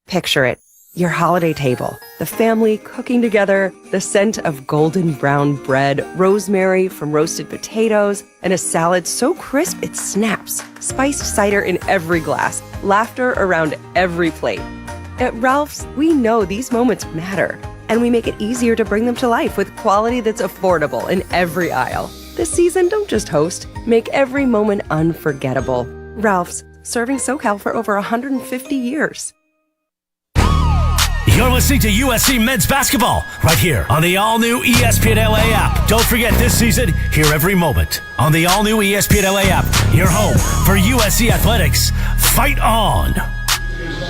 Picture it. Your holiday table, the family cooking together, the scent of golden brown bread, rosemary from roasted potatoes, and a salad so crisp it snaps, spiced cider in every glass, laughter around every plate. At Ralph's, we know these moments matter, and we make it easier to bring them to life with quality that's affordable in every aisle. This season, don't just host, make every moment unforgettable. Ralph's, serving SoCal for over 150 years. You're listening to USC men's basketball right here on the all-new ESPN LA app. Don't forget this season, hear every moment on the all-new ESPN LA app. Your home for USC athletics. Fight on!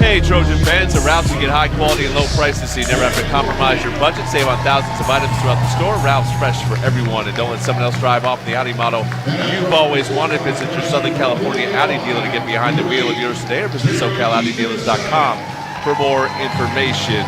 Hey, Trojan fans, at Ralph's you get high quality and low prices so you never have to compromise your budget. Save on thousands of items throughout the store. Ralph's fresh for everyone, and don't let someone else drive off the Audi model you've always wanted. Visit your Southern California Audi dealer to get behind the wheel of yours today, or visit SoCalAudiDealers.com for more information.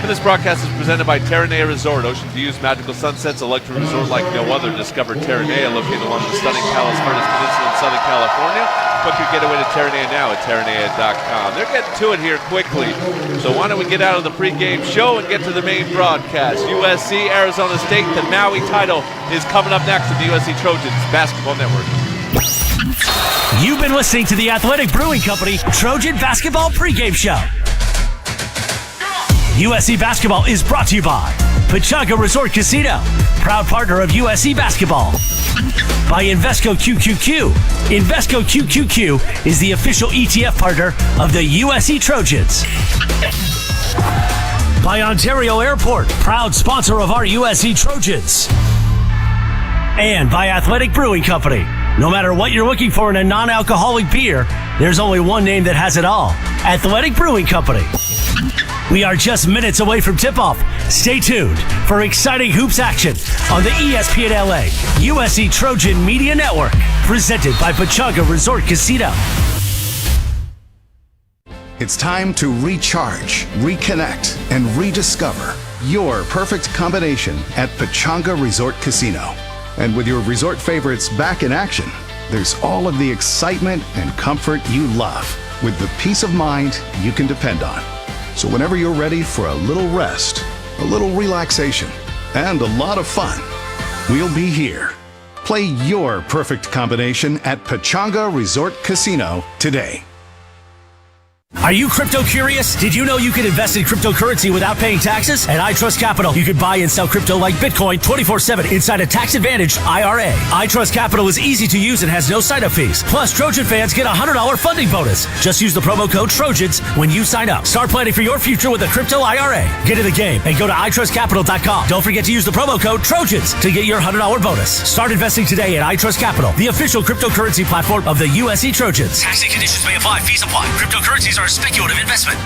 And this broadcast is presented by Terranea Resort. Ocean views, magical sunsets, a luxury resort like no other. Discover Terranea, located along the stunning Palos Verdes Peninsula in Southern California. Book your getaway to Terranea now at Terranea.com. They're getting to it here quickly, so why don't we get out of the pregame show and get to the main broadcast. USC, Arizona State, the Maui title is coming up next on the USC Trojans Basketball Network. You've been listening to the Athletic Brewing Company Trojan Basketball Pregame Show. USC Basketball is brought to you by Pechanga Resort Casino, proud partner of USC Basketball. By Invesco QQQ. Invesco QQQ is the official ETF partner of the USC Trojans. By Ontario Airport, proud sponsor of our USC Trojans. And by Athletic Brewing Company. No matter what you're looking for in a non-alcoholic beer, there's only one name that has it all. Athletic Brewing Company. We are just minutes away from tip-off. Stay tuned for exciting hoops action on the ESPN LA USC Trojan Media Network, presented by Pechanga Resort Casino. It's time to recharge, reconnect, and rediscover your perfect combination at Pechanga Resort Casino. And with your resort favorites back in action, there's all of the excitement and comfort you love, with the peace of mind you can depend on. So whenever you're ready for a little rest, a little relaxation, and a lot of fun, we'll be here. Play your perfect combination at Pechanga Resort Casino today. Are you crypto curious? Did you know you can invest in cryptocurrency without paying taxes? At iTrust Capital, you can buy and sell crypto like Bitcoin 24/7 inside a tax-advantaged IRA. iTrust Capital is easy to use and has no sign-up fees. Plus, Trojan fans get a $100 funding bonus. Just use the promo code TROJANS when you sign up. Start planning for your future with a crypto IRA. Get in the game and go to iTrustCapital.com. Don't forget to use the promo code TROJANS to get your $100 bonus. Start investing today at iTrust Capital, the official cryptocurrency platform of the USC Trojans. Tax and conditions may apply. Fees apply. Cryptocurrencies are a speculative investment.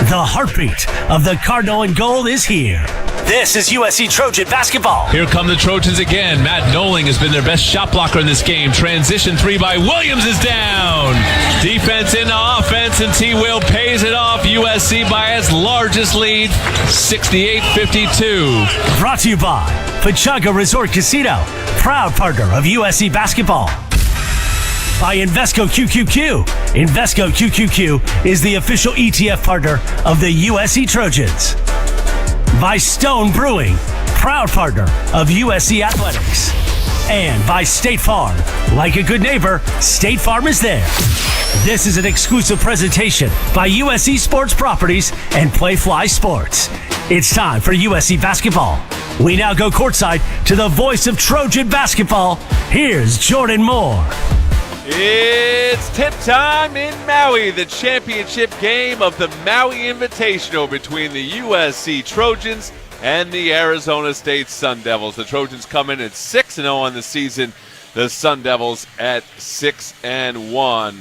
The heartbeat of the Cardinal and Gold is here. This is USC Trojan basketball. Here come the Trojans again. Matt Noling has been their best shot blocker in this game. Transition three by Williams is down. Defense into offense, and T. Will pays it off. USC by its largest lead, 68-52. Brought to you by Pechanga Resort Casino, proud partner of USC basketball. By Invesco QQQ. Invesco QQQ is the official ETF partner of the USC Trojans. By Stone Brewing, proud partner of USC Athletics. And by State Farm. Like a good neighbor, State Farm is there. This is an exclusive presentation by USC Sports Properties and Playfly Sports. It's time for USC basketball. We now go courtside to the voice of Trojan basketball. Here's Jordan Moore. It's tip time in Maui, the championship game of the Maui Invitational between the USC Trojans and the Arizona State Sun Devils. The Trojans come in at 6-0 on the season, the Sun Devils at 6-1.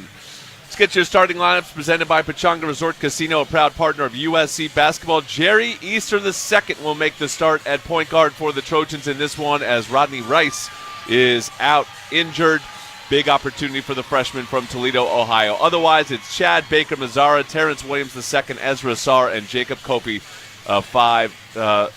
Let's get your starting lineups presented by Pechanga Resort Casino, a proud partner of USC basketball. Jerry Easter II will make the start at point guard for the Trojans in this one, as Rodney Rice is out injured. Big opportunity for the freshman from Toledo, Ohio. Otherwise, it's Chad Baker Mazzara, Terrence Williams II, Ezra Sarr, and Jacob Kopi, the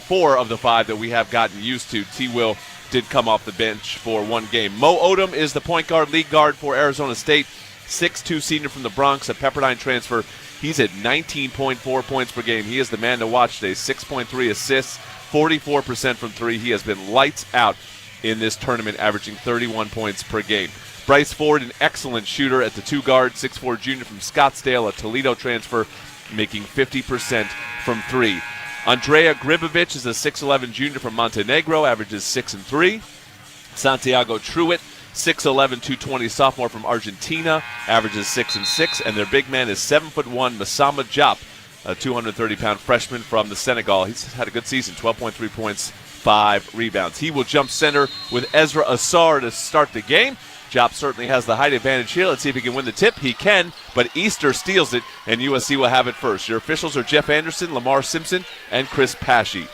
4 of the 5 that we have gotten used to. T. Will did come off the bench for one game. Mo Odom is the point guard, lead guard for Arizona State. 6'2 senior from the Bronx, a Pepperdine transfer. He's at 19.4 points per game. He is the man to watch today. 6.3 assists, 44% from three. He has been lights out in this tournament, averaging 31 points per game. Bryce Ford, an excellent shooter at the 2 guard, 6'4 junior from Scottsdale, a Toledo transfer, making 50% from three. Andrea Gribovic is a 6'11 junior from Montenegro, averages 6 and 3. Santiago Truitt, 6'11", 220 sophomore from Argentina, averages 6 and 6. And their big man is 7'1", Massamba Diop, a 230-pound freshman from the Senegal. He's had a good season, 12.3 points, 5 rebounds. He will jump center with Ezra Assar to start the game. Diop certainly has the height advantage here. Let's see if he can win the tip. He can, but Easter steals it, and USC will have it first. Your officials are Jeff Anderson, Lamar Simpson, and Chris Pashy.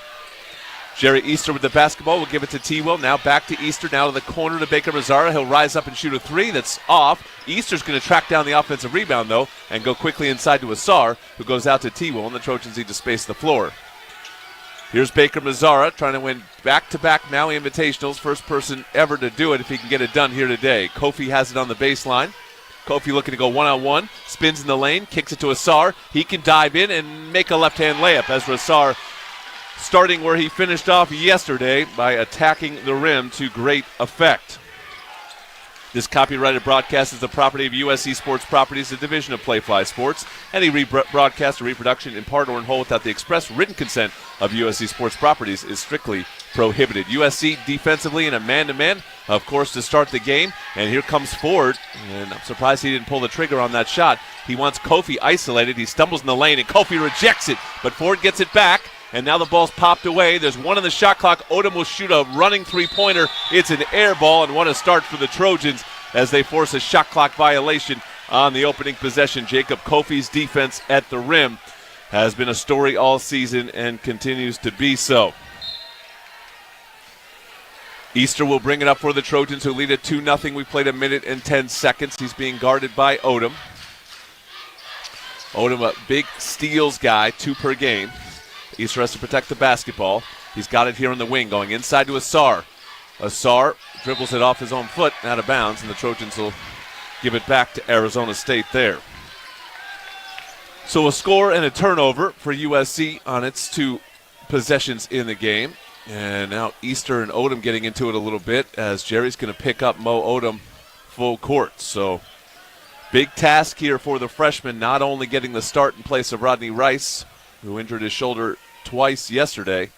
Jerry Easter with the basketball will give it to T-Will. Now back to Easter, now to the corner to Baker Mazzara. He'll rise up and shoot a 3. That's off. Easter's going to track down the offensive rebound, though, and go quickly inside to Assar, who goes out to T-Will, and the Trojans need to space the floor. Here's Baker Mazzara trying to win back-to-back Maui Invitationals. First person ever to do it if he can get it done here today. Kofi has it on the baseline. Kofi looking to go one-on-one. Spins in the lane, kicks it to Assar. He can dive in and make a left-hand layup. Ezra Assar starting where he finished off yesterday by attacking the rim to great effect. This copyrighted broadcast is the property of USC Sports Properties, a division of Playfly Sports. Any rebroadcast or reproduction in part or in whole without the express written consent of USC Sports Properties is strictly prohibited. USC defensively in a man-to-man, of course, to start the game. And here comes Ford, and I'm surprised he didn't pull the trigger on that shot. He wants Kofi isolated. He stumbles in the lane, and Kofi rejects it. But Ford gets it back. And now the ball's popped away. There's 1 on the shot clock. Odom will shoot a running three-pointer. It's an air ball, and what a start for the Trojans as they force a shot clock violation on the opening possession. Jacob Kofi's defense at the rim has been a story all season and continues to be so. Easter will bring it up for the Trojans, who lead at 2-0. We played 1 minute and 10 seconds. He's being guarded by Odom. Odom, a big steals guy, 2 per game. Easter has to protect the basketball. He's got it here in the wing, going inside to Assar. Assar dribbles it off his own foot, out of bounds, and the Trojans will give it back to Arizona State there. So a score and a turnover for USC on its 2 possessions in the game. And now Easter and Odom getting into it a little bit as Jerry's going to pick up Mo Odom full court. So big task here for the freshman, not only getting the start in place of Rodney Rice, who injured his shoulder twice yesterday,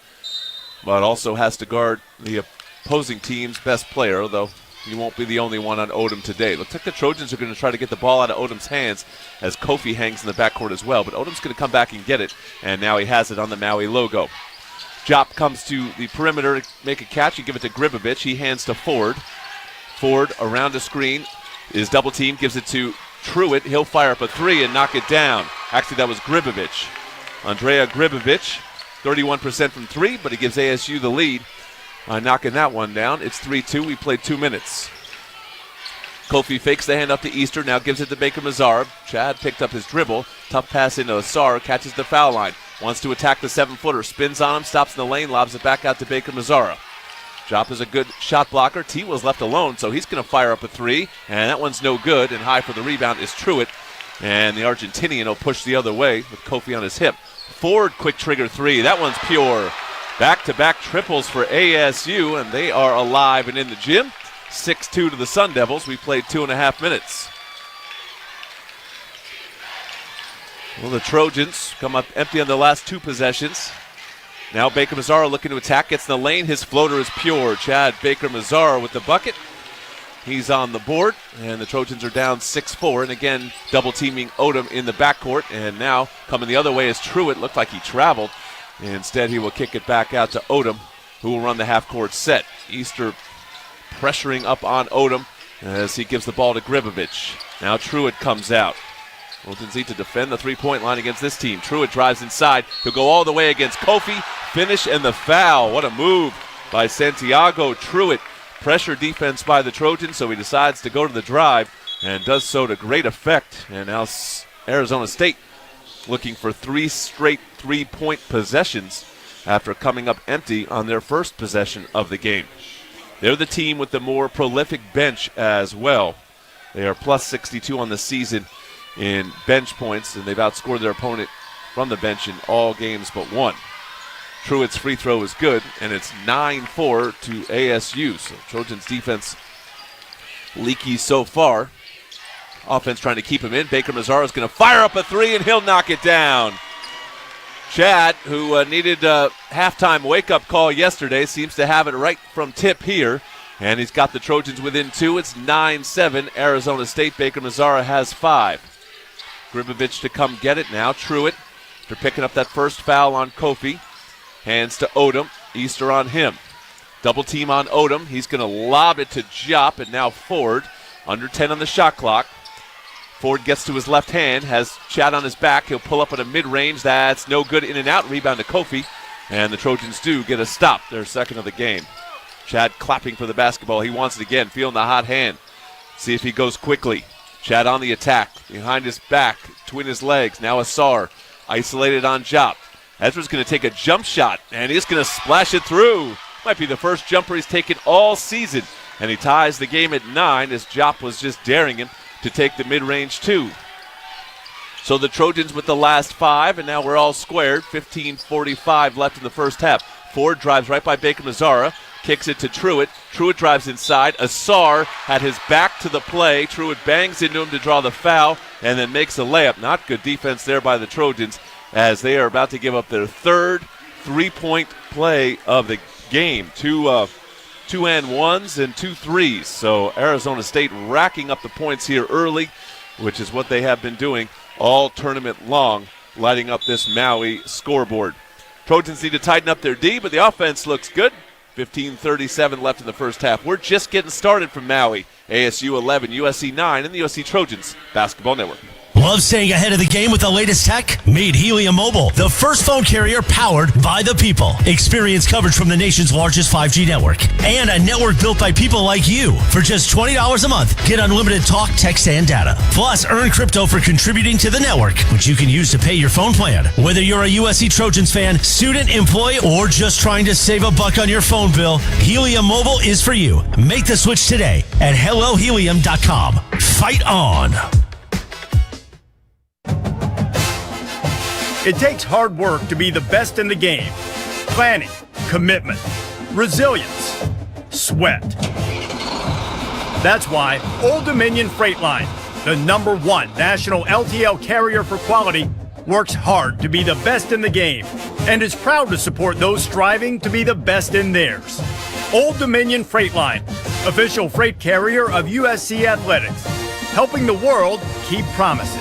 but also has to guard the opposing team's best player, though he won't be the only one on Odom today. Looks like the Trojans are going to try to get the ball out of Odom's hands as Kofi hangs in the backcourt as well, but Odom's going to come back and get it, and now he has it on the Maui logo. Diop comes to the perimeter to make a catch and give it to Gribovic. He hands to Ford. Ford around the screen is double teamed, gives it to Truitt. He'll fire up a 3 and knock it down. Actually, that was Gribovic. Andrea Gribovic, 31% from 3, but he gives ASU the lead knocking that one down. It's 3-2. We played 2 minutes. Kofi fakes the hand up to Easter, now gives it to Baker Mazzara. Chad picked up his dribble. Tough pass into Assar, catches the foul line. Wants to attack the 7-footer, spins on him, stops in the lane, lobs it back out to Baker Mazzara. Diop is a good shot blocker. T was left alone, so he's going to fire up a 3, and that one's no good, and high for the rebound is Truitt. And the Argentinian will push the other way with Kofi on his hip. Ford, quick trigger 3. That one's pure. Back-to-back triples for ASU, and they are alive and in the gym. 6-2 to the Sun Devils. We played 2.5 minutes. Well, the Trojans come up empty on the last 2 possessions. Now Baker Mazzara looking to attack. Gets in the lane. His floater is pure. Chad Baker Mazzara with the bucket. He's on the board, and the Trojans are down 6-4. And again, double-teaming Odom in the backcourt. And now coming the other way is Truitt. Looked like he traveled. Instead, he will kick it back out to Odom, who will run the half-court set. Easter pressuring up on Odom as he gives the ball to Gribovic. Now Truitt comes out. Trojans need to defend the three-point line against this team. Truitt drives inside. He'll go all the way against Kofi. Finish and the foul. What a move by Santiago Truitt. Pressure defense by the Trojans, so he decides to go to the drive and does so to great effect. And now Arizona State looking for 3 straight three-point possessions after coming up empty on their first possession of the game. They're the team with the more prolific bench as well. They are plus 62 on the season in bench points, and they've outscored their opponent from the bench in all games but one. Truitt's free throw is good, and it's 9-4 to ASU. So Trojans defense leaky so far. Offense trying to keep him in. Baker Mazzara is going to fire up a three, and he'll knock it down. Chad, who needed a halftime wake-up call yesterday, seems to have it right from tip here. And he's got the Trojans within 2. It's 9-7. Arizona State. Baker Mazzara has 5. Gribovich to come get it now. Truitt, after picking up that first foul on Kofi. Hands to Odom. Easter on him. Double team on Odom. He's going to lob it to Jop, and now Ford. Under 10 on the shot clock. Ford gets to his left hand, has Chad on his back. He'll pull up at a mid-range. That's no good. In and out. Rebound to Kofi. And the Trojans do get a stop. Their second of the game. Chad clapping for the basketball. He wants it again. Feeling the hot hand. See if he goes quickly. Chad on the attack. Behind his back. Between his legs. Now Asar. Isolated on Jop. Ezra's going to take a jump shot. And he's going to splash it through. Might be the first jumper he's taken all season. And he ties the game at 9 as Jop was just daring him to take the mid-range 2. So the Trojans with the last 5, and now we're all squared. 15:45 left in the first half. Ford drives right by Baker Mazzara, kicks it to Truitt. Truitt drives inside. Asar had his back to the play. Truitt bangs into him to draw the foul and then makes a layup. Not good defense there by the Trojans as they are about to give up their third three-point play of the game. Two and ones and 2 threes. So Arizona State racking up the points here early, which is what they have been doing all tournament long, lighting up this Maui scoreboard. Trojans need to tighten up their D, but the offense looks good. 15:37 left in the first half. We're just getting started from Maui. ASU 11, USC 9, and the USC Trojans Basketball Network. Love staying ahead of the game with the latest tech? Meet Helium Mobile, the first phone carrier powered by the people. Experience coverage from the nation's largest 5G network and a network built by people like you. For just $20 a month, get unlimited talk, text, and data. Plus, earn crypto for contributing to the network, which you can use to pay your phone plan. Whether you're a USC Trojans fan, student, employee, or just trying to save a buck on your phone bill, Helium Mobile is for you. Make the switch today at hellohelium.com. Fight on. It takes hard work to be the best in the game. Planning, commitment, resilience, sweat. That's why Old Dominion Freight Line, the #1 national LTL carrier for quality, works hard to be the best in the game and is proud to support those striving to be the best in theirs. Old Dominion Freight Line, official freight carrier of USC Athletics, helping the world keep promises.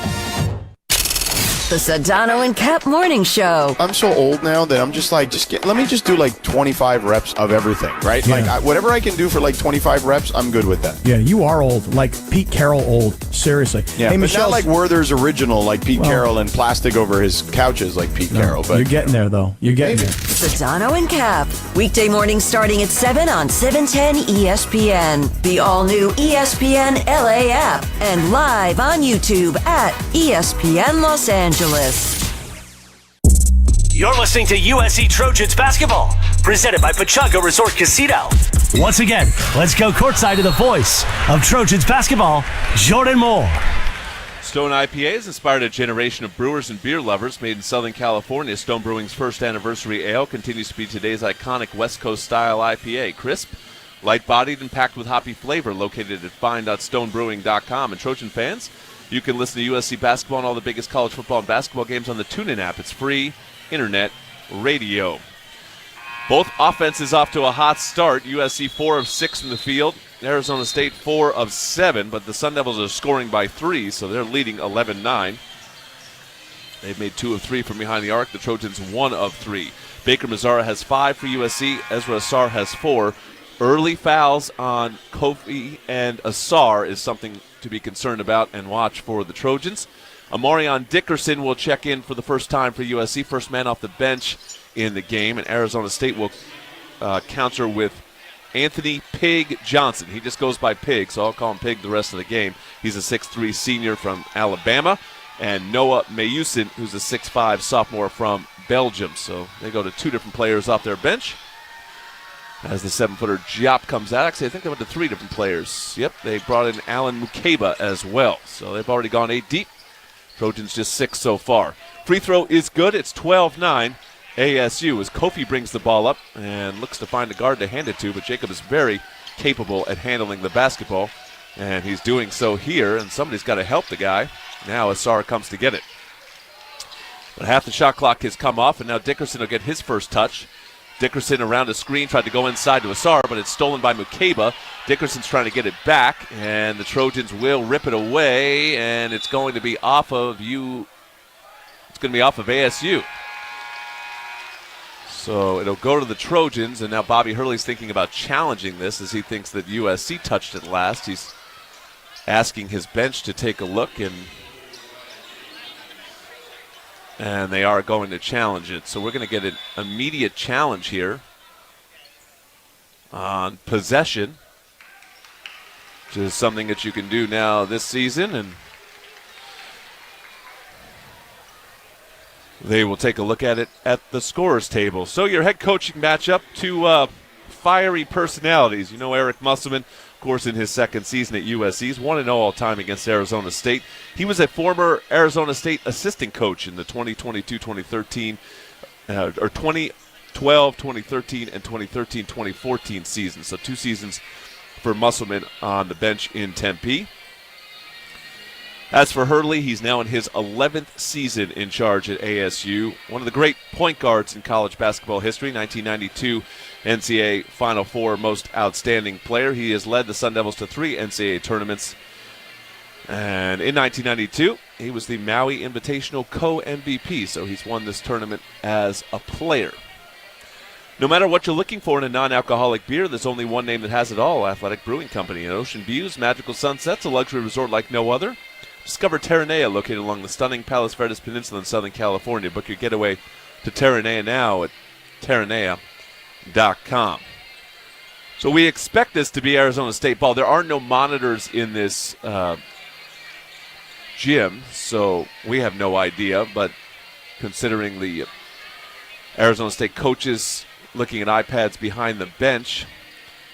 The Sedano and Cap Morning Show. I'm so old now that I'm just like, let me just do like 25 reps of everything, right? Yeah. Like whatever I can do for like 25 reps, I'm good with that. Yeah, you are old, like Pete Carroll old. Seriously. Yeah, hey, but Michelle, not like Werther's original, like Pete Carroll and plastic over his couches like Pete Carroll. But you're getting there, though. You're getting there. Sedano and Cap. Weekday mornings starting at 7 on 710 ESPN. The all-new ESPN LA app. And live on YouTube at ESPN Los Angeles. You're listening to USC Trojans basketball, presented by Pechanga Resort Casino. Once again, let's go courtside to the voice of Trojans basketball, Jordan Moore. Stone IPA has inspired a generation of brewers and beer lovers. Made in Southern California, Stone Brewing's first anniversary ale continues to be today's iconic West Coast style IPA. Crisp, light-bodied, and packed with hoppy flavor. Located at find.stonebrewing.com. And Trojan fans, you can listen to USC basketball and all the biggest college football and basketball games on the TuneIn app. It's free internet radio. Both offenses off to a hot start. USC 4 of 6 from the field. Arizona State 4 of 7, but the Sun Devils are scoring by 3, so they're leading 11-9. They've made 2 of 3 from behind the arc. The Trojans 1 of 3. Baker Mazzara has 5 for USC. Ezra Asar has 4. Early fouls on Kofi and Asar is something to be concerned about and watch for the Trojans. Amarion Dickerson will check in for the first time for USC, first man off the bench in the game, and Arizona State will counter with Anthony Pig Johnson. He just goes by Pig, so I'll call him Pig the rest of the game. He's a 6'3 senior from Alabama, and Noah Mayusin, who's a 6'5 sophomore from Belgium. So they go to 2 different players off their bench. As the 7-footer Diop comes out. Actually, I think they went to 3 different players. Yep, they brought in Alan Mukeba as well. So they've already gone 8 deep. Trojans just 6 so far. Free throw is good. It's 12-9 ASU as Kofi brings the ball up and looks to find a guard to hand it to, but Jacob is very capable at handling the basketball, and he's doing so here, and somebody's got to help the guy. Now Asar comes to get it. But half the shot clock has come off, and now Dickerson will get his first touch. Dickerson around a screen, tried to go inside to Asar, but it's stolen by Mukeba. Dickerson's trying to get it back, and the Trojans will rip it away, and it's going to be off of It's going to be off of ASU. So it'll go to the Trojans, and now Bobby Hurley's thinking about challenging this as he thinks that USC touched it last. He's asking his bench to take a look, and they are going to challenge it. So we're going to get an immediate challenge here on possession, which is something that you can do now this season, and they will take a look at it at the scorer's table. So your head coaching matchup, 2 fiery personalities. You know Eric Musselman, of course, in his second season at USC. He's 1-0 all time against Arizona State. He was a former Arizona State assistant coach in the 2012-2013, or 2012, 2013, and 2013-2014 seasons. So 2 seasons for Musselman on the bench in Tempe. As for Hurley, he's now in his 11th season in charge at ASU. One of the great point guards in college basketball history, 1992 NCAA Final Four most outstanding player. He has led the Sun Devils to 3 NCAA tournaments. And in 1992, he was the Maui Invitational co-MVP, so he's won this tournament as a player. No matter what you're looking for in a non-alcoholic beer, there's only one name that has it all, Athletic Brewing Company. In Ocean Views, Magical Sunsets, a luxury resort like no other. Discover Terranea, located along the stunning Palos Verdes Peninsula in Southern California. Book your getaway to Terranea now at terranea.com. So we expect this to be Arizona State ball. There are no monitors in this gym, so we have no idea. But considering the Arizona State coaches looking at iPads behind the bench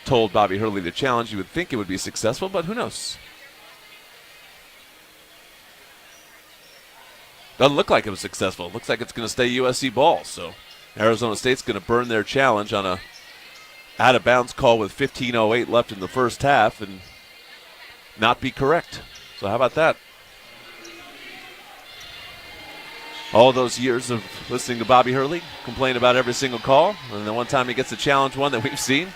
told Bobby Hurley the challenge, you would think it would be successful, but who knows? Doesn't look like it was successful. Looks like it's going to stay USC ball. So Arizona State's going to burn their challenge on a out-of-bounds call with 15:08 left in the first half and not be correct. So how about that? All those years of listening to Bobby Hurley complain about every single call, and then one time he gets a challenge one that we've seen,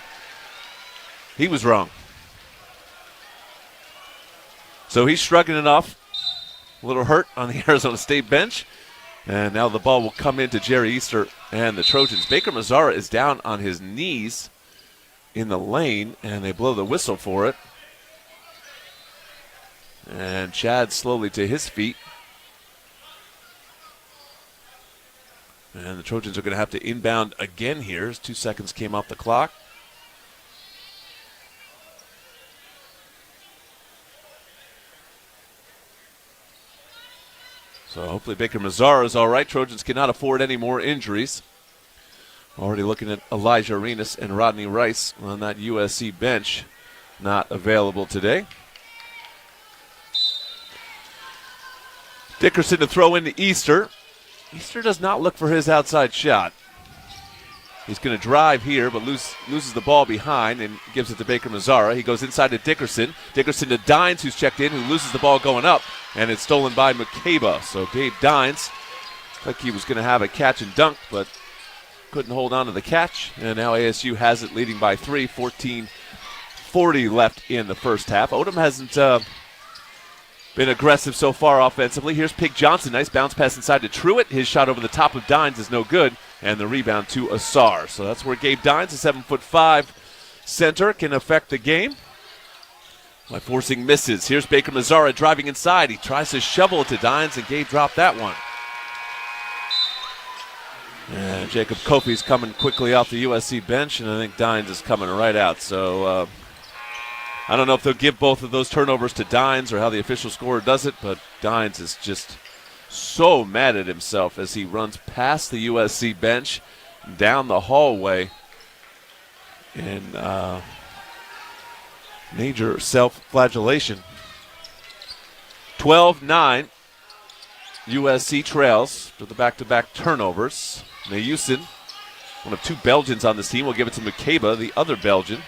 he was wrong. So he's shrugging it off. A little hurt on the Arizona State bench. And now the ball will come into Jerry Easter and the Trojans. Baker Mazzara is down on his knees in the lane, and they blow the whistle for it. And Chad slowly to his feet. And the Trojans are going to have to inbound again here as 2 seconds came off the clock. So hopefully Baker Mazzara is all right. Trojans cannot afford any more injuries. Already looking at Elijah Arenas and Rodney Rice on that USC bench. Not available today. Dickerson to throw into Easter. Easter does not look for his outside shot. He's going to drive here, but loses the ball behind and gives it to Baker Mazzara. He goes inside to Dickerson. Dickerson to Dines, who's checked in, who loses the ball going up, and it's stolen by Mukeba. So Gabe Dines, like he was going to have a catch and dunk, but couldn't hold on to the catch. And now ASU has it, leading by 3, 14:40 left in the first half. Odom hasn't been aggressive so far offensively. Here's Pig Johnson. Nice bounce pass inside to Truitt. His shot over the top of Dines is no good. And the rebound to Asar. So that's where Gabe Dines, a 7'5" center, can affect the game by forcing misses. Here's Baker Mazzara driving inside. He tries to shovel it to Dines, and Gabe dropped that one. And Jacob Kofi's coming quickly off the USC bench, and I think Dines is coming right out. So I don't know if they'll give both of those turnovers to Dines or how the official scorer does it, but Dines is just so mad at himself as he runs past the USC bench down the hallway in major self-flagellation. 12-9. USC trails to the back-to-back turnovers. Mayusin, one of two Belgians on this team, will give it to McCabe, the other Belgian.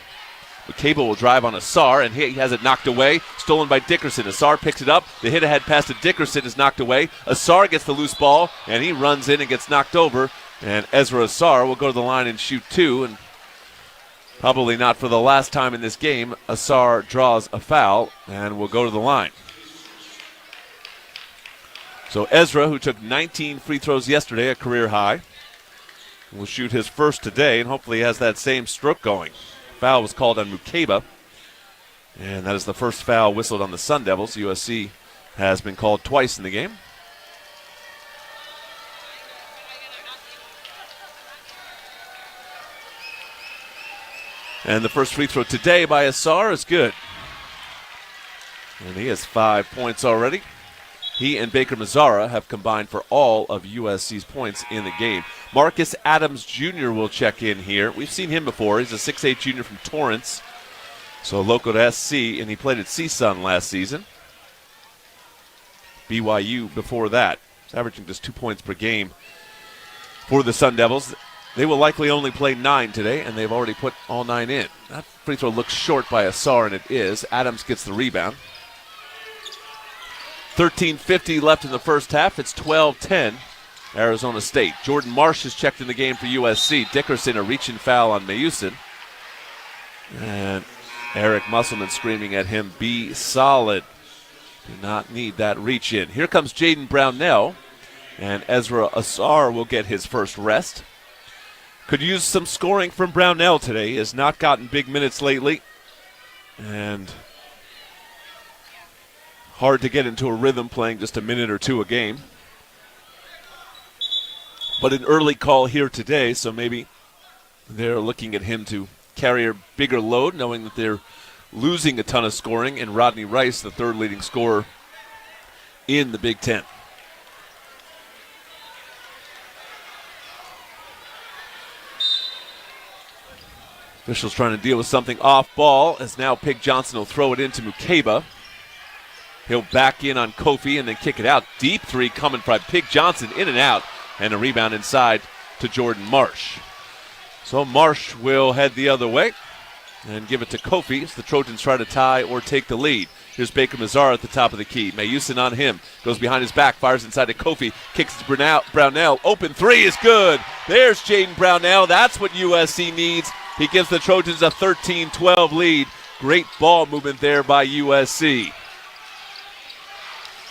McCabe will drive on Asar, and he has it knocked away. Stolen by Dickerson. Asar picks it up. The hit-ahead pass to Dickerson is knocked away. Asar gets the loose ball, and he runs in and gets knocked over. And Ezra Asar will go to the line and shoot two. And probably not for the last time in this game, Asar draws a foul and will go to the line. So Ezra, who took 19 free throws yesterday, a career high, will shoot his first today, and hopefully he has that same stroke going. Foul was called on Mukeba, and that is the first foul whistled on the Sun Devils. USC has been called twice in the game. And the first free throw today by Asar is good. And he has 5 points already. He and Baker Mazzara have combined for all of USC's points in the game. Marcus Adams Jr. will check in here. We've seen him before. He's a 6'8 junior from Torrance, so local to SC, and he played at CSUN last season. BYU before that. He's averaging just 2 points per game for the Sun Devils. They will likely only play 9 today, and they've already put all 9 in. That free throw looks short by Asar, and it is. Adams gets the rebound. 13:50 left in the first half. It's 12-10, Arizona State. Jordan Marsh has checked in the game for USC. Dickerson, a reach-in foul on Mayusin. And Eric Musselman screaming at him, be solid. Do not need that reach-in. Here comes Jaden Brownell, and Ezra Asar will get his first rest. Could use some scoring from Brownell today. He has not gotten big minutes lately. And hard to get into a rhythm playing just a minute or two a game. But an early call here today, so maybe they're looking at him to carry a bigger load, knowing that they're losing a ton of scoring, and Rodney Rice, the third leading scorer in the Big Ten. Officials trying to deal with something off ball, as now Pig Johnson will throw it into Mukeba. He'll back in on Kofi and then kick it out. Deep three coming from Pig Johnson, in and out, and a rebound inside to Jordan Marsh. So Marsh will head the other way and give it to Kofi as the Trojans try to tie or take the lead. Here's Baker Mazzara at the top of the key. Mayusin on him. Goes behind his back, fires inside to Kofi. Kicks to Brownell. Open three is good. There's Jaden Brownell. That's what USC needs. He gives the Trojans a 13-12 lead. Great ball movement there by USC.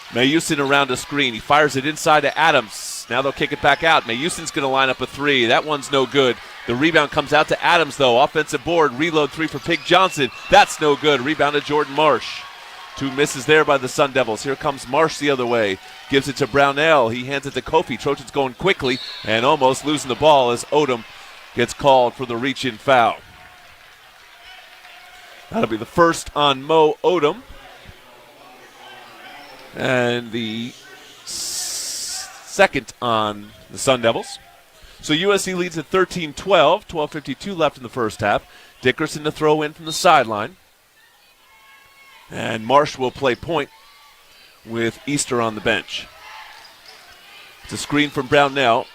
Mayusin around a screen. He fires it inside to Adams. Now they'll kick it back out. Mayusin's going to line up a three. That one's no good. The rebound comes out to Adams, though. Offensive board. Reload three for Pig Johnson. That's no good. Rebound to Jordan Marsh. 2 misses there by the Sun Devils. Here comes Marsh the other way. Gives it to Brownell. He hands it to Kofi. Trojans going quickly and almost losing the ball as Odom gets called for the reach-in foul. That'll be the first on Mo Odom. And the second on the Sun Devils. So USC leads at 13-12, 12:52 left in the first half. Dickerson to throw in from the sideline. And Marsh will play point with Easter on the bench. It's a screen from Brownell.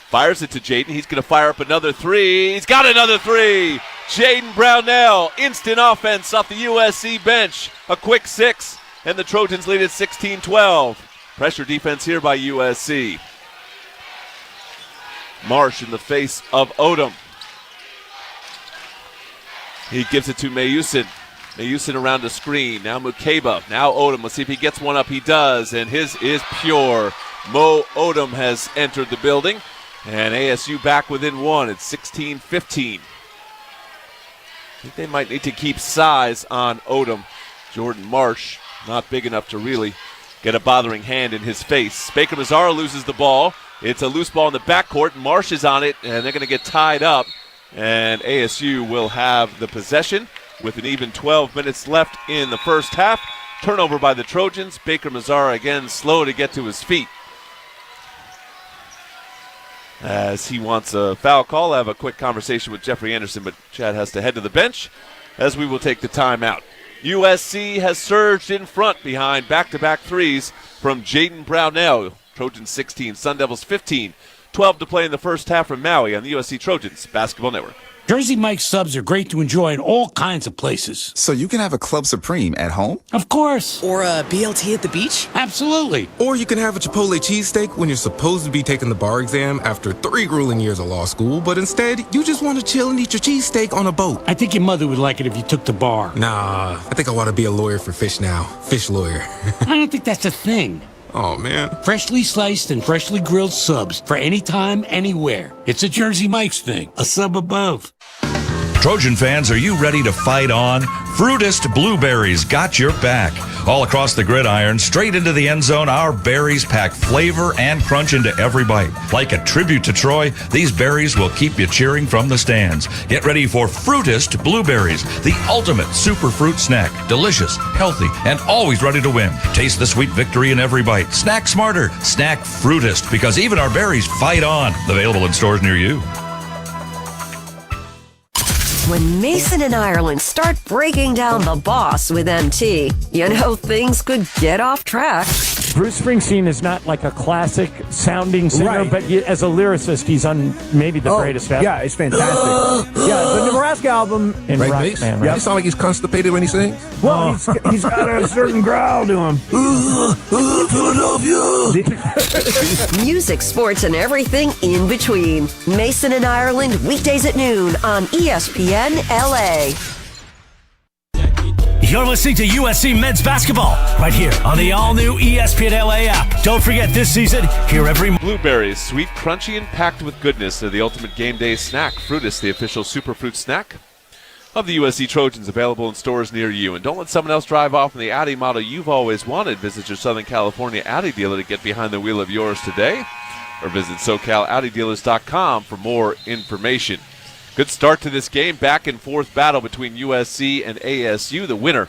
Fires it to Jaden. He's going to fire up another three. He's got another three. Jaden Brownell, instant offense off the USC bench. A quick six. And the Trojans lead at 16-12. Pressure defense here by USC. Marsh in the face of Odom. He gives it to Mayusin. Mayusin around the screen. Now Mukeba. Now Odom. Let's see if he gets one up. He does, and his is pure. Mo Odom has entered the building, and ASU back within one. It's 16-15. I think they might need to keep size on Odom. Jordan Marsh not big enough to really get a bothering hand in his face. Baker Mazzara loses the ball. It's a loose ball in the backcourt. Marsh is on it, and they're going to get tied up. And ASU will have the possession with an even 12 minutes left in the first half. Turnover by the Trojans. Baker Mazzara again slow to get to his feet. as he wants a foul call. I have a quick conversation with Jeffrey Anderson, but Chad has to head to the bench as we will take the timeout. USC has surged in front behind back-to-back threes from Jaden Brownell. Trojans 16, Sun Devils 15. 12 to play in the first half from Maui on the USC Trojans Basketball Network. Jersey Mike's subs are great to enjoy in all kinds of places. So you can have a Club Supreme at home? Of course. Or a BLT at the beach? Absolutely. Or you can have a Chipotle cheesesteak when you're supposed to be taking the bar exam after 3 grueling years of law school, but instead, you just want to chill and eat your cheesesteak on a boat. I think your mother would like it if you took the bar. Nah, I think I want to be a lawyer for fish now. Fish lawyer. I don't think that's a thing. Oh, man. Freshly sliced and freshly grilled subs for any time, anywhere. It's a Jersey Mike's thing. A sub above. Trojan fans, are you ready to fight on? Fruitist Blueberries got your back. All across the gridiron, straight into the end zone, our berries pack flavor and crunch into every bite. Like a tribute to Troy, these berries will keep you cheering from the stands. Get ready for Fruitist Blueberries, the ultimate superfruit snack. Delicious, healthy, and always ready to win. Taste the sweet victory in every bite. Snack smarter, snack Fruitist, because even our berries fight on. Available in stores near you. When Mason and Ireland start breaking down the boss with MT, you know things could get off track. Bruce Springsteen is not like a classic sounding singer, Right. but as a lyricist, he's on maybe the greatest ever. Yeah, it's fantastic. Yeah, the Nebraska album in Right, Rock bass? Man, Yeah, right? you sound like he's constipated when he sings. Well, he's got a certain growl to him. Music, sports, and everything in between. Mason and Ireland, weekdays at noon on ESPN LA. You're listening to USC Men's Basketball right here on the all-new ESPN LA app. Don't forget, this season, hear every... Blueberries, sweet, crunchy, and packed with goodness. They're the ultimate game day snack. Fruitist, the official superfruit snack of the USC Trojans, available in stores near you. And don't let someone else drive off in the Audi model you've always wanted. Visit your Southern California Audi dealer to get behind the wheel of yours today, or visit SoCalAudiDealers.com for more information. Good start to this game. Back and forth battle between USC and ASU. The winner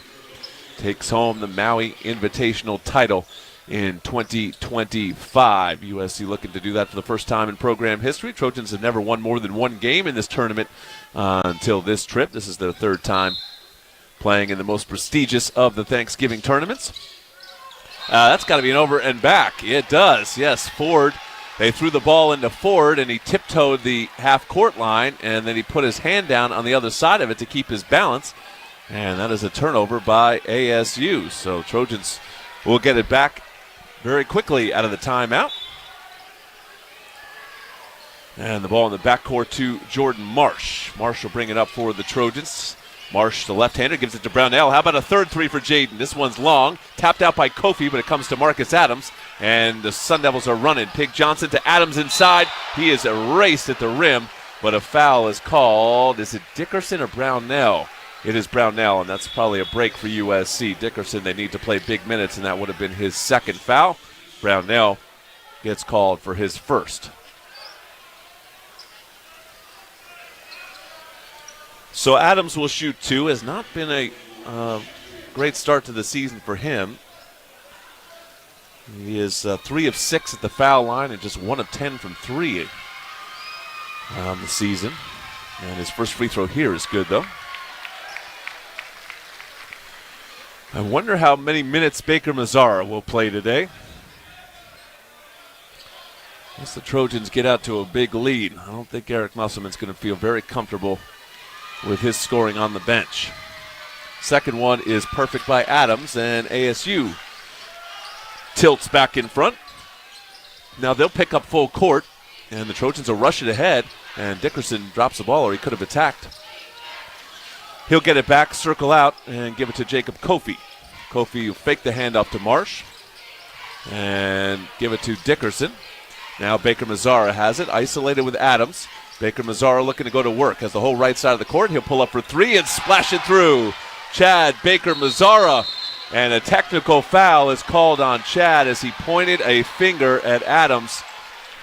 takes home the Maui Invitational title in 2025. USC looking to do that for the first time in program history. Trojans have never won more than one game in this tournament until this trip. This is their third time playing in the most prestigious of the Thanksgiving tournaments. That's got to be an over and back. It does. Yes, Ford. They threw the ball into Ford, and he tiptoed the half-court line, and then he put his hand down on the other side of it to keep his balance. And that is a turnover by ASU. So Trojans will get it back very quickly out of the timeout. And the ball in the backcourt to Jordan Marsh. Marsh will bring it up for the Trojans. Marsh, the left-hander, gives it to Brownell. How about a third three for Jaden? This one's long. Tapped out by Kofi, but it comes to Marcus Adams. And the Sun Devils are running. Pig Johnson to Adams inside. He is erased at the rim, but a foul is called. Is it Dickerson or Brownell? It is Brownell, and that's probably a break for USC. Dickerson, they need to play big minutes, and that would have been his second foul. Brownell gets called for his first. So Adams will shoot two. Has not been a great start to the season for him. He is 3 of 6 at the foul line and just 1 of 10 from 3 on the season. And his first free throw here is good, though. I wonder how many minutes Baker Mazzara will play today. Once the Trojans get out to a big lead, I don't think Eric Musselman's going to feel very comfortable with his scoring on the bench. Second one is perfect by Adams, and ASU tilts back in front. Now they'll pick up full court, and the Trojans will rush it ahead, and Dickerson drops the ball, or he could have attacked. He'll get it back, circle out, and give it to Jacob Kofi. Kofi will fake the handoff to Marsh and give it to Dickerson. Now Baker Mazzara has it, isolated with Adams. Baker Mazzara looking to go to work. Has the whole right side of the court. He'll pull up for three and splash it through. Chad Baker Mazzara. And a technical foul is called on Chad as he pointed a finger at Adams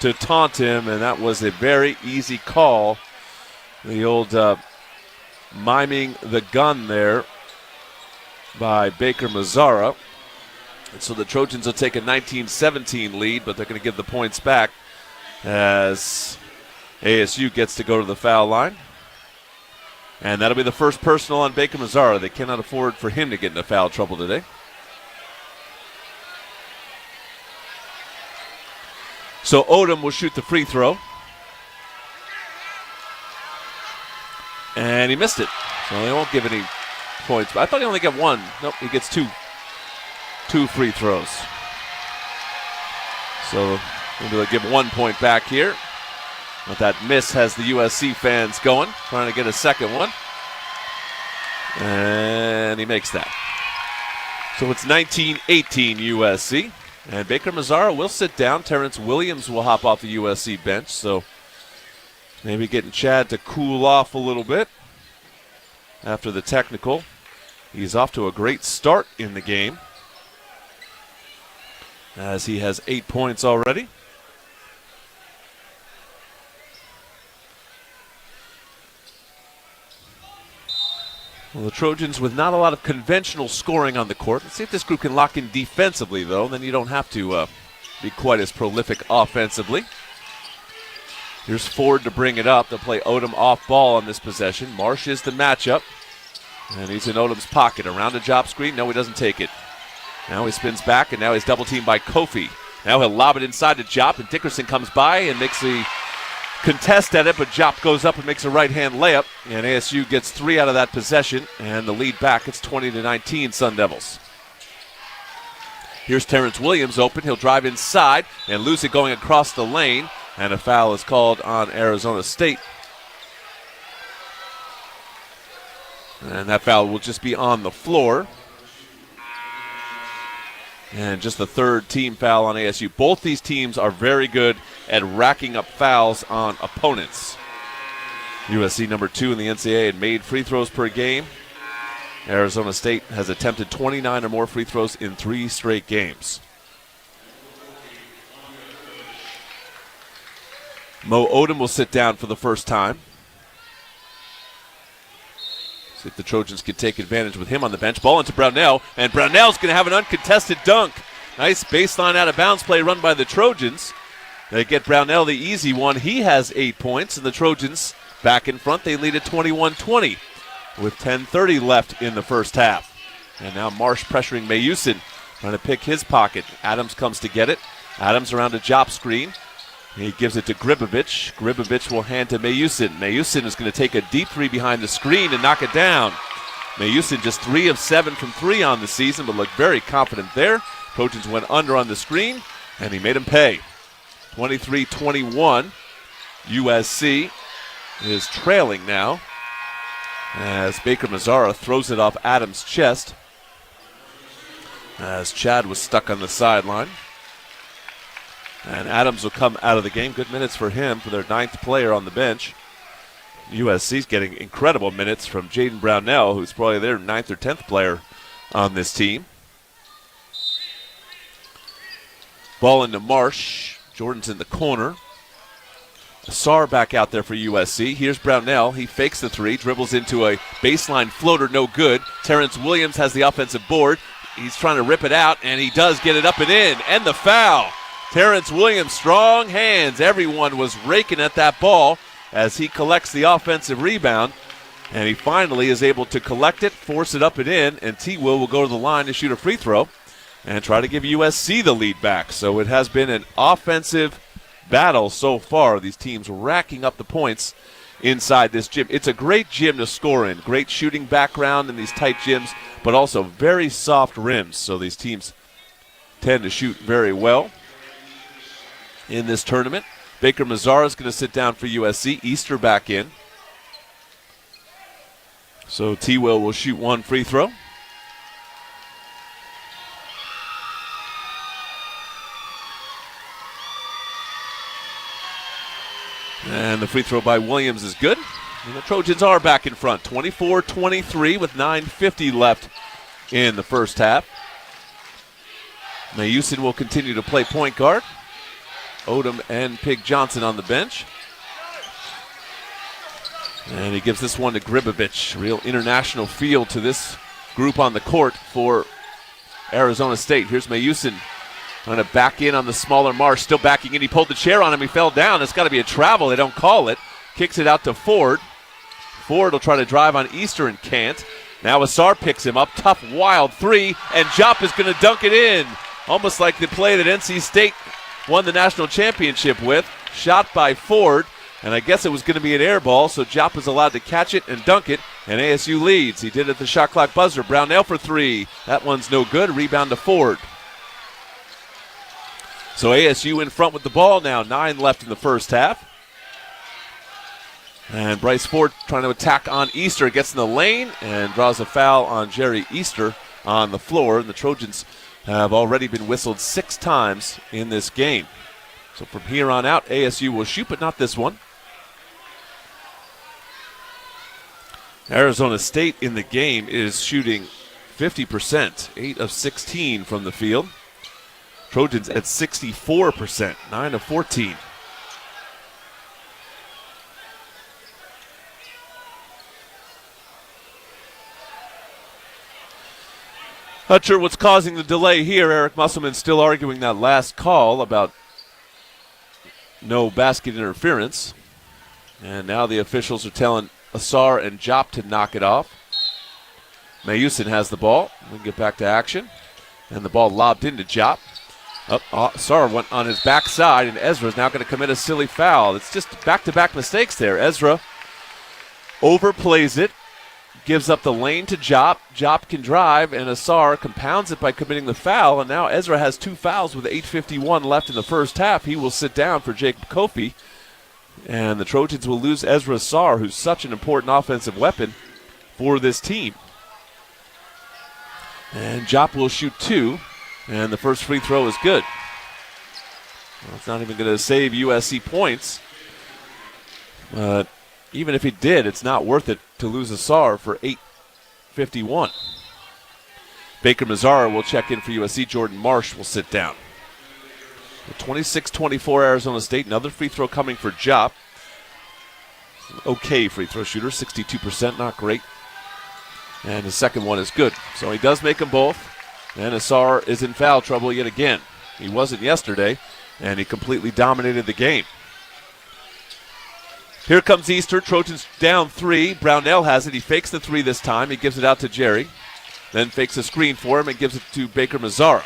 to taunt him, and that was a very easy call. The old miming the gun there by Baker Mazzara. And so the Trojans will take a 19-17 lead, but they're going to give the points back as ASU gets to go to the foul line. And that'll be the first personal on Baker Mazzara. They cannot afford for him to get into foul trouble today. So Odom will shoot the free throw. And he missed it. So they won't give any points. I thought he only got one. Nope, he gets two free throws. So maybe they'll give 1 point back here. But that miss has the USC fans going, trying to get a second one. And he makes that. So it's 19-18 USC. And Baker Mazzara will sit down. Terrence Williams will hop off the USC bench. So maybe getting Chad to cool off a little bit after the technical. He's off to a great start in the game, as he has 8 points already. Well, the Trojans with not a lot of conventional scoring on the court. Let's see if this group can lock in defensively, though. Then you don't have to be quite as prolific offensively. Here's Ford to bring it up. They'll play Odom off ball on this possession. Marsh is the matchup. And he's in Odom's pocket. Around a job screen. No, he doesn't take it. Now he spins back, and now he's double teamed by Kofi. Now he'll lob it inside to Jop, and Dickerson comes by and makes the contest at it, but Jop goes up and makes a right-hand layup, and ASU gets 3 out of that possession, and the lead back. It's 20-19 Sun Devils. Here's Terrence Williams open. He'll drive inside and lose it going across the lane, and a foul is called on Arizona State. And that foul will just be on the floor. And just the third team foul on ASU. Both these teams are very good at racking up fouls on opponents. USC number 2 in the NCAA had made free throws per game. Arizona State has attempted 29 or more free throws in 3 straight games. Mo Odom will sit down for the first time. See if the Trojans can take advantage with him on the bench. Ball into Brownell, and Brownell's going to have an uncontested dunk. Nice baseline out of bounds play run by the Trojans. They get Brownell the easy one. He has 8 points, and the Trojans back in front. They lead at 21-20 with 10:30 left in the first half. And now Marsh pressuring Mayusin, trying to pick his pocket. Adams comes to get it. Adams around a Jop screen. He gives it to Gribovic. Gribovic will hand to Mayusin. Mayusin is going to take a deep three behind the screen and knock it down. Mayusin just 3 of 7 from 3 on the season, but looked very confident there. Trojans went under on the screen, and he made him pay. 23-21. USC is trailing now as Baker Mazzara throws it off Adams' chest as Chad was stuck on the sideline. And Adams will come out of the game. Good minutes for him, for their 9th player on the bench. USC's getting incredible minutes from Jaden Brownell, who's probably their 9th or 10th player on this team. Ball into Marsh. Jordan's in the corner. Assar back out there for USC. Here's Brownell. He fakes the 3, dribbles into a baseline floater, no good. Terrence Williams has the offensive board. He's trying to rip it out, and he does get it up and in. And the foul. Terrence Williams, strong hands. Everyone was raking at that ball as he collects the offensive rebound. And he finally is able to collect it, force it up and in, and T-Will go to the line to shoot a free throw and try to give USC the lead back. So it has been an offensive battle so far. These teams racking up the points inside this gym. It's a great gym to score in. Great shooting background in these tight gyms, but also very soft rims. So these teams tend to shoot very well in this tournament. Baker Mazzara is going to sit down for USC. Easter back in. So T-Will shoot 1 free throw. And the free throw by Williams is good. And the Trojans are back in front, 24-23 with 9:50 left in the first half. Mayusin will continue to play point guard. Odom and Pig Johnson on the bench. And he gives this one to Gribovic. Real international feel to this group on the court for Arizona State. Here's Mayusin Trying to back in on the smaller Marsh, still backing in. He pulled the chair on him. He fell down. It's got to be a travel. They don't call it. Kicks it out to Ford. Ford will try to drive on Easter and can't. Now Asar picks him up. Tough, wild three, and Jop is going to dunk it in. Almost like the play that NC State won the national championship with. Shot by Ford, and I guess it was going to be an air ball, so Jop is allowed to catch it and dunk it, and ASU leads. He did it at the shot clock buzzer. Brownell for three. That one's no good. Rebound to Ford. So ASU in front with the ball now. 9 left in the first half. And Bryce Ford trying to attack on Easter. Gets in the lane and draws a foul on Jerry Easter on the floor. And the Trojans have already been whistled 6 times in this game. So from here on out, ASU will shoot, but not this one. Arizona State in the game is shooting 50%, 8 of 16 from the field. Trojans at 64%, 9 of 14. Not sure what's causing the delay here. Eric Musselman still arguing that last call about no basket interference. And now the officials are telling Asar and Jop to knock it off. Mayusin has the ball. We get back to action. And the ball lobbed into Jop. Asar went on his backside, and Ezra's now going to commit a silly foul. It's just back-to-back mistakes there. Ezra overplays it, gives up the lane to Jop. Jop can drive, and Asar compounds it by committing the foul. And now Ezra has 2 fouls with 8:51 left in the first half. He will sit down for Jacob Kofi. And the Trojans will lose Ezra Asar, who's such an important offensive weapon for this team. And Jop will shoot 2, and the first free throw is good. Well, it's not even going to save USC points. Even if he did, it's not worth it to lose Asar for 8:51. Baker Mazzara will check in for USC. Jordan Marsh will sit down. 26-24 Arizona State. Another free throw coming for Jop. Okay free throw shooter, 62%, not great. And his second one is good. So he does make them both. And Asar is in foul trouble yet again. He wasn't yesterday, and he completely dominated the game. Here comes Easter. Trojans down 3. Brownell has it. He fakes the 3 this time. He gives it out to Jerry. Then fakes a screen for him and gives it to Baker Mazzara.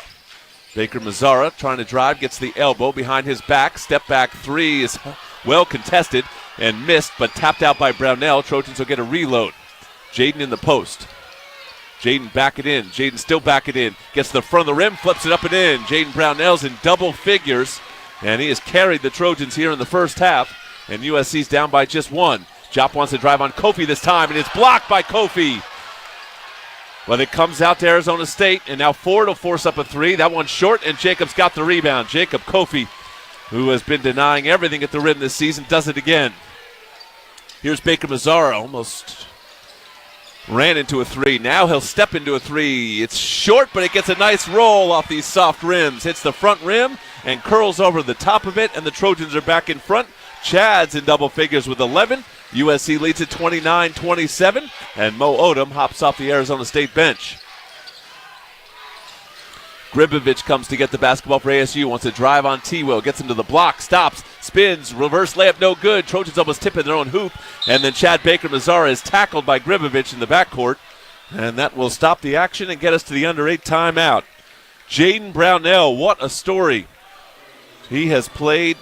Baker Mazzara trying to drive, gets the elbow behind his back. Step back 3 is well contested and missed, but tapped out by Brownell. Trojans will get a reload. Jaden in the post. Jaden back it in. Jaden still back it in. Gets to the front of the rim, flips it up and in. Jaden Brownell's in double figures, and he has carried the Trojans here in the first half, and USC's down by just 1. Jop wants to drive on Kofi this time, and it's blocked by Kofi. But it comes out to Arizona State, and now Ford will force up a 3. That one's short, and Jacob's got the rebound. Jacob Kofi, who has been denying everything at the rim this season, does it again. Here's Baker Mazzara, almost ran into a 3. Now he'll step into a 3. It's short, but it gets a nice roll off these soft rims. Hits the front rim and curls over the top of it, and the Trojans are back in front. Chad's in double figures with 11. USC leads at 29-27, and Mo Odom hops off the Arizona State bench. Gribovich comes to get the basketball for ASU, wants to drive on T-Will, gets him to the block, stops, spins, reverse layup, no good. Trojans almost tip in their own hoop, and then Chad Baker Mazzara is tackled by Gribovich in the backcourt, and that will stop the action and get us to the under 8 timeout. Jaden Brownell, what a story. He has played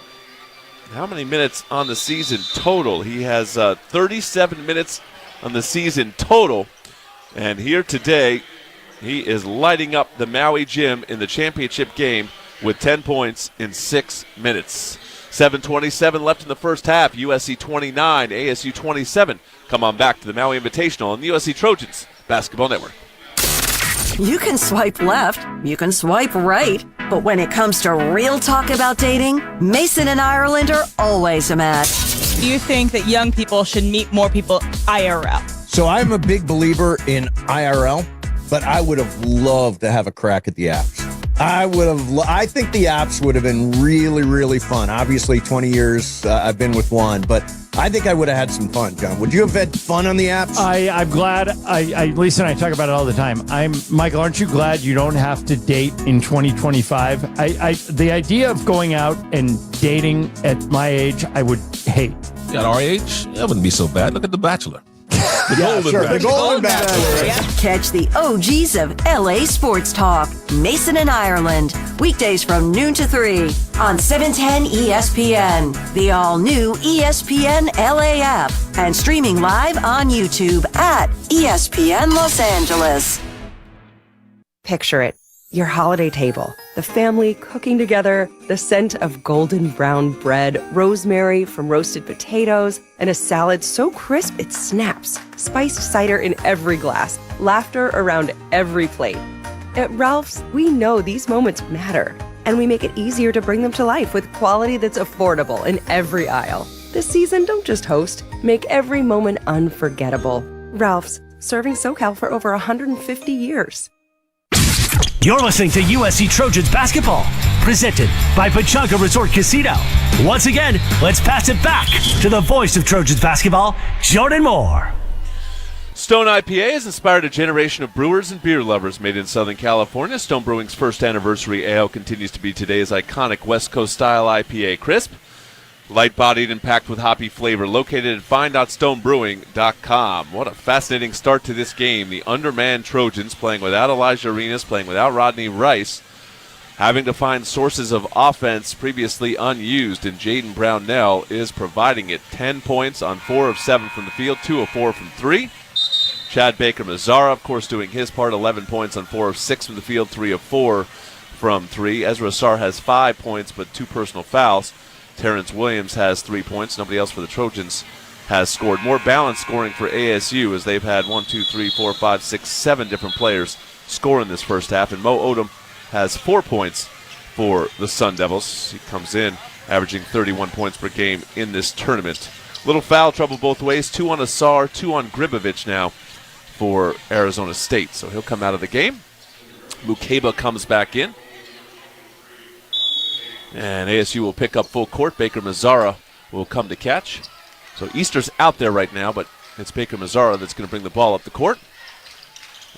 how many minutes on the season total? He has 37 minutes on the season total, and here today, he is lighting up the Maui gym in the championship game with 10 points in 6 minutes. 7:27 left in the first half. USC 29, ASU 27. Come on back to the Maui Invitational on the USC Trojans Basketball Network. You can swipe left, you can swipe right, but when it comes to real talk about dating, Mason and Ireland are always a match. Do you think that young people should meet more people IRL? So I'm a big believer in IRL. But I would have loved to have a crack at the apps. I think the apps would have been really, really fun. Obviously, 20 years I've been with one, but I think I would have had some fun, John. Would you have had fun on the apps? I'm glad. Lisa and I talk about it all the time. Michael, aren't you glad you don't have to date in 2025? The idea of going out and dating at my age, I would hate. At our age, that wouldn't be so bad. Look at The Bachelor. The Golden Bachelor. Catch the OGs of LA Sports Talk, Mason and Ireland, weekdays from noon to 3 on 710 ESPN, the all-new ESPN LA app, and streaming live on YouTube at ESPN Los Angeles. Picture it. Your holiday table, the family cooking together, the scent of golden brown bread, rosemary from roasted potatoes, and a salad so crisp it snaps, spiced cider in every glass, laughter around every plate. At Ralph's, we know these moments matter, and we make it easier to bring them to life with quality that's affordable in every aisle. This season, don't just host, make every moment unforgettable. Ralph's, serving SoCal for over 150 years. You're listening to USC Trojans basketball, presented by Pechanga Resort Casino. Once again, let's pass it back to the voice of Trojans basketball, Jordan Moore. Stone IPA has inspired a generation of brewers and beer lovers made in Southern California. Stone Brewing's first anniversary ale continues to be today's iconic West Coast style IPA. Crisp, light-bodied and packed with hoppy flavor, located at find.stonebrewing.com. What a fascinating start to this game. The undermanned Trojans playing without Elijah Arenas, playing without Rodney Rice, having to find sources of offense previously unused, and Jaden Brownell is providing it. 10 points on 4 of 7 from the field, 2 of 4 from 3. Chad Baker-Mazzara, of course, doing his part, 11 points on 4 of 6 from the field, 3 of 4 from 3. Ezra Sarr has 5 points, but 2 personal fouls. Terrence Williams has 3 points. Nobody else for the Trojans has scored. More balanced scoring for ASU, as they've had 7 different players score in this first half. And Mo Odom has 4 points for the Sun Devils. He comes in averaging 31 points per game in this tournament. Little foul trouble both ways. 2 on Asar, 2 on Gribovich now for Arizona State. So he'll come out of the game. Mukeba comes back in. And ASU will pick up full court. Baker-Mazzara will come to catch. So Easter's out there right now, but it's Baker-Mazzara that's going to bring the ball up the court.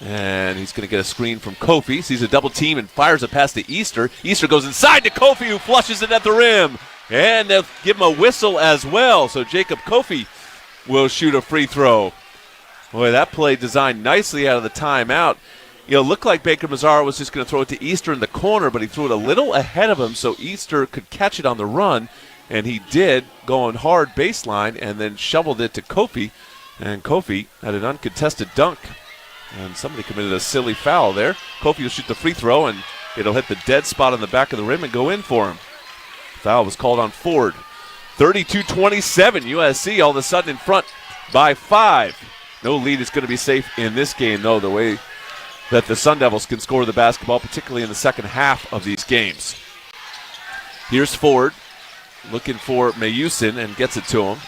And he's going to get a screen from Kofi. Sees a double team and fires it past to Easter. Easter goes inside to Kofi, who flushes it at the rim. And they'll give him a whistle as well. So Jacob Kofi will shoot a free throw. Boy, that play designed nicely out of the timeout. It looked like Baker-Mazzara was just going to throw it to Easter in the corner, but he threw it a little ahead of him so Easter could catch it on the run, and he did, going hard baseline, and then shoveled it to Kofi, and Kofi had an uncontested dunk, and somebody committed a silly foul there. Kofi will shoot the free throw, and it'll hit the dead spot on the back of the rim and go in for him. Foul was called on Ford. 32-27, USC all of a sudden in front by 5. No lead is going to be safe in this game, though, the way that the Sun Devils can score the basketball, particularly in the second half of these games. Here's Ford looking for Mayusin and gets it to him.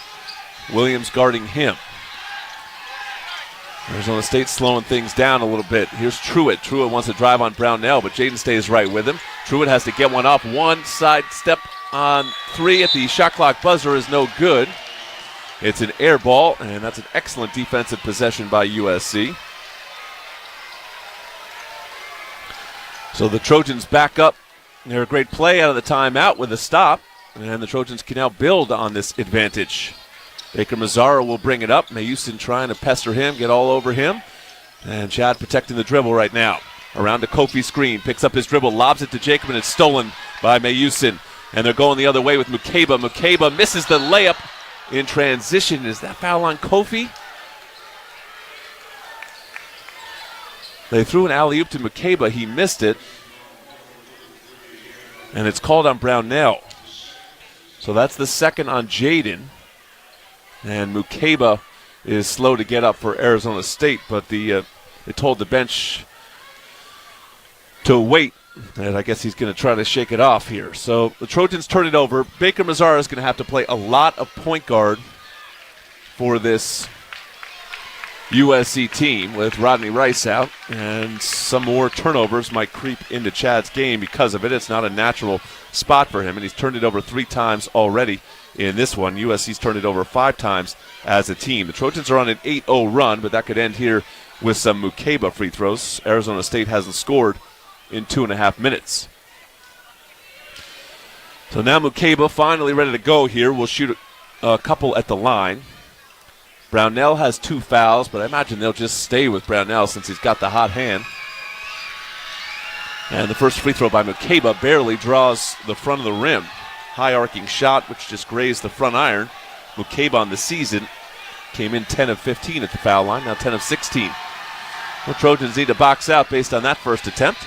Williams guarding him. Arizona State slowing things down a little bit. Here's Truitt. Truitt wants to drive on Brownell, but Jaden stays right with him. Truitt has to get one up. One side step on 3 at the shot clock buzzer is no good. It's an air ball, and that's an excellent defensive possession by USC. So the Trojans back up. They're a great play out of the timeout with a stop, and the Trojans can now build on this advantage. Baker-Mazzara will bring it up. Mayusin trying to pester him, get all over him. And Chad protecting the dribble right now. Around to Kofi screen, picks up his dribble, lobs it to Jacob, and it's stolen by Mayusin. And they're going the other way with Mukeba. Mukeba misses the layup in transition. Is that foul on Kofi? They threw an alley-oop to Mukeba. He missed it. And it's called on Brownell. So that's the second on Jaden. And Mukeba is slow to get up for Arizona State, but they told the bench to wait. And I guess he's going to try to shake it off here. So the Trojans turn it over. Baker-Mazzara is going to have to play a lot of point guard for this USC team with Rodney Rice out, and some more turnovers might creep into Chad's game because of it. It's not a natural spot for him, and he's turned it over 3 times already in this one. USC's turned it over 5 times as a team. The Trojans are on an 8-0 run, but that could end here with some Mukeba free throws. Arizona State hasn't scored in 2.5 minutes. So now Mukeba finally ready to go here. We'll shoot a couple at the line. Brownell has 2 fouls, but I imagine they'll just stay with Brownell since he's got the hot hand. And the first free throw by Mukeba barely draws the front of the rim. High arcing shot, which just grazed the front iron. Mukeba on the season came in 10 of 15 at the foul line, now 10 of 16. The Trojans need to box out based on that first attempt.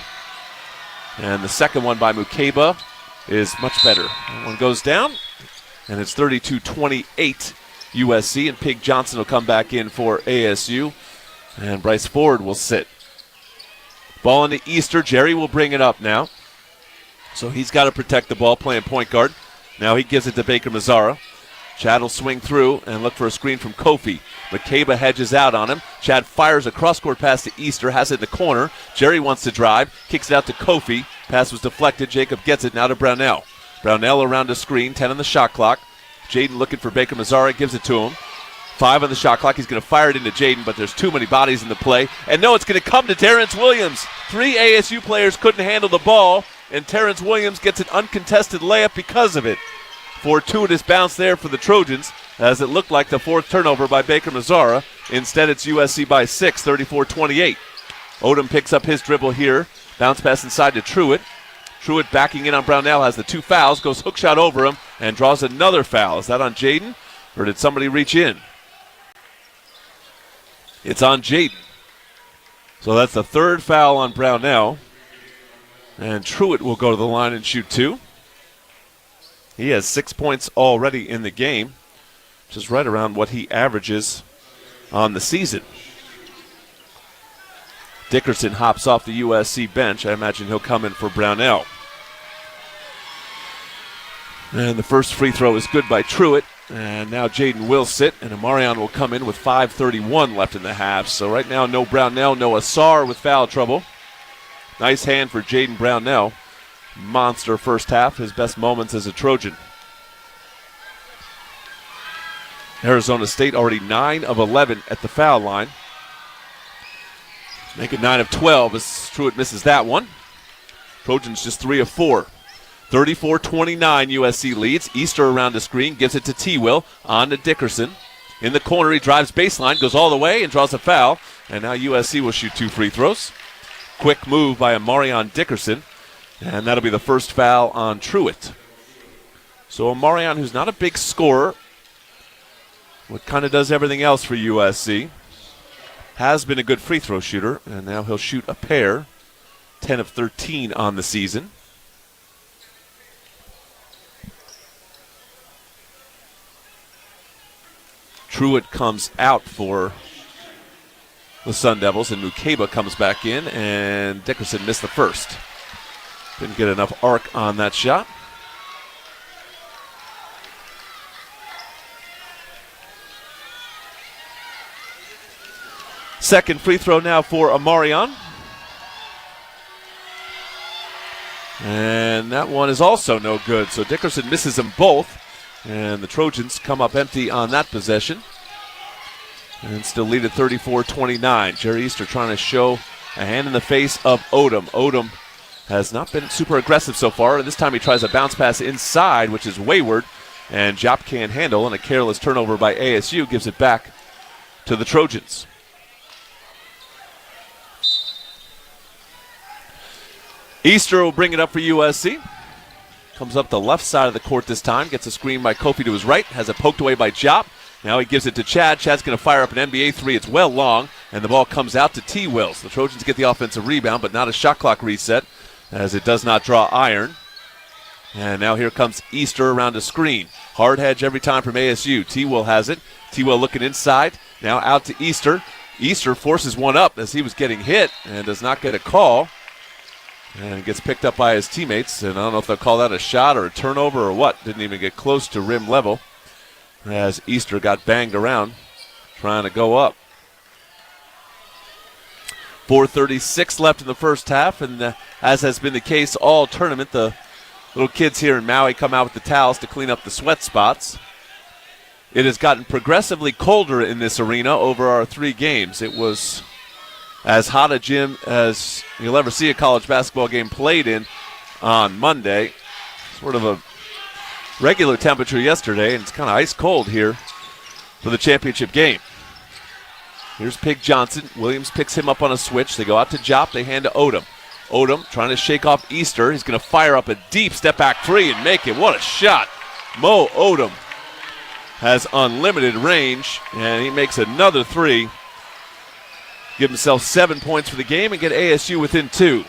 And the second one by Mukeba is much better. That one goes down, and it's 32-28 USC, and Pig Johnson will come back in for ASU, and Bryce Ford will sit. Ball into Easter. Jerry will bring it up now. So he's got to protect the ball, playing point guard. Now he gives it to Baker Mazzara. Chad will swing through and look for a screen from Kofi. Mukeba hedges out on him. Chad fires a cross-court pass to Easter, has it in the corner. Jerry wants to drive, kicks it out to Kofi. Pass was deflected. Jacob gets it now to Brownell. Brownell around the screen, 10 on the shot clock. Jaden looking for Baker Mazzara, gives it to him. 5 on the shot clock. He's going to fire it into Jaden, but there's too many bodies in the play. And no, it's going to come to Terrence Williams. 3 ASU players couldn't handle the ball, and Terrence Williams gets an uncontested layup because of it. Fortuitous bounce there for the Trojans, as it looked like the 4th turnover by Baker Mazzara. Instead, it's USC by 6, 34-28. Odom picks up his dribble here. Bounce pass inside to Truitt. Truitt backing in on Brownell, has the 2 fouls, goes hook shot over him, and draws another foul. Is that on Jaden, or did somebody reach in? It's on Jaden. So that's the 3rd foul on Brownell. And Truitt will go to the line and shoot 2. He has 6 points already in the game, which is right around what he averages on the season. Dickerson hops off the USC bench. I imagine he'll come in for Brownell. And the first free throw is good by Truitt. And now Jaden will sit, and Amarion will come in with 5:31 left in the half. So right now, no Brownell, no Asar with foul trouble. Nice hand for Jaden Brownell. Monster first half, his best moments as a Trojan. Arizona State already 9 of 11 at the foul line. Make it 9 of 12 as Truitt misses that one. Trojans just 3 of 4. 34-29 USC leads. Easter around the screen, gives it to T-Will, on to Dickerson. In the corner, he drives baseline, goes all the way, and draws a foul. And now USC will shoot 2 free throws. Quick move by Amarion Dickerson. And that'll be the first foul on Truitt. So Amarion, who's not a big scorer, what kind of does everything else for USC, has been a good free throw shooter, and now he'll shoot a pair. 10 of 13 on the season. Truitt comes out for the Sun Devils, and Mukeba comes back in, and Dickerson missed the first. Didn't get enough arc on that shot. Second free throw now for Amarion. And that one is also no good, so Dickerson misses them both. And the Trojans come up empty on that possession. And still lead at 34-29. Jerry Easter trying to show a hand in the face of Odom. Odom has not been super aggressive so far, and this time he tries a bounce pass inside, which is wayward, and Jop can't handle, and a careless turnover by ASU gives it back to the Trojans. Easter will bring it up for USC. Comes up the left side of the court this time, gets a screen by Kofi to his right, has it poked away by Jop. Now he gives it to Chad. Chad's going to fire up an NBA 3. It's well long, and the ball comes out to T-Wills. The Trojans get the offensive rebound, but not a shot clock reset, as it does not draw iron. And now here comes Easter around a screen. Hard hedge every time from ASU. T-Will has it. T-Will looking inside. Now out to Easter. Easter forces one up as he was getting hit and does not get a call. And gets picked up by his teammates. And I don't know if they'll call that a shot or a turnover or what. Didn't even get close to rim level as Easter got banged around trying to go up. 4:36 left in the first half, and as has been the case all tournament, the little kids here in Maui come out with the towels to clean up the sweat spots. It has gotten progressively colder in this arena over our 3 games. It was as hot a gym as you'll ever see a college basketball game played in on Monday. Sort of a regular temperature yesterday, and it's kind of ice cold here for the championship game. Here's Pig Johnson. Williams picks him up on a switch. They go out to Jop. They hand to Odom. Odom trying to shake off Easter. He's going to fire up a deep step-back 3 and make it. What a shot. Mo Odom has unlimited range, and he makes another 3. Give himself 7 points for the game and get ASU within 2.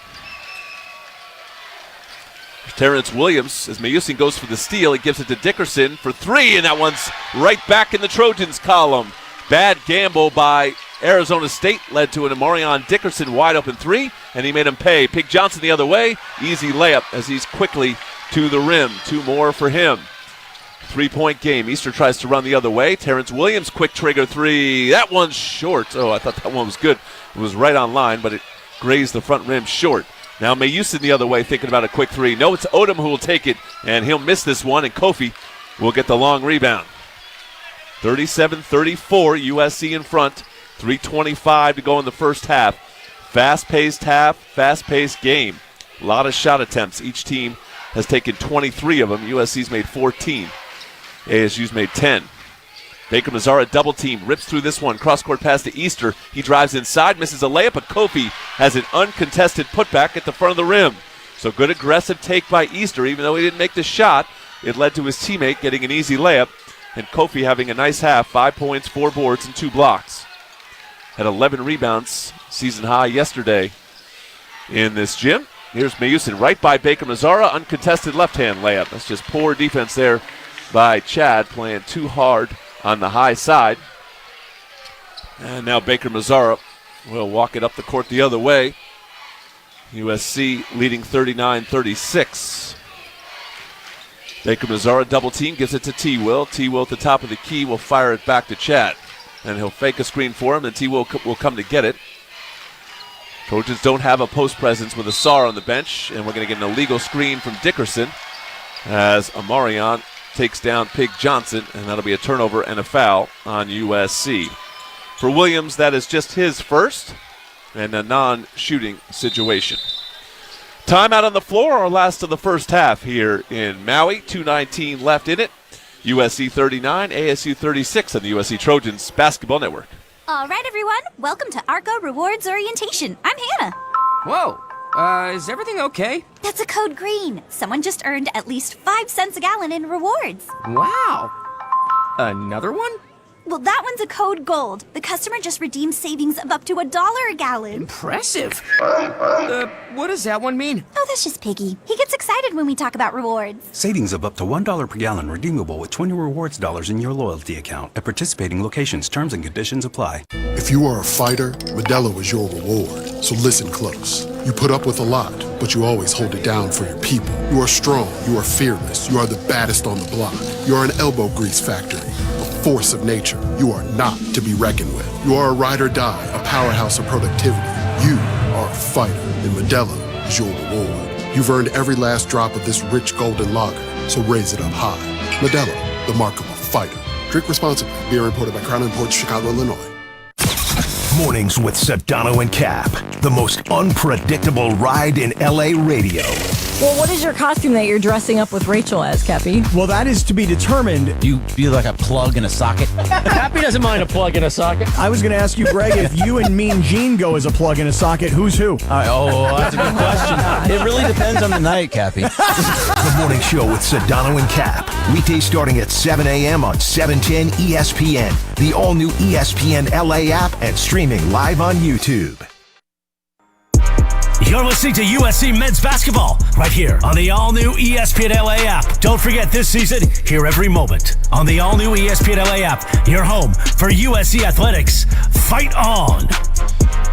Terrence Williams, as Mayusin goes for the steal, he gives it to Dickerson for 3, and that one's right back in the Trojans column. Bad gamble by Arizona State led to an Amarion Dickerson wide open 3, and he made him pay. Pig Johnson the other way, easy layup as he's quickly to the rim. 2 more for him. 3-point game. Easter tries to run the other way. Terrence Williams, quick trigger 3. That one's short. Oh, I thought that one was good. It was right on line, but it grazed the front rim short. Now Mayusin the other way, thinking about a quick 3. No, it's Odom who will take it, and he'll miss this one, and Kofi will get the long rebound. 37-34, USC in front. 3:25 to go in the first half. Fast-paced half, fast-paced game. A lot of shot attempts. Each team has taken 23 of them. USC's made 14. ASU's made 10. Baker Mazzara double team, rips through this one. Cross-court pass to Easter. He drives inside, misses a layup, but Kofi has an uncontested putback at the front of the rim. So good aggressive take by Easter. Even though he didn't make the shot, it led to his teammate getting an easy layup, and Kofi having a nice half, 5 points, 4 boards, and 2 blocks. Had 11 rebounds, season high yesterday in this gym. Here's Mayusin right by Baker Mazzara, uncontested left-hand layup. That's just poor defense there by Chad, playing too hard on the high side. And now Baker Mazzara will walk it up the court the other way. USC leading 39-36. Baker Mazzara double team, gives it to T-Will. T-Will at the top of the key will fire it back to Chad. And he'll fake a screen for him, and T-Will will come to get it. Trojans don't have a post presence with Asar on the bench, and we're going to get an illegal screen from Dickerson as Amarion takes down Pig Johnson, and that'll be a turnover and a foul on USC. For Williams, that is just his first and a non-shooting situation. Timeout on the floor, our last of the first half here in Maui. 2:19 left in it. USC 39, ASU 36 on the USC Trojans Basketball Network. All right, everyone. Welcome to ARCO Rewards Orientation. I'm Hannah. Whoa. Is everything okay? That's a code green. Someone just earned at least 5 cents a gallon in rewards. Wow. Another one? Well, that one's a code gold. The customer just redeemed savings of up to $1 a gallon. Impressive. What does that one mean? Oh, that's just Piggy. He gets excited when we talk about rewards. Savings of up to $1 per gallon redeemable with 20 rewards dollars in your loyalty account at participating locations. Terms and conditions apply. If you are a fighter, Modelo is your reward. So listen close. You put up with a lot, but you always hold it down for your people. You are strong. You are fearless. You are the baddest on the block. You are an elbow grease factory. Force of nature. You are not to be reckoned with. You are a ride or die, a powerhouse of productivity. You are a fighter, and Modelo is your reward. You've earned every last drop of this rich golden lager, so raise it up high. Modelo, the mark of a fighter. Drink responsibly. Beer imported by Crown Imports, Chicago, Illinois. Mornings with Sedano and Cap, the most unpredictable ride in LA radio. Well, what is your costume that you're dressing up with Rachel as, Cappy? Well, that is to be determined. Do you feel like a plug in a socket? Cappy doesn't mind a plug in a socket. I was going to ask you, Greg, if you and Mean Gene go as a plug in a socket, who's who? That's a good question. It really depends on the night, Cappy. The morning show with Sedano and Cap. Weekdays starting at 7 a.m. on 710 ESPN, the all-new ESPN LA app, and streaming live on YouTube. You're listening to USC Men's Basketball right here on the all-new ESPN LA app. Don't forget this season, hear every moment on the all-new ESPN LA app. Your home for USC Athletics. Fight on!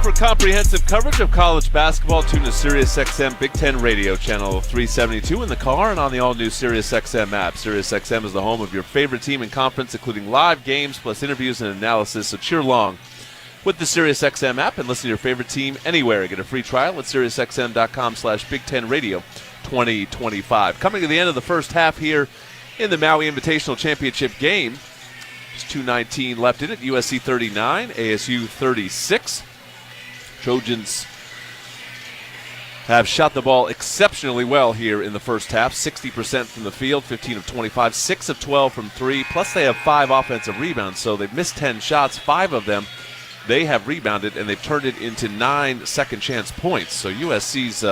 For comprehensive coverage of college basketball, tune to SiriusXM Big Ten Radio Channel 372 in the car and on the all-new SiriusXM app. SiriusXM is the home of your favorite team and conference, including live games plus interviews and analysis, so cheer along with the SiriusXM app and listen to your favorite team anywhere. Get a free trial at SiriusXM.com/Big Ten Radio 2025. Coming to the end of the first half here in the Maui Invitational Championship game. There's 2:19 left in it. USC 39, ASU 36. Trojans have shot the ball exceptionally well here in the first half. 60% from the field, 15 of 25, 6 of 12 from 3. Plus they have 5 offensive rebounds, so they've missed 10 shots. 5 of them they have rebounded, and they've turned it into 9 second-chance points. So USC's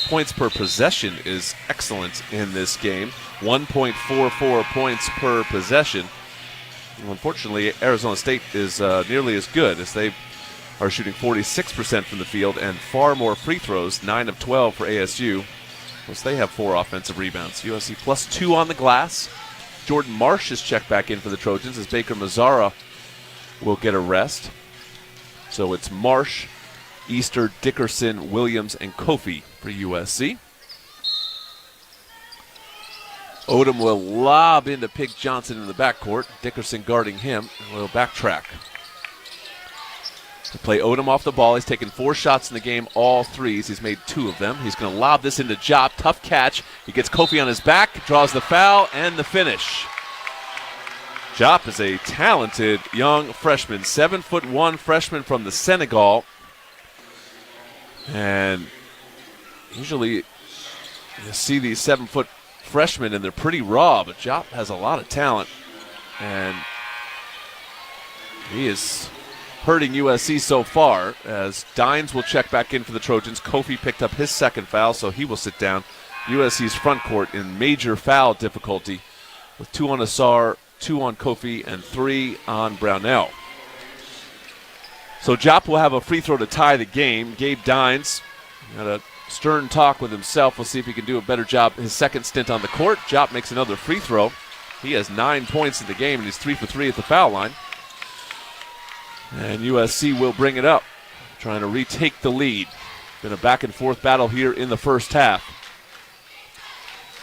points per possession is excellent in this game. 1.44 points per possession. Well, unfortunately, Arizona State is nearly as good, as they are shooting 46% from the field and far more free throws, 9 of 12 for ASU. Plus they have 4 offensive rebounds. USC plus 2 on the glass. Jordan Marsh is checked back in for the Trojans as Baker Mazzara will get a rest. So it's Marsh, Easter, Dickerson, Williams, and Kofi for USC. Odom will lob into Pig Johnson in the backcourt. Dickerson guarding him. Will backtrack. To play Odom off the ball. He's taken 4 shots in the game, all threes. He's made 2 of them. He's going to lob this into Jop. Tough catch. He gets Kofi on his back, draws the foul, and the finish. Jop is a talented young freshman, 7'1" freshman from the Senegal. And usually you see these 7-foot freshmen and they're pretty raw, but Jop has a lot of talent. And he is hurting USC so far, as Dines will check back in for the Trojans. Kofi picked up his second foul, so he will sit down. USC's front court in major foul difficulty with 2 on Asar, 2 on Kofi, and 3 on Brownell. So Jop will have a free throw to tie the game. Gabe Dines had a stern talk with himself. We'll see if he can do a better job his second stint on the court. Jop makes another free throw. He has 9 points in the game, and he's 3 for 3 at the foul line. And USC will bring it up, trying to retake the lead. Been a back-and-forth battle here in the first half.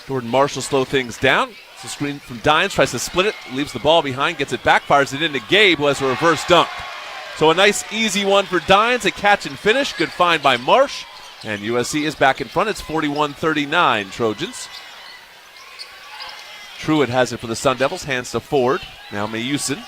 Jordan Marsh will slow things down. It's a screen from Dines, tries to split it, leaves the ball behind, gets it back, fires it into Gabe, who has a reverse dunk. So a nice, easy one for Dines, a catch and finish. Good find by Marsh. And USC is back in front. It's 41-39 Trojans. Truitt has it for the Sun Devils. Hands to Ford. Now Mayusin.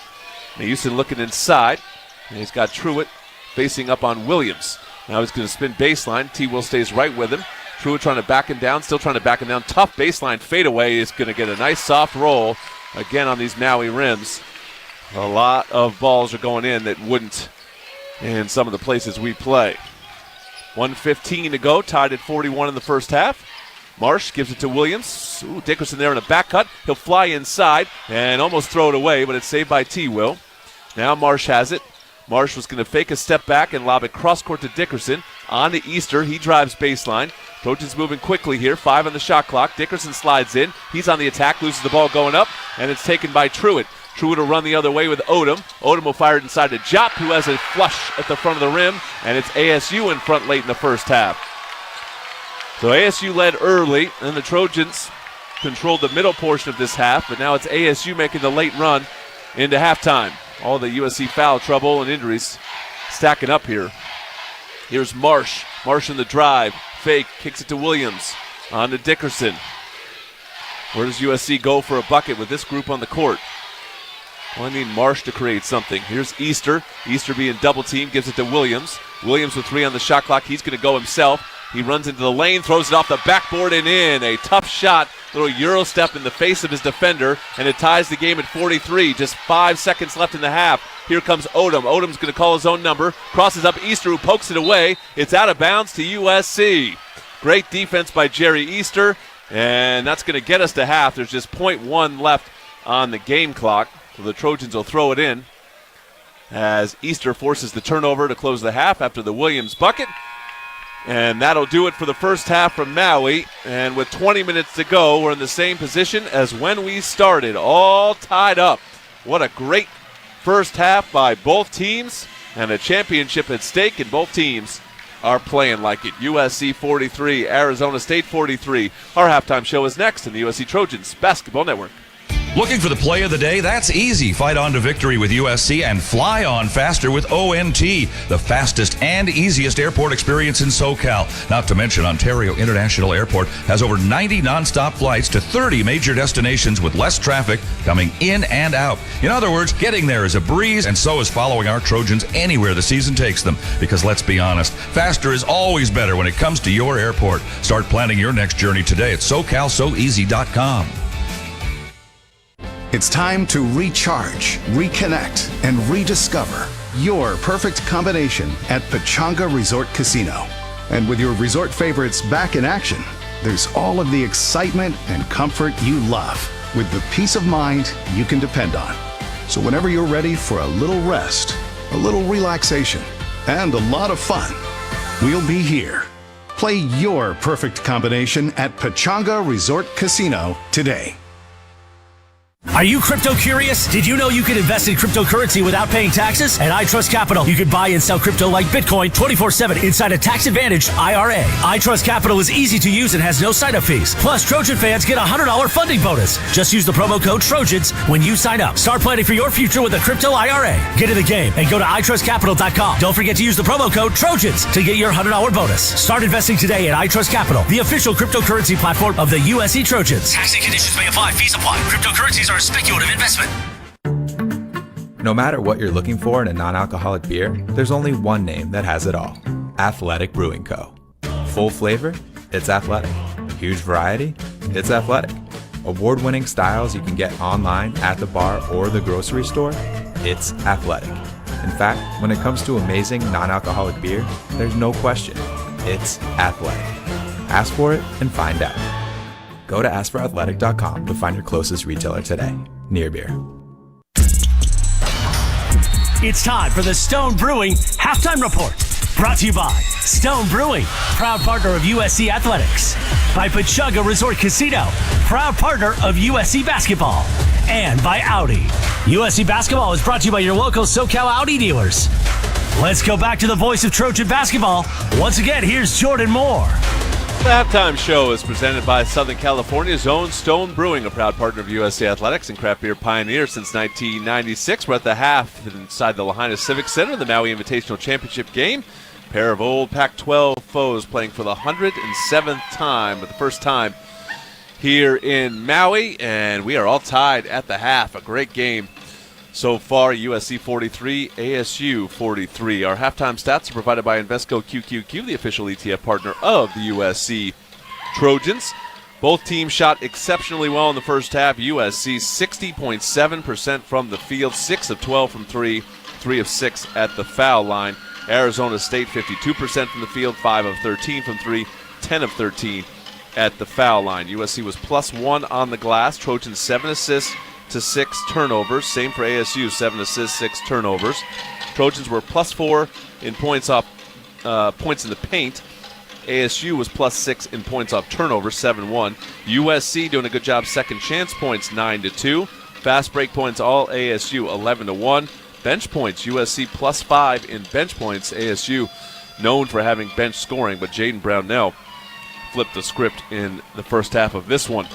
Mayusin looking inside. And he's got Truitt facing up on Williams. Now he's going to spin baseline. T-Will stays right with him. Truitt trying to back him down. Still trying to back him down. Tough baseline fadeaway. Is going to get a nice soft roll again on these Maui rims. A lot of balls are going in that wouldn't in some of the places we play. 1:15 to go, tied at 41 in the first half. Marsh gives it to Williams. Ooh, Dickerson there in a back cut. He'll fly inside and almost throw it away, but it's saved by T-Will. Now Marsh has it. Marsh was going to fake a step back and lob it cross-court to Dickerson. On to Easter. He drives baseline. Trojans moving quickly here. 5 on the shot clock. Dickerson slides in. He's on the attack, loses the ball going up, and it's taken by Truitt. Truitt will run the other way with Odom. Odom will fire it inside to Jop, who has a flush at the front of the rim, and it's ASU in front late in the first half. So ASU led early, and the Trojans controlled the middle portion of this half, but now it's ASU making the late run into halftime. All the USC foul trouble and injuries stacking up here. Here's Marsh. Marsh in the drive. Fake. Kicks it to Williams. On to Dickerson. Where does USC go for a bucket with this group on the court? Well, I need Marsh to create something. Here's Easter. Easter being double teamed. Gives it to Williams. Williams with 3 on the shot clock. He's going to go himself. He runs into the lane, throws it off the backboard and in. A tough shot. Little Euro step in the face of his defender, and it ties the game at 43. Just 5 seconds left in the half. Here comes Odom. Odom's going to call his own number. Crosses up Easter, who pokes it away. It's out of bounds to USC. Great defense by Jerry Easter, and that's going to get us to half. There's just 0.1 left on the game clock. So the Trojans will throw it in as Easter forces the turnover to close the half after the Williams bucket. And that'll do it for the first half from Maui. And with 20 minutes to go, we're in the same position as when we started, all tied up. What a great first half by both teams, and a championship at stake, and both teams are playing like it. USC 43, Arizona State 43. Our halftime show is next in the USC Trojans Basketball Network. Looking for the play of the day? That's easy. Fight on to victory with USC and fly on faster with ONT, the fastest and easiest airport experience in SoCal. Not to mention, Ontario International Airport has over 90 nonstop flights to 30 major destinations with less traffic coming in and out. In other words, getting there is a breeze, and so is following our Trojans anywhere the season takes them. Because let's be honest, faster is always better when it comes to your airport. Start planning your next journey today at SoCalSoEasy.com. It's time to recharge, reconnect, and rediscover your perfect combination at Pechanga Resort Casino. And with your resort favorites back in action, there's all of the excitement and comfort you love, with the peace of mind you can depend on. So whenever you're ready for a little rest, a little relaxation, and a lot of fun, we'll be here. Play your perfect combination at Pechanga Resort Casino today. Are you crypto curious? Did you know you could invest in cryptocurrency without paying taxes? At iTrust Capital, you could buy and sell crypto like Bitcoin 24/7 inside a tax-advantaged IRA. iTrust Capital is easy to use and has no sign-up fees. Plus, Trojan fans get a $100 funding bonus. Just use the promo code TROJANS when you sign up. Start planning for your future with a crypto IRA. Get in the game and go to iTrustCapital.com. Don't forget to use the promo code TROJANS to get your $100 bonus. Start investing today at iTrust Capital, the official cryptocurrency platform of the USC Trojans. Tax and conditions may apply. Fees apply. Cryptocurrencies are a speculative investment. No matter what you're looking for in a non-alcoholic beer, there's only one name that has it all. Athletic Brewing Co. Full flavor? It's athletic. Huge variety? It's athletic. Award-winning styles you can get online, at the bar, or the grocery store? It's athletic. In fact, when it comes to amazing non-alcoholic beer, there's no question. It's athletic. Ask for it and find out. Go to askforathletic.com to find your closest retailer today. Near beer. It's time for the Stone Brewing Halftime Report. Brought to you by Stone Brewing, proud partner of USC Athletics. By Pechanga Resort Casino, proud partner of USC Basketball. And by Audi. USC Basketball is brought to you by your local SoCal Audi dealers. Let's go back to the voice of Trojan basketball. Once again, here's Jordan Moore. The halftime show is presented by Southern California's own Stone Brewing, a proud partner of USC Athletics and craft beer pioneer since 1996. We're at the half inside the Lahaina Civic Center, the Maui Invitational Championship game. A pair of old Pac-12 foes playing for the 107th time, but the first time here in Maui, and we are all tied at the half. A great game so far. USC 43, ASU 43. Our halftime stats are provided by Invesco QQQ, the official ETF partner of the USC Trojans. Both teams shot exceptionally well in the first half. USC 60.7% from the field, 6 of 12 from 3, 3 of 6 at the foul line. Arizona State 52% from the field, 5 of 13 from 3, 10 of 13 at the foul line. USC was +1 on the glass. Trojans 7 assists to 6 turnovers. Same for ASU, 7 assists, 6 turnovers. Trojans were +4 in points in the paint. ASU was +6 in points off turnovers, 7-1. USC doing a good job second chance points, 9-2. Fast break points, all ASU, 11-1. Bench points, USC +5 in bench points. ASU known for having bench scoring, but Jaden Brownell flipped the script in the first half of this one.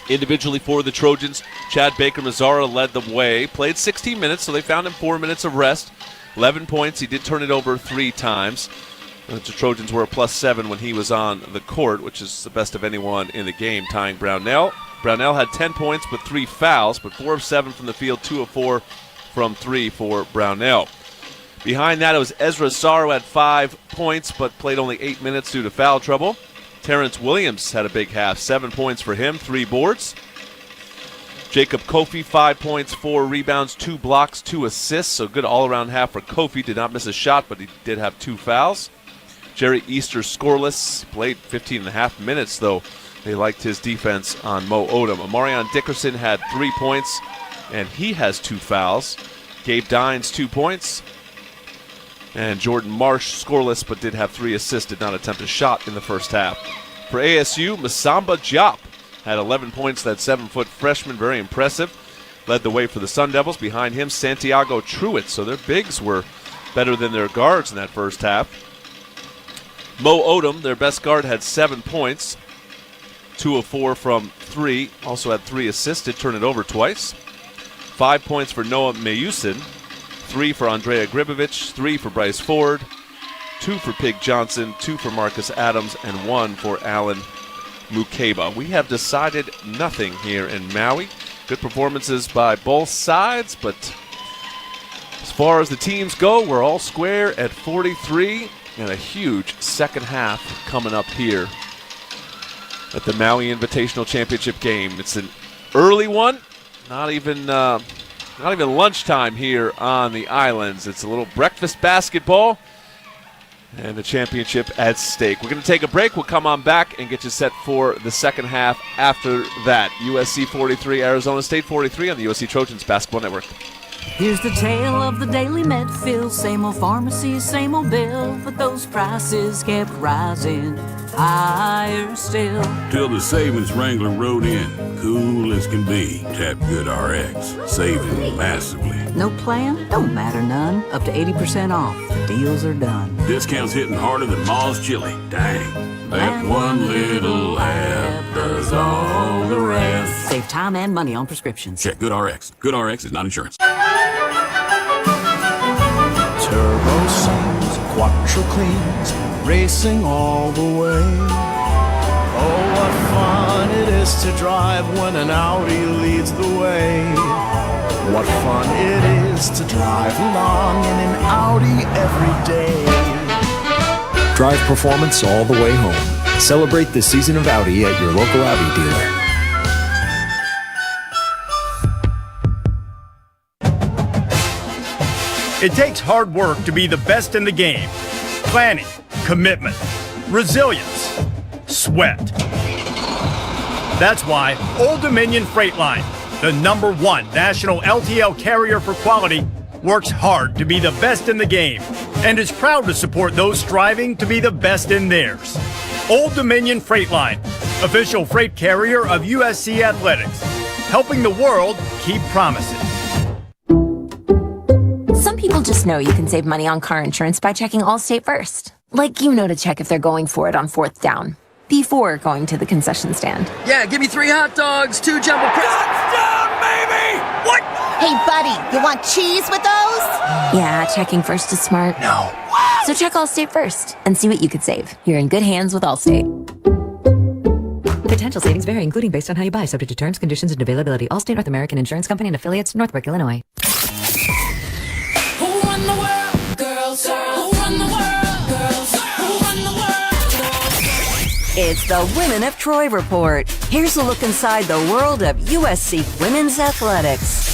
Individually for the Trojans, Chad Baker-Mazzara led the way. Played 16 minutes, so they found him 4 minutes of rest. 11 points. He did turn it over 3 times. The Trojans were a +7 when he was on the court, which is the best of anyone in the game, tying Brownell. Brownell had 10 points with 3 fouls, but 4 of 7 from the field, 2 of 4 from 3 for Brownell. Behind that, it was Ezra Sarr who had 5 points, but played only 8 minutes due to foul trouble. Terrence Williams had a big half, 7 points for him, 3 boards. Jacob Kofi, 5 points, 4 rebounds, 2 blocks, 2 assists. So good all-around half for Kofi. Did not miss a shot, but he did have 2 fouls. Jerry Easter scoreless, played 15.5 minutes, though. They liked his defense on Mo Odom. Amarion Dickerson had 3 points, and he has 2 fouls. Gabe Dines, 2 points. And Jordan Marsh, scoreless, but did have 3 assists, did not attempt a shot in the first half. For ASU, Masamba Diop had 11 points, that 7-foot freshman, very impressive. Led the way for the Sun Devils. Behind him, Santiago Truitt. So their bigs were better than their guards in that first half. Mo Odom, their best guard, had 7 points. 2 of 4 from 3. Also had 3 assisted, turn it over twice. 5 points for Noah Mayusin. 3 for Andrea Gribovich. 3 for Bryce Ford. 2 for Pig Johnson. 2 for Marcus Adams. And 1 for Alan Mukeba. We have decided nothing here in Maui. Good performances by both sides, but as far as the teams go, we're all square at 43, and a huge second half coming up here at the Maui Invitational Championship game. It's an early one, not even lunchtime here on the islands. It's a little breakfast basketball, and the championship at stake. We're going to take a break. We'll come on back and get you set for the second half after that. USC 43, Arizona State 43 on the USC Trojans Basketball Network. Here's the tale of the daily med fill. Same old pharmacy, same old bill, but those prices kept rising higher still. Till the savings wrangler rode in, cool as can be. Tap Good RX, saving massively. No plan? Don't matter none. Up to 80% off. The deals are done. Discounts hitting harder than Ma's chili. Dang. That one little app does all the rest. Save time and money on prescriptions. Check Good RX. Good RX is not insurance. Turbo scenes, quattro cleans, racing all the way. Oh, what fun it is to drive when an Audi leads the way. What fun it is to drive along in an Audi every day. Drive performance all the way home. Celebrate the season of Audi at your local Audi dealer. It takes hard work to be the best in the game. Planning, commitment, resilience, sweat. That's why Old Dominion Freight Line, the #1 national LTL carrier for quality, works hard to be the best in the game and is proud to support those striving to be the best in theirs. Old Dominion Freight Line, official freight carrier of USC Athletics, helping the world keep promises. Some people just know you can save money on car insurance by checking Allstate first. Like you know to check if they're going for it on 4th down, before going to the concession stand. Yeah, give me 3 hot dogs, 2 jumbo Touchdown, baby! What? Hey, buddy, you want cheese with those? Yeah, checking first is smart. No. So check Allstate first and see what you could save. You're in good hands with Allstate. Potential savings vary, including based on how you buy, subject to terms, conditions, and availability. Allstate North American Insurance Company and affiliates, Northbrook, Illinois. Who run the world? Girls. Who run the world? Girls. Who run the world? It's the Women of Troy Report. Here's a look inside the world of USC women's athletics.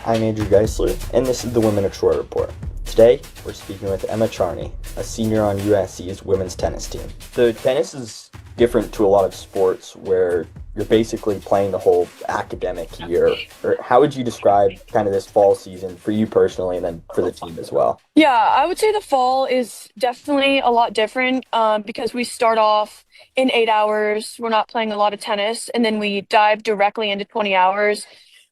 I'm Andrew Geisler, and this is the Women of Troy Report. Today, we're speaking with Emma Charney, a senior on USC's women's tennis team. So tennis is different to a lot of sports where you're basically playing the whole academic year. Or how would you describe kind of this fall season for you personally and then for the team as well? Yeah, I would say the fall is definitely a lot different because we start off in 8 hours. We're not playing a lot of tennis, and then we dive directly into 20 hours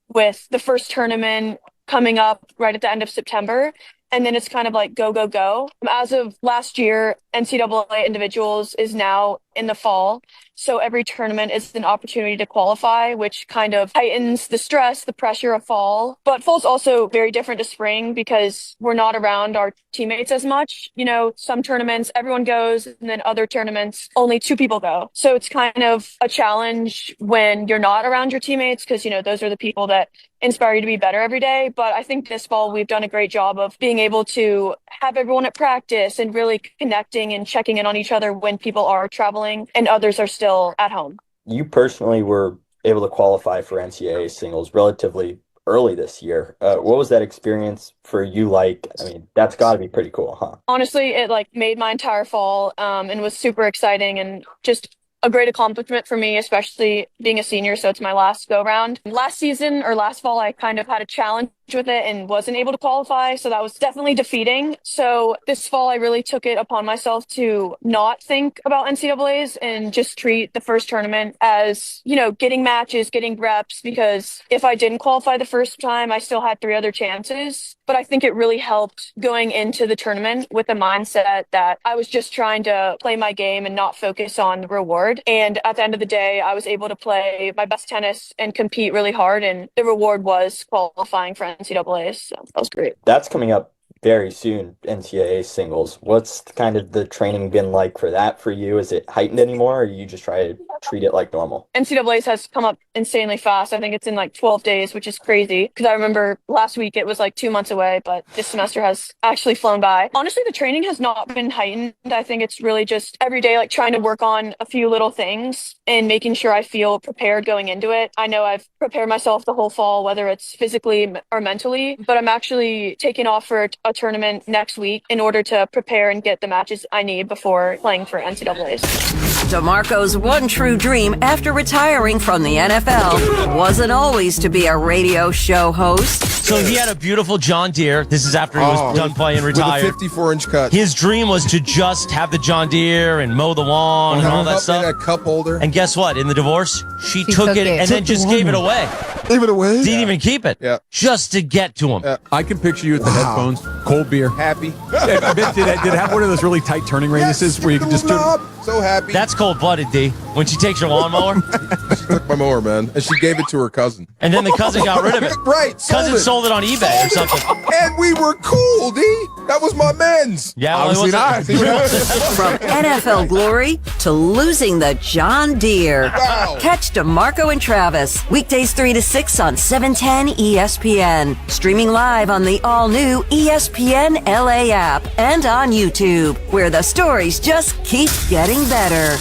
with the first tournament coming up right at the end of September. And then it's kind of like go, go, go. As of last year, NCAA individuals is now in the fall. So every tournament is an opportunity to qualify, which kind of heightens the stress, the pressure of fall. But fall's also very different to spring because we're not around our teammates as much. You know, some tournaments, everyone goes, and then other tournaments, only 2 people go. So it's kind of a challenge when you're not around your teammates because, you know, those are the people that inspire you to be better every day. But I think this fall we've done a great job of being able to have everyone at practice and really connecting and checking in on each other when people are traveling and others are still at home. You personally were able to qualify for NCAA singles relatively early this year. What was that experience for you like? I mean, that's got to be pretty cool, huh? Honestly, it made my entire fall and was super exciting and just a great accomplishment for me, especially being a senior. So it's my last go round. Last season or last fall, I kind of had a challenge with it and wasn't able to qualify. So that was definitely defeating. So this fall, I really took it upon myself to not think about NCAAs and just treat the first tournament as, getting matches, getting reps, because if I didn't qualify the first time, I still had 3 other chances. But I think it really helped going into the tournament with the mindset that I was just trying to play my game and not focus on the reward. And at the end of the day, I was able to play my best tennis and compete really hard. And the reward was qualifying for NCAAs. So that was great. That's coming up very soon, NCAA singles. What's kind of the training been like for that for you? Is it heightened anymore, or you just try to treat it like normal? NCAAs has come up insanely fast. I think it's in 12 days, which is crazy, because I remember last week it was 2 months away, but this semester has actually flown by. Honestly, the training has not been heightened. I think it's really just every day trying to work on a few little things and making sure I feel prepared going into it. I know I've prepared myself the whole fall, whether it's physically or mentally, but I'm actually taking off for a tournament next week in order to prepare and get the matches I need before playing for NCAAs. DeMarco's one true dream after retiring from the NFL wasn't always to be a radio show host. So he had a beautiful John Deere. This is after he was done playing and retired. With a 54-inch cut. His dream was to just have the John Deere and mow the lawn and all that stuff. A cup holder. And guess what? In the divorce, she took it and then just gave it away. Gave it away? Didn't even keep it. Yeah. Just to get to him. Yeah. I can picture you with the headphones, cold beer. Happy. Did it have one of those really tight turning radiuses where you can just do so happy. That's cold-blooded, D. When she takes your lawnmower. She took my mower, man, and she gave it to her cousin. And then the cousin got rid of it. Right. Cousin sold it on eBay or something. And we were cool, D. That was my men's. Yeah, obviously not. From NFL glory to losing the John Deere. Wow. Catch DeMarco and Travis weekdays 3 to 6 on 710 ESPN. Streaming live on the all-new ESPN LA app and on YouTube, where the stories just keep getting better.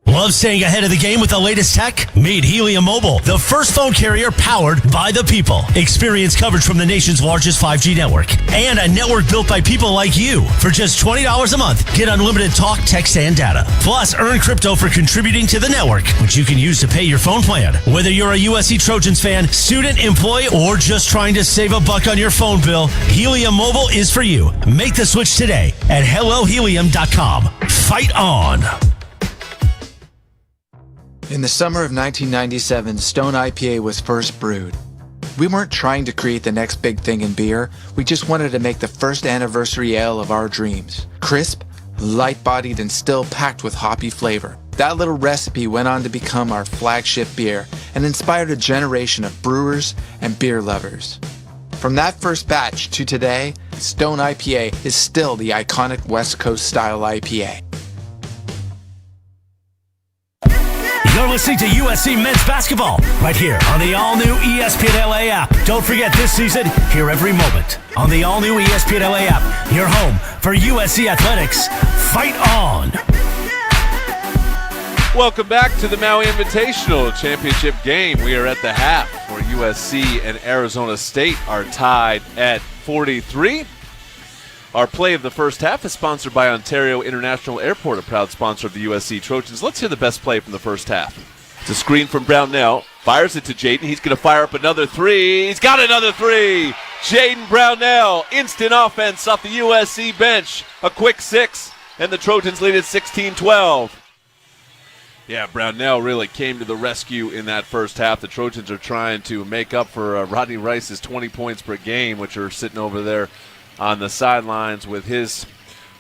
Love staying ahead of the game with the latest tech? Meet Helium Mobile, the first phone carrier powered by the people. Experience coverage from the nation's largest 5G network and a network built by people like you. For just $20 a month, get unlimited talk, text, and data. Plus, earn crypto for contributing to the network, which you can use to pay your phone plan. Whether you're a USC Trojans fan, student, employee, or just trying to save a buck on your phone bill, Helium Mobile is for you. Make the switch today at hellohelium.com. Fight on. In the summer of 1997, Stone IPA was first brewed. We weren't trying to create the next big thing in beer. We just wanted to make the first anniversary ale of our dreams. Crisp, light-bodied, and still packed with hoppy flavor. That little recipe went on to become our flagship beer and inspired a generation of brewers and beer lovers. From that first batch to today, Stone IPA is still the iconic West Coast style IPA. You're listening to USC men's basketball right here on the all-new ESPN LA app. Don't forget this season, hear every moment on the all-new ESPN LA app. Your home for USC athletics. Fight on. Welcome back to the Maui Invitational Championship game. We are at the half where USC and Arizona State are tied at 43. Our play of the first half is sponsored by Ontario International Airport, a proud sponsor of the USC Trojans. Let's hear the best play from the first half. It's a screen from Brownell. Fires it to Jaden. He's going to fire up another three. He's got another three. Jaden Brownell, instant offense off the USC bench. A quick 6, and the Trojans lead at 16-12. Yeah, Brownell really came to the rescue in that first half. The Trojans are trying to make up for Rodney Rice's 20 points per game, which are sitting over there on the sidelines with his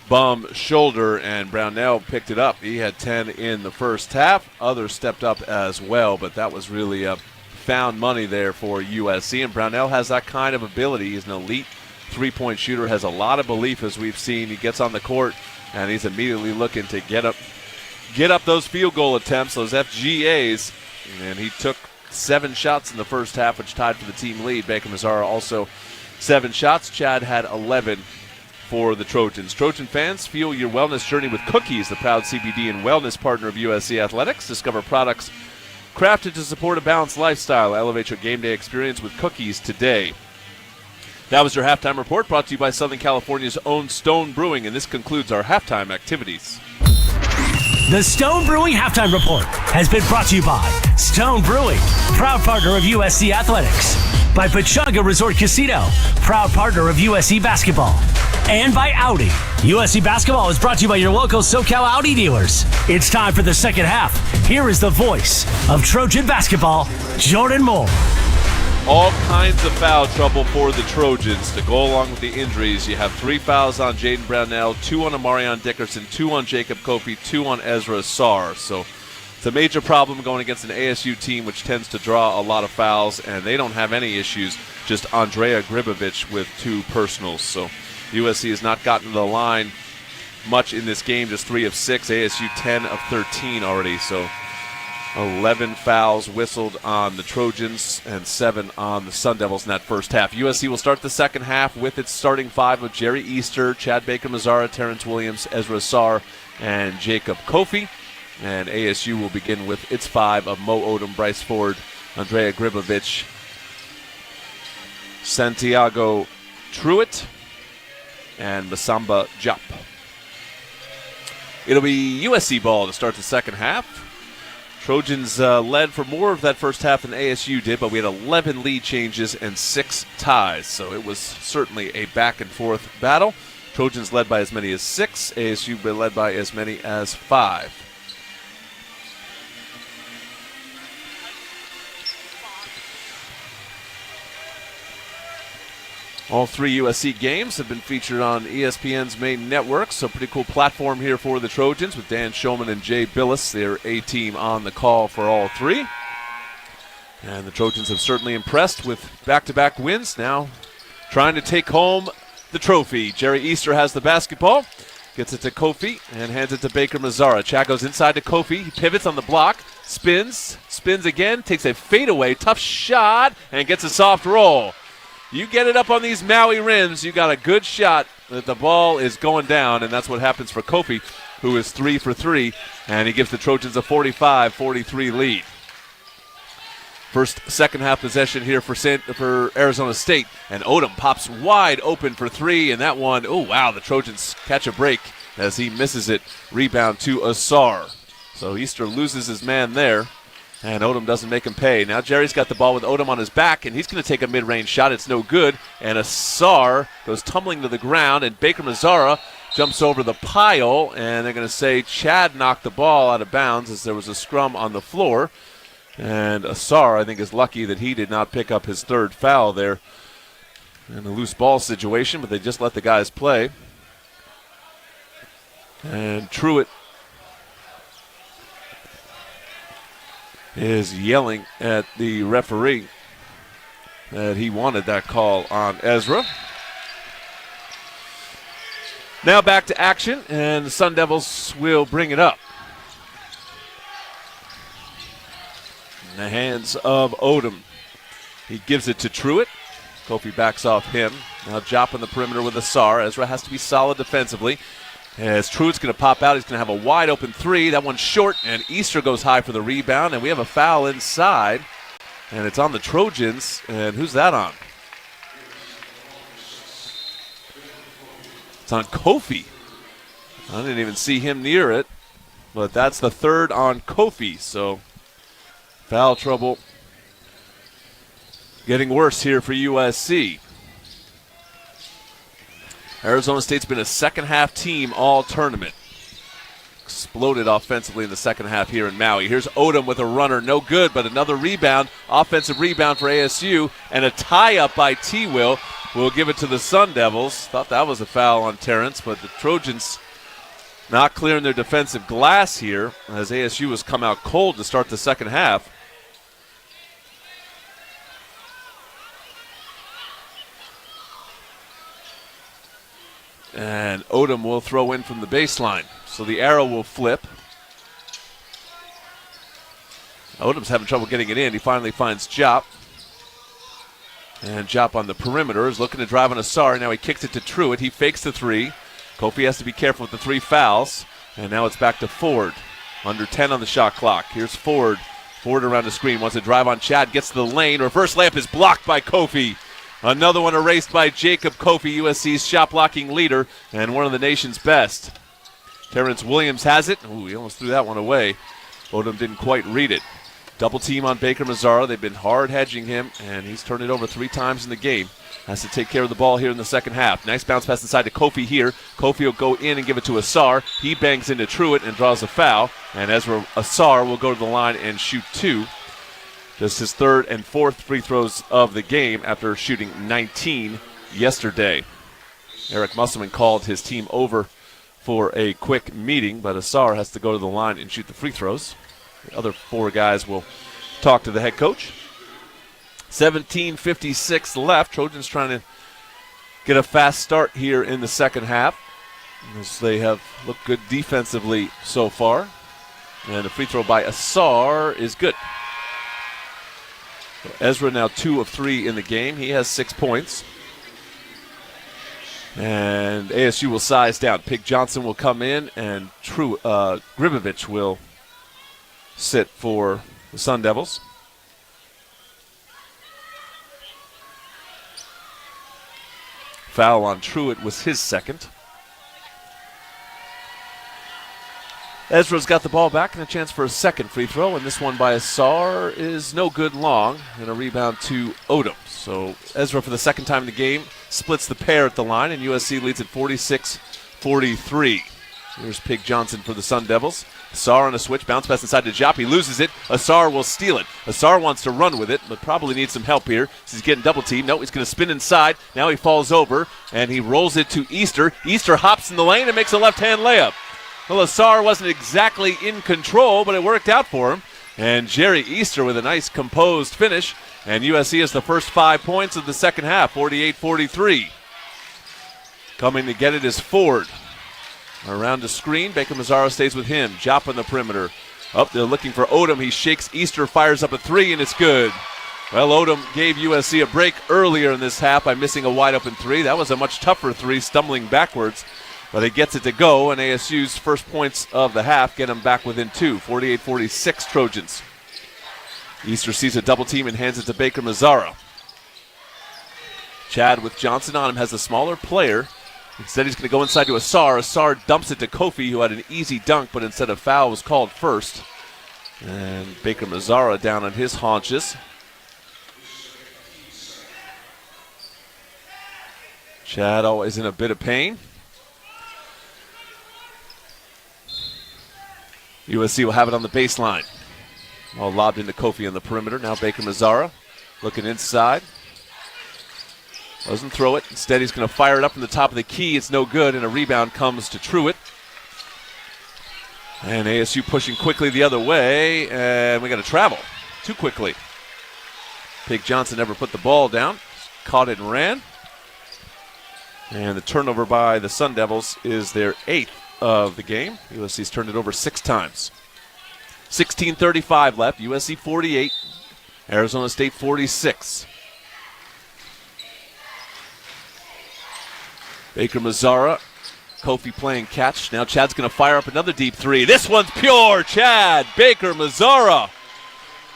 bum shoulder, and Brownell picked it up. He had 10 in the first half. Others stepped up as well, but that was really found money there for USC, and Brownell has that kind of ability. He's an elite three-point shooter, has a lot of belief, as we've seen. He gets on the court, and he's immediately looking to get up those field goal attempts, those FGAs, and he took 7 shots in the first half, which tied for the team lead. Bacon Mazzara also 7 shots. Chad had 11 for the Trojans. Trojan fans, fuel your wellness journey with Cookies, the proud CBD and wellness partner of USC Athletics. Discover products crafted to support a balanced lifestyle. Elevate your game day experience with Cookies today. That was your halftime report, brought to you by Southern California's own Stone Brewing, and this concludes our halftime activities. The Stone Brewing Halftime Report has been brought to you by Stone Brewing, proud partner of USC Athletics, by Pechanga Resort Casino, proud partner of USC Basketball, and by Audi. USC Basketball is brought to you by your local SoCal Audi dealers. It's time for the second half. Here is the voice of Trojan basketball, Jordan Moore. All kinds of foul trouble for the Trojans to go along with the injuries. You have 3 fouls on Jaden Brownell, 2 on Amarion Dickerson, 2 on Jacob Kofi, 2 on Ezra Sarr. So it's a major problem going against an ASU team which tends to draw a lot of fouls, and they don't have any issues, just Andrea Gribovich with 2 personals. So USC has not gotten to the line much in this game, just 3 of 6, ASU 10 of 13 already. So 11 fouls whistled on the Trojans and 7 on the Sun Devils in that first half. USC will start the second half with its starting 5 of Jerry Easter, Chad Baker-Mazara, Terrence Williams, Ezra Sarr, and Jacob Kofi. And ASU will begin with its 5 of Mo Odom, Bryce Ford, Andrea Gribovich, Santiago Truitt, and Masamba Diop. It'll be USC ball to start the second half. Trojans led for more of that first half than ASU did, but we had 11 lead changes and 6 ties, so it was certainly a back-and-forth battle. Trojans led by as many as 6, ASU led by as many as 5. All 3 USC games have been featured on ESPN's main network, so pretty cool platform here for the Trojans with Dan Shulman and Jay Billis, their A-team, on the call for all 3. And the Trojans have certainly impressed with back-to-back wins, now trying to take home the trophy. Jerry Easter has the basketball, gets it to Kofi, and hands it to Baker-Mazara. Chad goes inside to Kofi, he pivots on the block, spins again, takes a fadeaway, tough shot, and gets a soft roll. You get it up on these Maui rims, you got a good shot that the ball is going down, and that's what happens for Kofi, who is 3 for 3, and he gives the Trojans a 45-43 lead. First second-half possession here for Arizona State, and Odom pops wide open for 3, and that one, oh wow, the Trojans catch a break as he misses it. Rebound to Asar. So Easter loses his man there. And Odom doesn't make him pay. Now Jerry's got the ball with Odom on his back, and he's going to take a mid-range shot. It's no good. And Asar goes tumbling to the ground, and Baker-Mazara jumps over the pile, and they're going to say Chad knocked the ball out of bounds as there was a scrum on the floor. And Asar, I think, is lucky that he did not pick up his 3rd foul there in a loose ball situation, but they just let the guys play. And Truitt is yelling at the referee that he wanted that call on Ezra. Now back to action, and the Sun Devils will bring it up. In the hands of Odom. He gives it to Truitt. Kofi backs off him. Now Diop on the perimeter with Asar. Ezra has to be solid defensively. As Truitt's going to pop out, he's going to have a wide open 3. That one's short, and Easter goes high for the rebound, and we have a foul inside. And it's on the Trojans, and who's that on? It's on Kofi. I didn't even see him near it, but that's the 3rd on Kofi, so foul trouble getting worse here for USC. Arizona State's been a second-half team all tournament. Exploded offensively in the second half here in Maui. Here's Odom with a runner, no good, but another rebound, offensive rebound for ASU, and a tie-up by T-Will. We'll give it to the Sun Devils. Thought that was a foul on Terrence, but the Trojans not clearing their defensive glass here as ASU has come out cold to start the second half. And Odom will throw in from the baseline. So the arrow will flip. Odom's having trouble getting it in. He finally finds Diop. And Diop on the perimeter is looking to drive on Asar. Now he kicks it to Truitt. He fakes the 3. Kofi has to be careful with the 3 fouls. And now it's back to Ford. Under 10 on the shot clock. Here's Ford. Ford around the screen. Wants to drive on Chad. Gets to the lane. Reverse layup is blocked by Kofi. Another one erased by Jacob Kofi, USC's shot blocking leader and one of the nation's best. Terrence Williams has it. Ooh, he almost threw that one away. Odom didn't quite read it. Double team on Baker Mazzara. They've been hard hedging him, and he's turned it over 3 times in the game. Has to take care of the ball here in the second half. Nice bounce pass inside to Kofi here. Kofi will go in and give it to Asar. He bangs into Truitt and draws a foul. And Ezra Asar will go to the line and shoot 2. Just his 3rd and 4th free throws of the game after shooting 19 yesterday. Eric Musselman called his team over for a quick meeting, but Asar has to go to the line and shoot the free throws. The other 4 guys will talk to the head coach. 17:56 left. Trojans trying to get a fast start here in the second half, as they have looked good defensively so far. And a free throw by Asar is good. So Ezra now 2 of 3 in the game. He has 6 points. And ASU will size down. Pig Johnson will come in, and Gribovich will sit for the Sun Devils. Foul on Truitt was his 2nd. Ezra's got the ball back and a chance for a 2nd free throw, and this one by Asar is no good long, and a rebound to Odom. So Ezra, for the 2nd time in the game, splits the pair at the line, and USC leads at 46-43. Here's Pig Johnson for the Sun Devils. Asar on a switch, bounce pass inside to Jop. He loses it. Asar will steal it. Asar wants to run with it, but probably needs some help here. He's getting double teamed. No, he's going to spin inside. Now he falls over, and he rolls it to Easter. Easter hops in the lane and makes a left-hand layup. Well, Asar wasn't exactly in control, but it worked out for him. And Jerry Easter with a nice composed finish. And USC has the first 5 points of the second half, 48-43. Coming to get it is Ford. Around the screen, Baker Mazzara stays with him. Jop on the perimeter. Up there looking for Odom. He shakes Easter, fires up a 3, and it's good. Well, Odom gave USC a break earlier in this half by missing a wide-open 3. That was a much tougher 3, stumbling backwards. But he gets it to go, and ASU's first points of the half get him back within 2. 48-46 Trojans. Easter sees a double team and hands it to Baker Mazzara. Chad with Johnson on him has a smaller player. Instead, he's going to go inside to Asar. Asar dumps it to Kofi, who had an easy dunk, but instead a foul was called first. And Baker Mazzara down on his haunches. Chad always in a bit of pain. USC will have it on the baseline. All lobbed into Kofi on the perimeter. Now Baker Mazzara looking inside. Doesn't throw it. Instead, he's going to fire it up from the top of the key. It's no good, and a rebound comes to Truitt. And ASU pushing quickly the other way, and we got to travel too quickly. Pig Johnson never put the ball down. Caught it and ran. And the turnover by the Sun Devils is their 8th of the game. USC's turned it over 6 times. 16:35 left. USC 48, Arizona State 46. Baker Mazzara, Kofi playing catch. Now Chad's going to fire up another deep 3. This one's pure. Chad Baker Mazzara.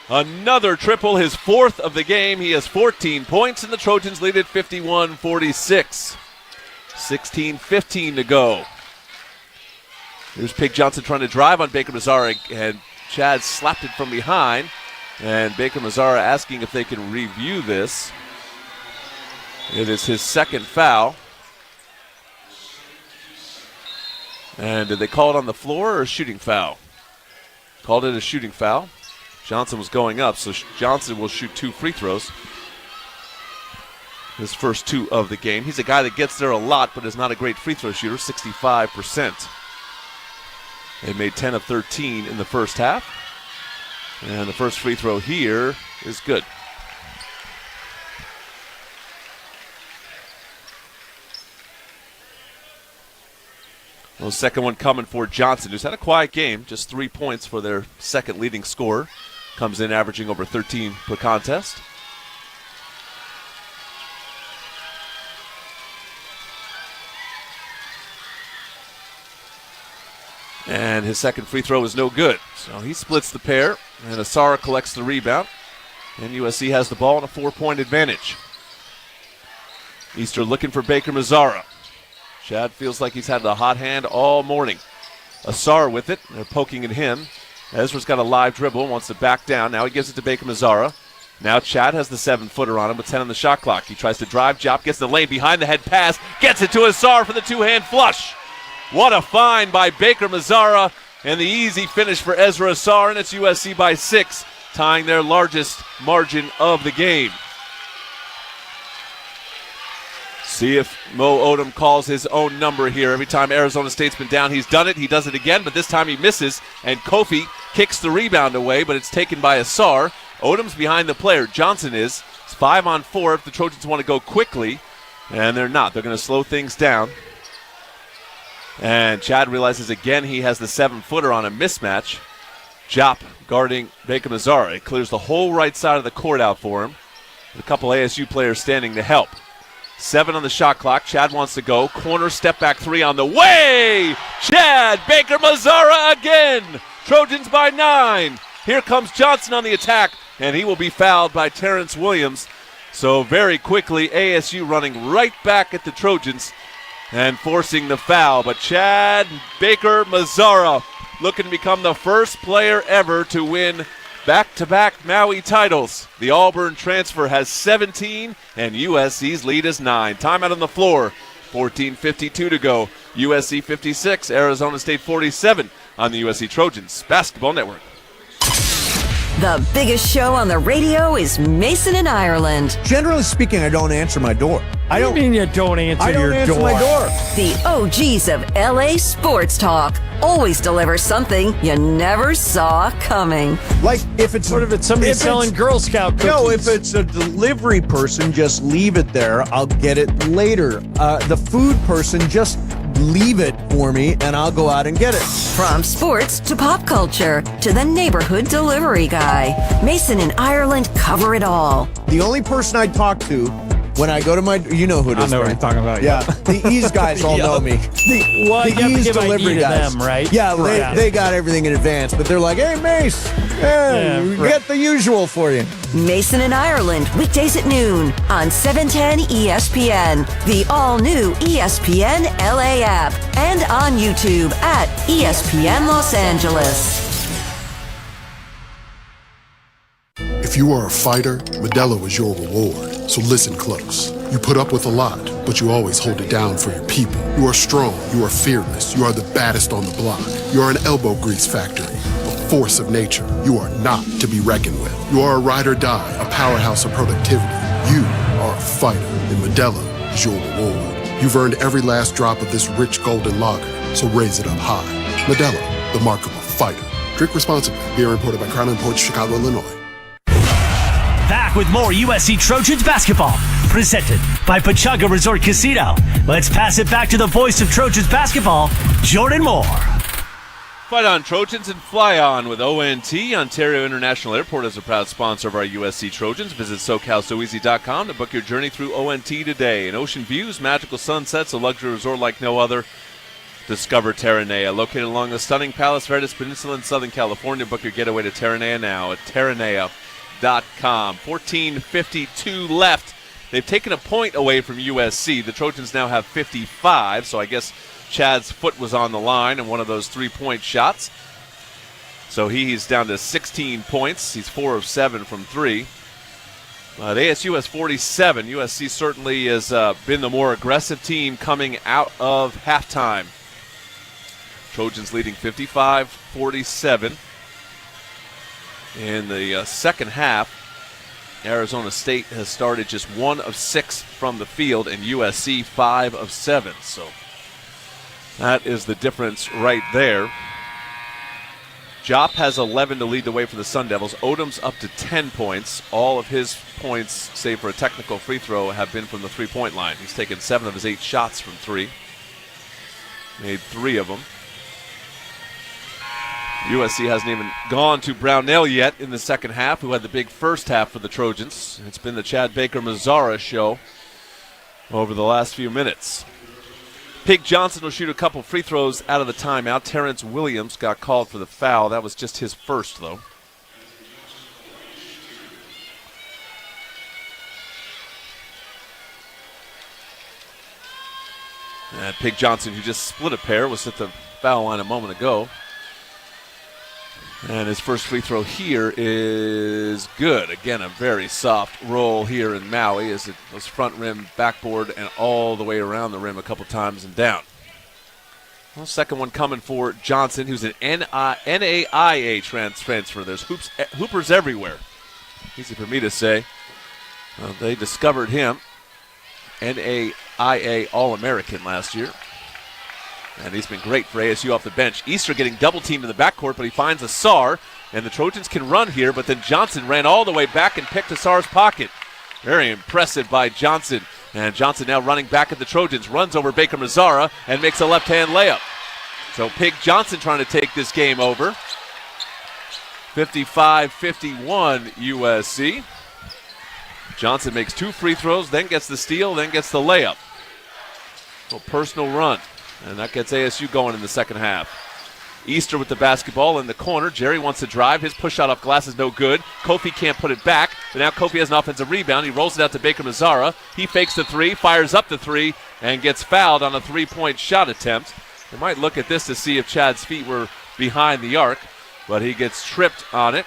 Another triple, his 4th of the game. He has 14 points, and the Trojans lead at 51-46. 16:15 to go. Here's Pig Johnson trying to drive on Baker Mazzara, and Chad slapped it from behind. And Baker Mazzara asking if they can review this. It is his 2nd foul. And did they call it on the floor or a shooting foul? Called it a shooting foul. Johnson was going up, so Johnson will shoot 2 free throws. His first 2 of the game. He's a guy that gets there a lot, but is not a great free throw shooter, 65%. They made 10 of 13 in the first half. And the first free throw here is good. Well, second one coming for Johnson, who's had a quiet game. Just 3 points for their second leading scorer. Comes in averaging over 13 per contest. And his second free throw is no good. So he splits the pair, and Asara collects the rebound. And USC has the ball and a 4-point advantage. Easter looking for Baker Mazzara. Chad feels like he's had a hot hand all morning. Asar with it. They're poking at him. Ezra's got a live dribble, wants to back down. Now he gives it to Baker Mazzara. Now Chad has the 7-footer on him with 10 on the shot clock. He tries to drive. Jop gets the lane behind the head pass. Gets it to Asar for the two-hand flush. What a find by Baker Mazzara. And the easy finish for Ezra Asar. And it's USC by 6, tying their largest margin of the game. See if Mo Odom calls his own number here. Every time Arizona State's been down, he's done it. He does it again, but this time he misses. And Kofi kicks the rebound away, but it's taken by Asar. Odom's behind the player. Johnson is. It's 5-on-4 if the Trojans want to go quickly. And they're not. They're going to slow things down. And Chad realizes again he has the 7-footer on a mismatch. Jop guarding Baker Mazzara. It clears the whole right side of the court out for him. A couple ASU players standing to help. 7 on the shot clock. Chad wants to go. Corner step back 3 on the way. Chad Baker Mazzara again. Trojans by 9. Here comes Johnson on the attack, and he will be fouled by Terrence Williams. So very quickly, ASU running right back at the Trojans and forcing the foul. But Chad Baker Mazzara looking to become the first player ever to win back-to-back Maui titles. The Auburn transfer has 17, and USC's lead is 9. Timeout on the floor. 14:52 to go. USC 56, Arizona State 47 on the USC Trojans Basketball Network. The biggest show on the radio is Mason in Ireland. Generally speaking, I don't answer my door. I don't mean you don't answer your door. I don't answer my door. The OGs of LA sports talk always deliver something you never saw coming. Like if it's somebody selling Girl Scout cookies. No, if it's a delivery person, just leave it there. I'll get it later. The food person, just leave it for me and I'll go out and get it. From sports to pop culture to the neighborhood delivery guy, Mason and Ireland cover it all. The only person I talk to when I go to my, you know who it is. I know what you're talking about. Yeah, the Ease guys all know me. The you Ease have to give delivery ID to guys, them, right? Yeah, they got everything in advance, but they're like, hey, Mace, we get the usual for you. Mason and Ireland, weekdays at noon on 710 ESPN, the all-new ESPN LA app, and on YouTube at ESPN Los Angeles. If you are a fighter, Modelo is your reward. So listen close. You put up with a lot, but you always hold it down for your people. You are strong, you are fearless, you are the baddest on the block. You are an elbow grease factory, a force of nature. You are not to be reckoned with. You are a ride or die, a powerhouse of productivity. You are a fighter, and Modelo is your reward. You've earned every last drop of this rich golden lager, so raise it up high. Modelo, the mark of a fighter. Drink responsibly. Beer imported by Crown Imports, Chicago, Illinois. Back with more USC Trojans basketball, presented by Pechanga Resort Casino. Let's pass it back to the voice of Trojans basketball, Jordan Moore. Fight on, Trojans, and fly on with ONT. Ontario International Airport is a proud sponsor of our USC Trojans. Visit SoCalSoEasy.com to book your journey through ONT today. And ocean views, magical sunsets, a luxury resort like no other. Discover Terranea. Located along the stunning Palos Verdes Peninsula in Southern California. Book your getaway to Terranea now at Terranea.com. 14:52 left. They've taken a point away from USC. The Trojans now have 55, so I guess Chad's foot was on the line in one of those three-point shots. So he's down to 16 points. He's 4 of 7 from 3. The ASU has 47. USC certainly has been the more aggressive team coming out of halftime. Trojans leading 55-47. In the second half, Arizona State has started just 1 of 6 from the field, and USC 5 of 7. So that is the difference right there. Jop has 11 to lead the way for the Sun Devils. Odom's up to 10 points. All of his points, save for a technical free throw, have been from the three-point line. He's taken 7 of his 8 shots from 3. Made 3 of them. USC hasn't even gone to Brownell yet in the second half, who had the big first half for the Trojans. It's been the Chad Baker Mazzara show over the last few minutes. Pig Johnson will shoot a couple free throws out of the timeout. Terrence Williams got called for the foul. That was just his first, though. And Pig Johnson, who just split a pair, was at the foul line a moment ago. And his first free throw here is good. Again, a very soft roll here in Maui as it goes front rim, backboard, and all the way around the rim a couple times and down. Well, second one coming for Johnson, who's an NCAA transfer. There's hoopers everywhere. Easy for me to say. They discovered him, NCAA All-American last year. And he's been great for ASU off the bench. Easter getting double-teamed in the backcourt, but he finds Asar, and the Trojans can run here, but then Johnson ran all the way back and picked Asar's pocket. Very impressive by Johnson. And Johnson now running back at the Trojans, runs over Baker Mazzara and makes a left-hand layup. So Pig Johnson trying to take this game over. 55-51 USC. Johnson makes 2 free throws, then gets the steal, then gets the layup. A personal run. And that gets ASU going in the second half. Easter with the basketball in the corner. Jerry wants to drive. His push shot off glass is no good. Kofi can't put it back. But now Kofi has an offensive rebound. He rolls it out to Baker Mazzara. He fakes the 3, fires up the 3, and gets fouled on a 3-point shot attempt. They might look at this to see if Chad's feet were behind the arc, but he gets tripped on it.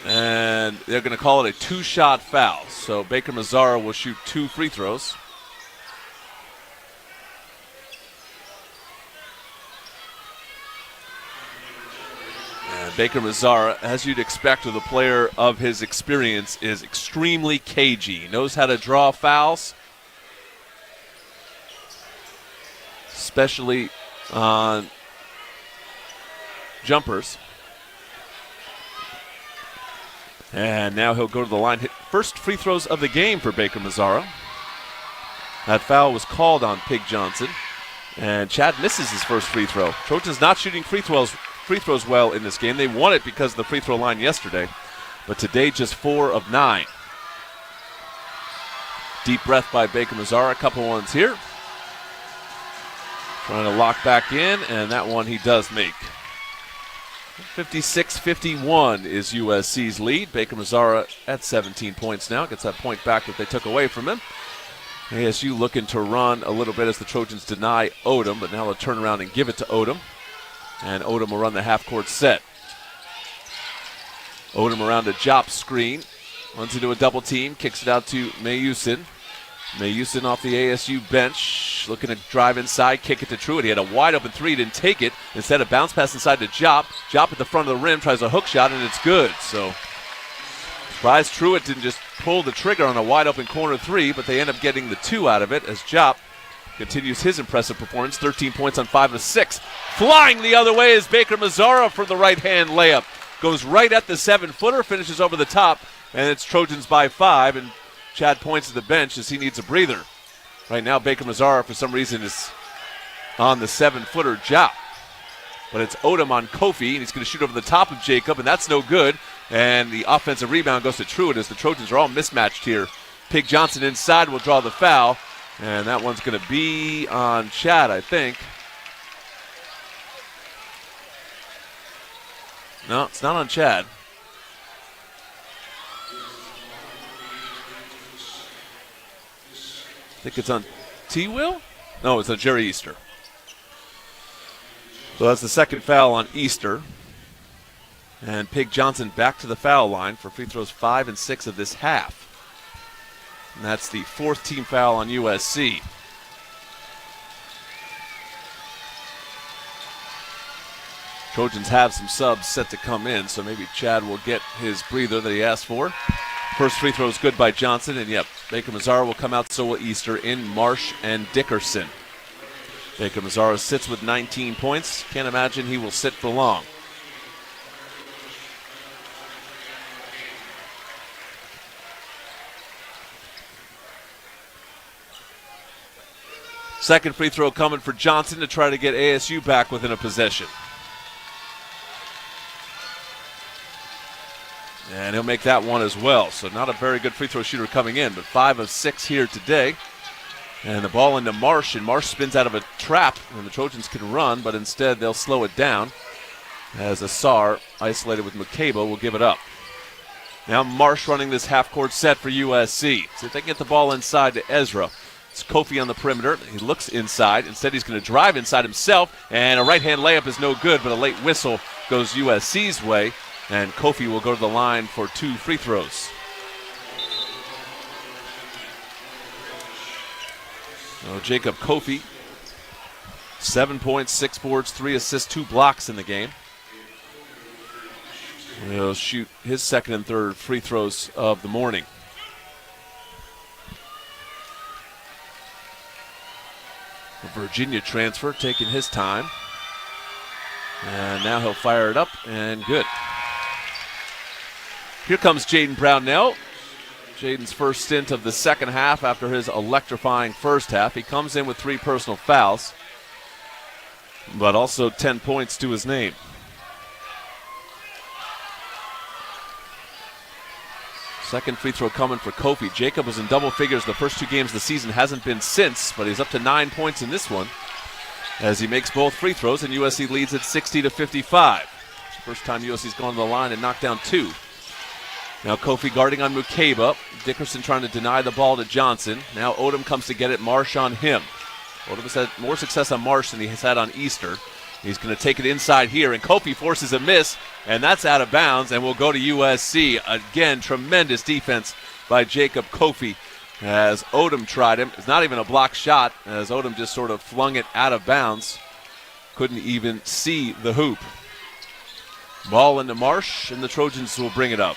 And they're going to call it a 2-shot foul. So Baker Mazzara will shoot 2 free throws. Baker Mazzara, as you'd expect with a player of his experience, is extremely cagey. He knows how to draw fouls, especially on jumpers. And now he'll go to the line. First free throws of the game for Baker Mazzara. That foul was called on Pig Johnson. And Chad misses his first free throw. Trojans not shooting free throws well in this game. They won it because of the free throw line yesterday, but today just 4 of 9. Deep breath by Baker Mazzara. A couple ones here. Trying to lock back in, and that one he does make. 56-51 is USC's lead. Baker Mazzara at 17 points now. Gets that point back that they took away from him. ASU looking to run a little bit as the Trojans deny Odom, but now they'll turn around and give it to Odom. And Odom will run the half-court set. Odom around a Jop screen. Runs into a double team. Kicks it out to Mayusin. Mayusin off the ASU bench. Looking to drive inside. Kick it to Truitt. He had a wide-open 3. Didn't take it. Instead, a bounce pass inside to Jop. Jop at the front of the rim. Tries a hook shot, and it's good. So, surprised Truitt didn't just pull the trigger on a wide-open corner 3, but they end up getting the 2 out of it as Jop continues his impressive performance. 13 points on 5 of 6. Flying the other way is Baker Mazzara for the right-hand layup. Goes right at the 7-footer, finishes over the top, and it's Trojans by 5, and Chad points to the bench as he needs a breather. Right now, Baker Mazzara, for some reason, is on the 7-footer Jop. But it's Odom on Kofi, and he's going to shoot over the top of Jacob, and that's no good. And the offensive rebound goes to Truitt as the Trojans are all mismatched here. Pig Johnson inside will draw the foul. And that one's going to be on Chad, I think. No, it's not on Chad. I think it's on T-Will? No, it's on Jerry Easter. So that's the second foul on Easter. And Pig Johnson back to the foul line for free throws 5 and 6 of this half. And that's the 4th team foul on USC. Trojans have some subs set to come in, so maybe Chad will get his breather that he asked for. First free throw is good by Johnson, and yep, Baker Mazzara will come out, so will Easter in Marsh and Dickerson. Baker Mazzara sits with 19 points. Can't imagine he will sit for long. Second free throw coming for Johnson to try to get ASU back within a possession. And he'll make that one as well. So not a very good free throw shooter coming in, but 5 of 6 here today. And the ball into Marsh, and Marsh spins out of a trap, and the Trojans can run, but instead they'll slow it down as Asar, isolated with McCabe, will give it up. Now Marsh running this half-court set for USC. See if they can get the ball inside to Ezra. It's Kofi on the perimeter. He looks inside. Instead, he's going to drive inside himself, and a right-hand layup is no good, but a late whistle goes USC's way, and Kofi will go to the line for 2 free throws. So Jacob Kofi, 7 points, 6 boards, 3 assists, 2 blocks in the game. He'll shoot his second and third free throws of the morning. A Virginia transfer taking his time. And now he'll fire it up, and good. Here comes Jaden Brownell. Jaden's first stint of the second half after his electrifying first half. He comes in with 3 personal fouls, but also 10 points to his name. Second free throw coming for Kofi. Jacob was in double figures the first 2 games of the season. Hasn't been since, but he's up to 9 points in this one as he makes both free throws, and USC leads at 60-55. First time USC's gone to the line and knocked down 2. Now Kofi guarding on Mukeba. Dickerson trying to deny the ball to Johnson. Now Odom comes to get it. Marsh on him. Odom has had more success on Marsh than he has had on Easter. He's going to take it inside here, and Kofi forces a miss, and that's out of bounds, and will go to USC. Again, tremendous defense by Jacob Kofi as Odom tried him. It's not even a block shot, as Odom just sort of flung it out of bounds. Couldn't even see the hoop. Ball into Marsh, and the Trojans will bring it up.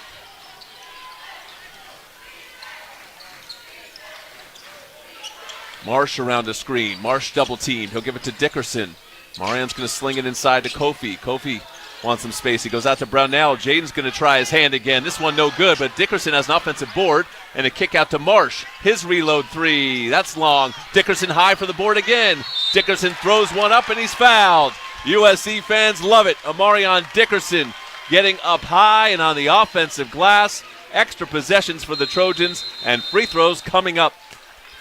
Marsh around a screen. Marsh double teamed. He'll give it to Dickerson. Marian's going to sling it inside to Kofi. Kofi wants some space. He goes out to Brownell. Jaden's going to try his hand again. This one no good, but Dickerson has an offensive board and a kick out to Marsh. His reload 3. That's long. Dickerson high for the board again. Dickerson throws one up and he's fouled. USC fans love it. Amarion Dickerson getting up high and on the offensive glass. Extra possessions for the Trojans and free throws coming up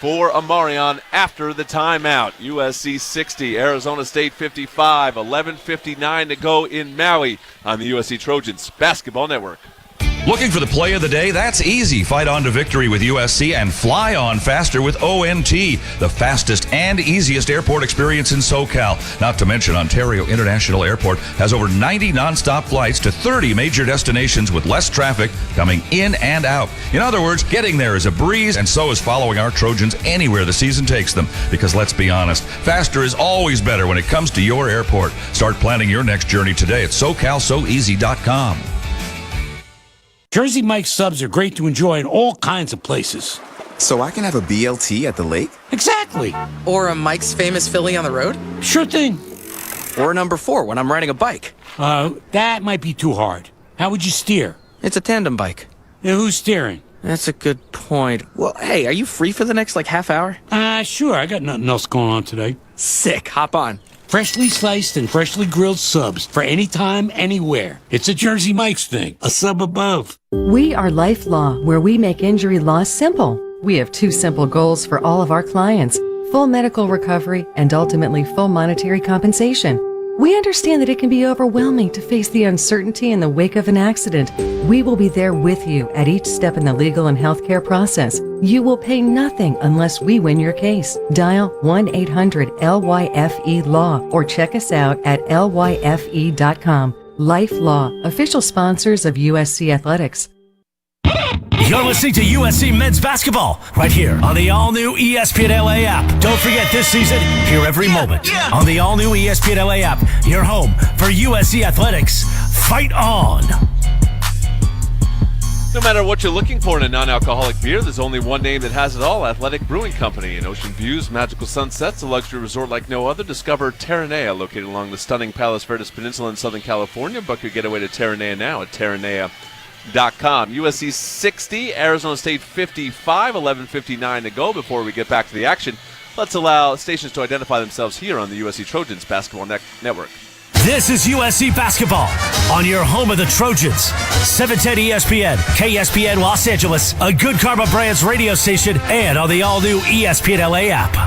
for Amarion after the timeout. USC 60, Arizona State 55, 11:59 to go in Maui on the USC Trojans Basketball Network. Looking for the play of the day? That's easy. Fight on to victory with USC and fly on faster with ONT, the fastest and easiest airport experience in SoCal. Not to mention, Ontario International Airport has over 90 nonstop flights to 30 major destinations with less traffic coming in and out. In other words, getting there is a breeze, and so is following our Trojans anywhere the season takes them. Because let's be honest, faster is always better when it comes to your airport. Start planning your next journey today at SoCalSoEasy.com. Jersey Mike's subs are great to enjoy in all kinds of places. So I can have a BLT at the lake? Exactly. Or a Mike's Famous Philly on the road? Sure thing. Or a number 4 when I'm riding a bike? That might be too hard. How would you steer? It's a tandem bike. Now, who's steering? That's a good point. Well, hey, are you free for the next, half hour? Sure. I got nothing else going on today. Sick. Hop on. Freshly sliced and freshly grilled subs for any time, anywhere. It's a Jersey Mike's thing. A sub above. We are Life Law, where we make injury law simple. We have 2 simple goals for all of our clients: full medical recovery and ultimately full monetary compensation. We understand that it can be overwhelming to face the uncertainty in the wake of an accident. We will be there with you at each step in the legal and healthcare process. You will pay nothing unless we win your case. Dial 1-800-LYFE-LAW or check us out at lyfe.com. Life Law, official sponsors of USC Athletics. You're listening to USC Men's Basketball right here on the all-new ESPN LA app. Don't forget, this season, hear every moment on the all-new ESPN LA app. Your home for USC Athletics. Fight on! No matter what you're looking for in a non-alcoholic beer, there's only one name that has it all: Athletic Brewing Company. In ocean views, magical sunsets, a luxury resort like no other, discover Terranea, located along the stunning Palos Verdes Peninsula in Southern California. Book your getaway to Terranea now at Terranea.com. USC 60, Arizona State 55, 11:59 to go before we get back to the action. Let's allow stations to identify themselves here on the USC Trojans Basketball Network. This is USC Basketball on your home of the Trojans. 710 ESPN, KSPN Los Angeles, a Good Karma Brands radio station, and on the all-new ESPN LA app.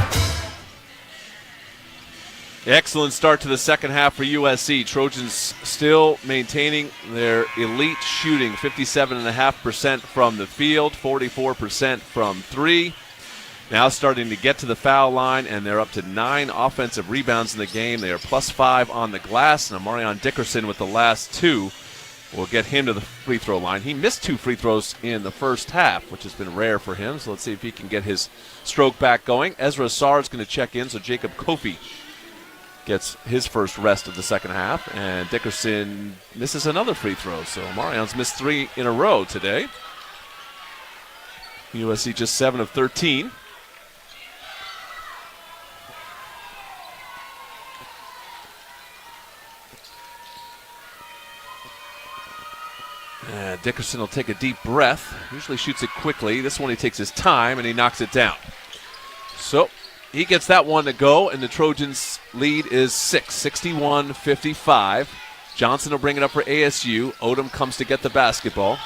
Excellent start to the second half for USC. Trojans still maintaining their elite shooting, 57.5% from the field, 44% from 3. now starting to get to the foul line, and they're up to 9 offensive rebounds in the game. They are +5 on the glass, and Amarion Dickerson with the last 2 will get him to the free throw line. He missed 2 free throws in the first half, which has been rare for him, so let's see if he can get his stroke back going. Ezra Sarr is going to check in, so Jacob Kofi gets his first rest of the second half, and Dickerson misses another free throw, so Amarion's missed 3 in a row today. USC just 7 of 13. And Dickerson will take a deep breath. Usually shoots it quickly. This one he takes his time and he knocks it down. So he gets that one to go, and the Trojans' lead is 61-55. Johnson will bring it up for ASU. Odom comes to get the basketball.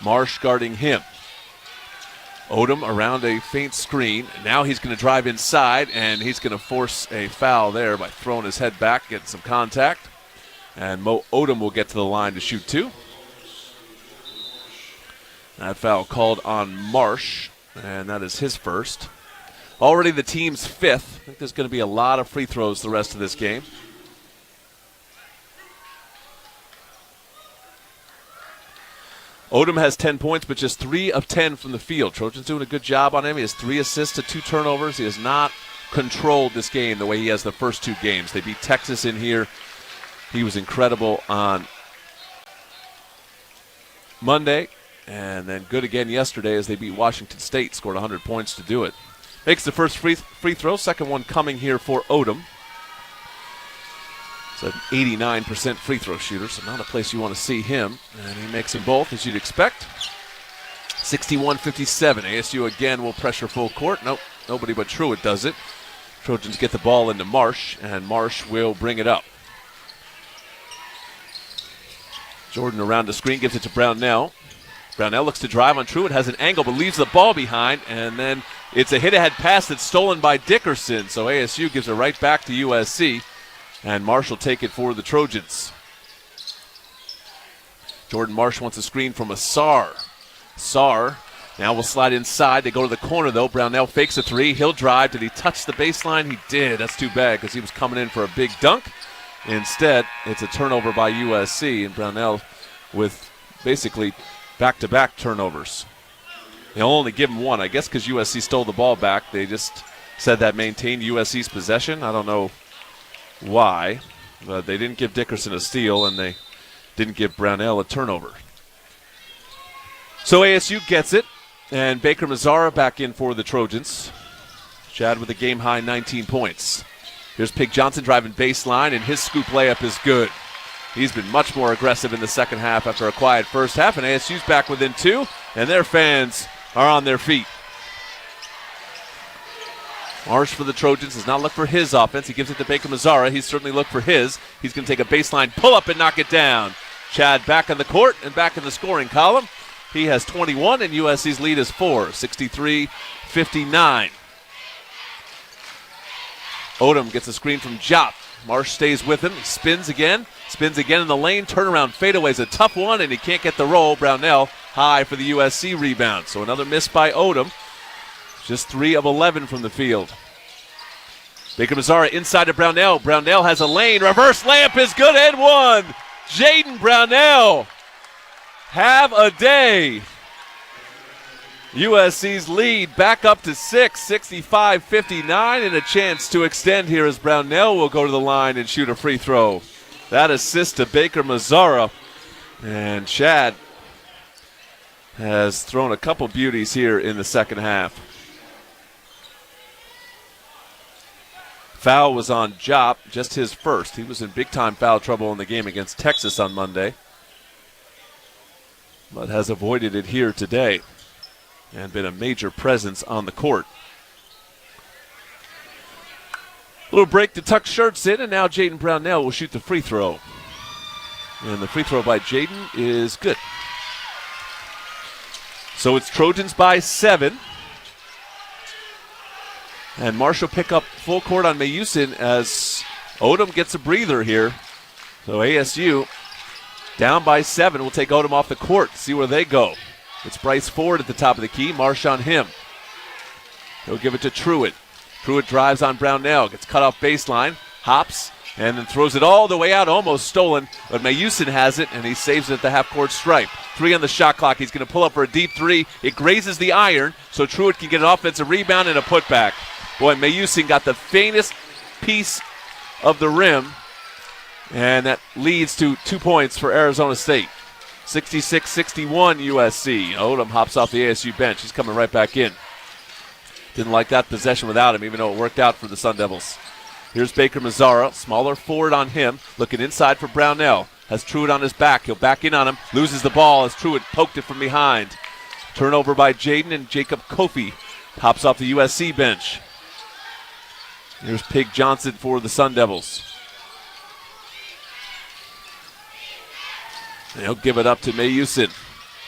Marsh guarding him. Odom around a faint screen. Now he's going to drive inside, and he's going to force a foul there by throwing his head back, getting some contact. And Mo Odom will get to the line to shoot 2. That foul called on Marsh, and that is his first. Already the team's 5th. I think there's going to be a lot of free throws the rest of this game. Odom has 10 points, but just 3 of 10 from the field. Trojans doing a good job on him. He has 3 assists to 2 turnovers. He has not controlled this game the way he has the first 2 games. They beat Texas in here. He was incredible on Monday. And then good again yesterday as they beat Washington State, scored 100 points to do it. Makes the first free throw, second one coming here for Odom. It's an 89% free throw shooter, so not a place you want to see him. And he makes them both, as you'd expect. 61-57. ASU again will pressure full court. Nope, nobody but Truitt does it. Trojans get the ball into Marsh, and Marsh will bring it up. Jordan around the screen, gives it to Brownell. Brownell looks to drive on Truitt, has an angle, but leaves the ball behind, and then it's a hit-ahead pass that's stolen by Dickerson, so ASU gives it right back to USC, and Marsh will take it for the Trojans. Jordan Marsh wants a screen from Sarr. Sarr now will slide inside. They go to the corner, though. Brownell fakes a 3. He'll drive. Did he touch the baseline? He did. That's too bad because he was coming in for a big dunk. Instead, it's a turnover by USC, and Brownell with basically back-to-back turnovers. They'll only give him 1, I guess, because USC stole the ball back. They just said that maintained USC's possession. I don't know why, but they didn't give Dickerson a steal, and they didn't give Brownell a turnover. So ASU gets it, and Baker Mazzara back in for the Trojans. Chad with a game-high 19 points. Here's Pig Johnson driving baseline, and his scoop layup is good. He's been much more aggressive in the second half after a quiet first half, and ASU's back within 2, and their fans are on their feet. Marsh for the Trojans does not look for his offense. He gives it to Baker Mazzara. He's certainly looked for his. He's going to take a baseline pull-up and knock it down. Chad back on the court and back in the scoring column. He has 21, and USC's lead is 4, 63-59. Odom gets a screen from Jop. Marsh stays with him. He spins again in the lane. Turnaround fadeaway is a tough one, and he can't get the roll. Brownell high for the USC rebound. So another miss by Odom. Just 3 of 11 from the field. Baker Mazzara inside to Brownell. Brownell has a lane. Reverse layup is good and 1. Jaden Brownell. Have a day. USC's lead back up to 6, 65-59, and a chance to extend here as Brownell will go to the line and shoot a free throw. That assist to Baker Mazzara. And Chad has thrown a couple beauties here in the second half. Foul was on Jop, just his first. He was in big-time foul trouble in the game against Texas on Monday, but has avoided it here today and been a major presence on the court. Little break to tuck shirts in, and now Jaden Brownell will shoot the free throw. And the free throw by Jaden is good. So it's Trojans by 7. And Marshall pick up full court on Mayusin as Odom gets a breather here. So ASU down by 7. We'll take Odom off the court, see where they go. It's Bryce Ford at the top of the key. Marsh on him. He'll give it to Truitt. Truitt drives on Brownell, gets cut off baseline, hops, and then throws it all the way out, almost stolen, but Mayusin has it, and he saves it at the half-court stripe. 3 on the shot clock. He's going to pull up for a deep 3. It grazes the iron, so Truitt can get an offensive rebound and a putback. Boy, Mayusin got the faintest piece of the rim, and that leads to 2 points for Arizona State. 66-61 USC. Odom hops off the ASU bench. He's coming right back in. Didn't like that possession without him, even though it worked out for the Sun Devils. Here's Baker Mazzara, smaller forward on him, looking inside for Brownell. Has Truitt on his back. He'll back in on him, loses the ball as Truitt poked it from behind. Turnover by Jaden, and Jacob Kofi hops off the USC bench. Here's Pig Johnson for the Sun Devils. They'll give it up to Mayusin.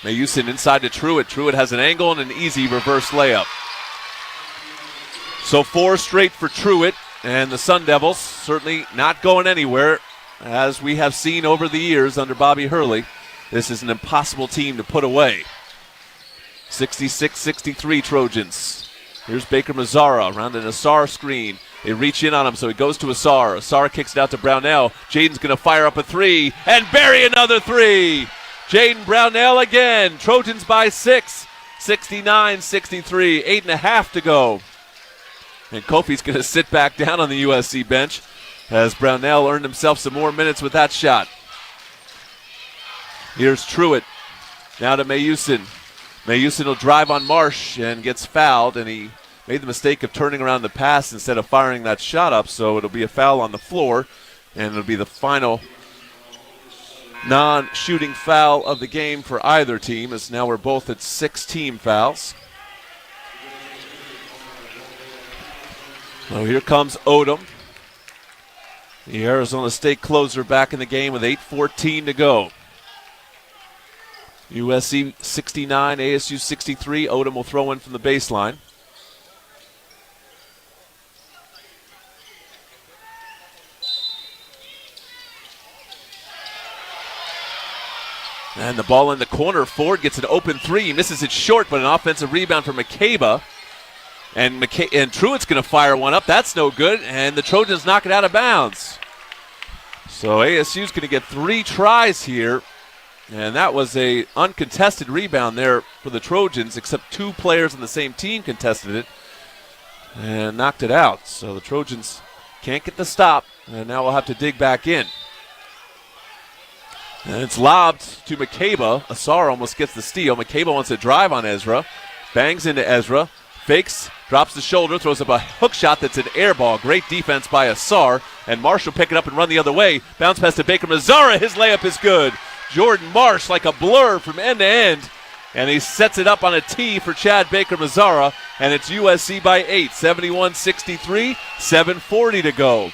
Mayusin inside to Truitt. Truitt has an angle and an easy reverse layup. So 4 straight for Truitt, and the Sun Devils certainly not going anywhere. As we have seen over the years under Bobby Hurley, this is an impossible team to put away. 66-63 Trojans. Here's Baker Mazzara around an Asar screen. They reach in on him, so he goes to Asar. Asar kicks it out to Brownell. Jaden's going to fire up a 3 and bury another 3. Jaden Brownell again. Trojans by 6. 69-63. 8.5 to go. And Kofi's going to sit back down on the USC bench as Brownell earned himself some more minutes with that shot. Here's Truitt. Now to Mayusin. Mayusin will drive on Marsh and gets fouled, and he made the mistake of turning around the pass instead of firing that shot up, so it'll be a foul on the floor, and it'll be the final non-shooting foul of the game for either team, as now we're both at 6 team fouls. So here comes Odom, the Arizona State closer, back in the game with 8:14 to go. USC 69, ASU 63. Odom will throw in from the baseline. And the ball in the corner. Ford gets an open 3. He misses it short, but an offensive rebound for McCabe. And Truitt's going to fire one up. That's no good. And the Trojans knock it out of bounds. So ASU's going to get 3 tries here. And that was a uncontested rebound there for the Trojans, except 2 players on the same team contested it and knocked it out. So the Trojans can't get the stop, and now we'll have to dig back in. And it's lobbed to McCabe. Asar almost gets the steal. McCabe wants to drive on Ezra. Bangs into Ezra. Fakes, drops the shoulder, throws up a hook shot that's an air ball. Great defense by Asar. And Marsh will pick it up and run the other way. Bounce pass to Baker Mazzara. His layup is good. Jordan Marsh like a blur from end to end. And he sets it up on a tee for Chad Baker Mazzara. And it's USC by 8. 71-63, 7:40 to go.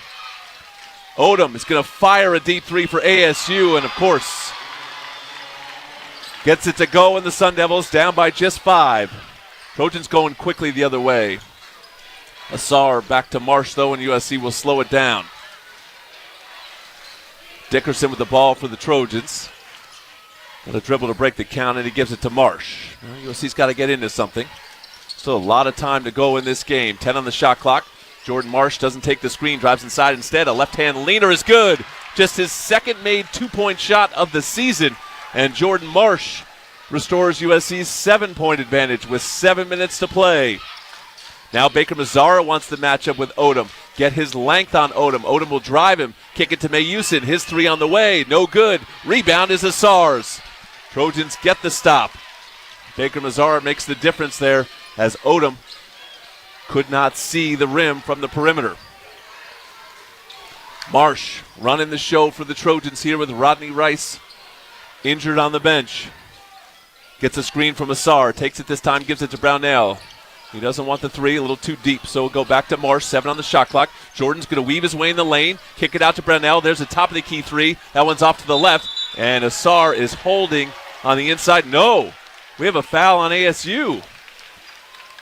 Odom is going to fire a deep 3 for ASU. And, of course, gets it to go, and the Sun Devils down by just 5. Trojans going quickly the other way. Asar back to Marsh, though, and USC will slow it down. Dickerson with the ball for the Trojans. Got a dribble to break the count, and he gives it to Marsh. Well, USC's got to get into something. Still a lot of time to go in this game. 10 on the shot clock. Jordan Marsh doesn't take the screen, drives inside instead. A left-hand leaner is good. Just his second made 2-point shot of the season. And Jordan Marsh restores USC's 7-point advantage with 7 minutes to play. Now Baker Mazzara wants the matchup with Odom. Get his length on Odom. Odom will drive him. Kick it to Mayusin. His 3 on the way. No good. Rebound is Asar's. Trojans get the stop. Baker Mazzara makes the difference there as Odom could not see the rim from the perimeter. Marsh running the show for the Trojans here with Rodney Rice injured on the bench. Gets a screen from Asar. Takes it this time, gives it to Brownell. He doesn't want the 3, a little too deep, so we'll go back to Marsh. 7 on the shot clock. Jordan's going to weave his way in the lane. Kick it out to Brownell. There's the top of the key 3. That one's off to the left. And Asar is holding on the inside. No, we have a foul on ASU.